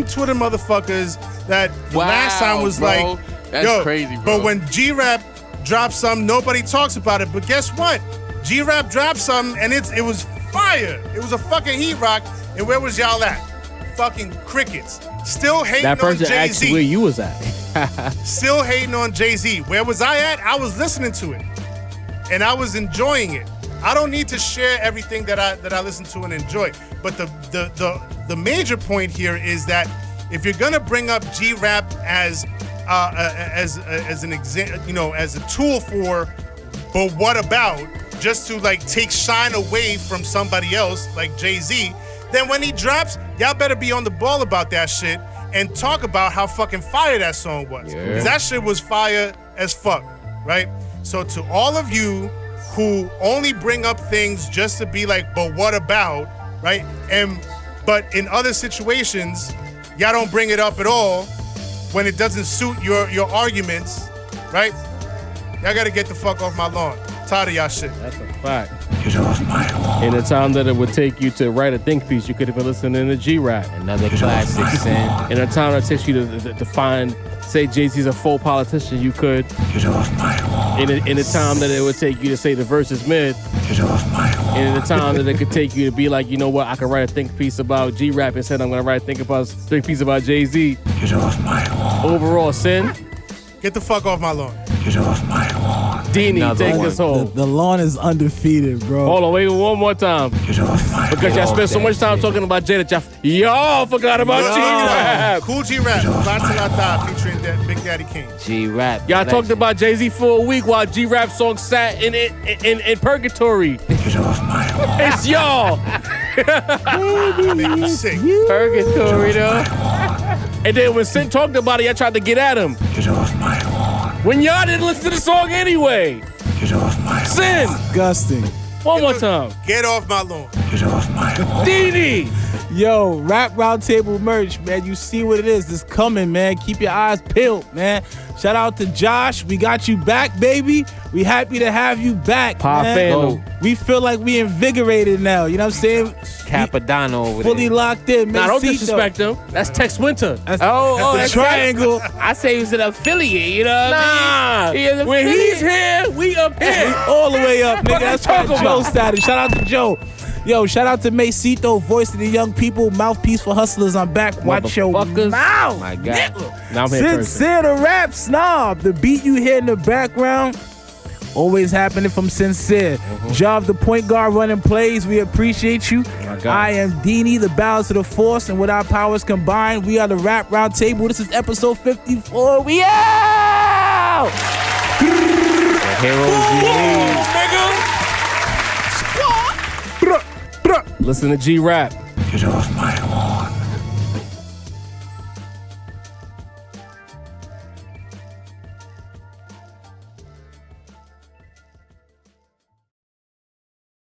Twitter motherfuckers that last time was bro. like, That's yo, crazy, bro. but when G Rap dropped something, nobody talks about it. But guess what? G Rap dropped something and it was fire. It was a fucking heat rock. And where was y'all at? Fucking crickets. Still hating That on person asked Jay-Z. where you was at. Still hating on Jay-Z. Where was I at? I was listening to it. And I was enjoying it. I don't need to share everything that I listen to and enjoy. But the major point here is that if you're gonna bring up G-Rap as an example, as a tool for, but what about, just to like take shine away from somebody else like Jay-Z, then when he drops, y'all better be on the ball about that shit and talk about how fucking fire that song was. Because that shit was fire as fuck, right? So to all of you who only bring up things just to be like, but what about, right? But in other situations, y'all don't bring it up at all when it doesn't suit your arguments, right? Y'all gotta get the fuck off my lawn. Tired of y'all shit. That's a fact. Get off my lawn. In the time that it would take you to write a think piece, you could have been listening to G-Rap. Another classic, Sin. In the time that it takes you to find, say Jay-Z's a full politician, you could. Get off my lawn. In the time that it would take you to say the verse is mid. Get off my lawn. And in the time that it could take you to be like, you know what, I could write a think piece about G-Rap instead I'm gonna write a think piece about Jay-Z. Get off my lawn. Overall, Sin. Get the fuck off my lawn. Get off my lawn. Deanie, take us home. The lawn is undefeated, bro. Hold on, wait one more time. Get off my because y'all spent so much time talking about Jay that y'all forgot about G-Rap. Kool G Rap, La Till I Die, featuring Big Daddy Kane. G-Rap. Y'all talked about Jay-Z for a week while G-Rap song sat in purgatory. Get off my lawn. It's y'all. Sick. Purgatory, though. And then when Sin talked about it, y'all tried to get at him. Get off my lawn. When y'all didn't listen to the song anyway. Get off my lawn. Sin. Disgusting. One more time. Get off my lawn. Get off my lawn. Deanie. Yo, Rap Roundtable merch, man. You see what it is. It's coming, man. Keep your eyes peeled, man. Shout out to Josh. We got you back, baby. We happy to have you back, man. We feel like we invigorated now. You know what I'm saying? Capadano over fully there. locked in. Nah, don't disrespect him. That's Tex Winter. That's the that's triangle. I say he was an affiliate, you know what I mean? Nah. When he's here, we up here. All the way up, nigga. That's talk Fat Joe about. status. Shout out to Joe. Yo, shout out to Macito, voice of the young people, mouthpiece for hustlers. I'm back. Watch your Motherfuckers. mouth. My God. Now I'm here Cinsere the rap snob. The beat you hear in the background, always happening from Cinsere. Job the point guard running plays. We appreciate you. I am Deanie, the balance of the force, and with our powers combined, we are the Rap Roundtable. This is episode 54. We out! The heroes you need. Listen to G-Rap. Get off my lawn.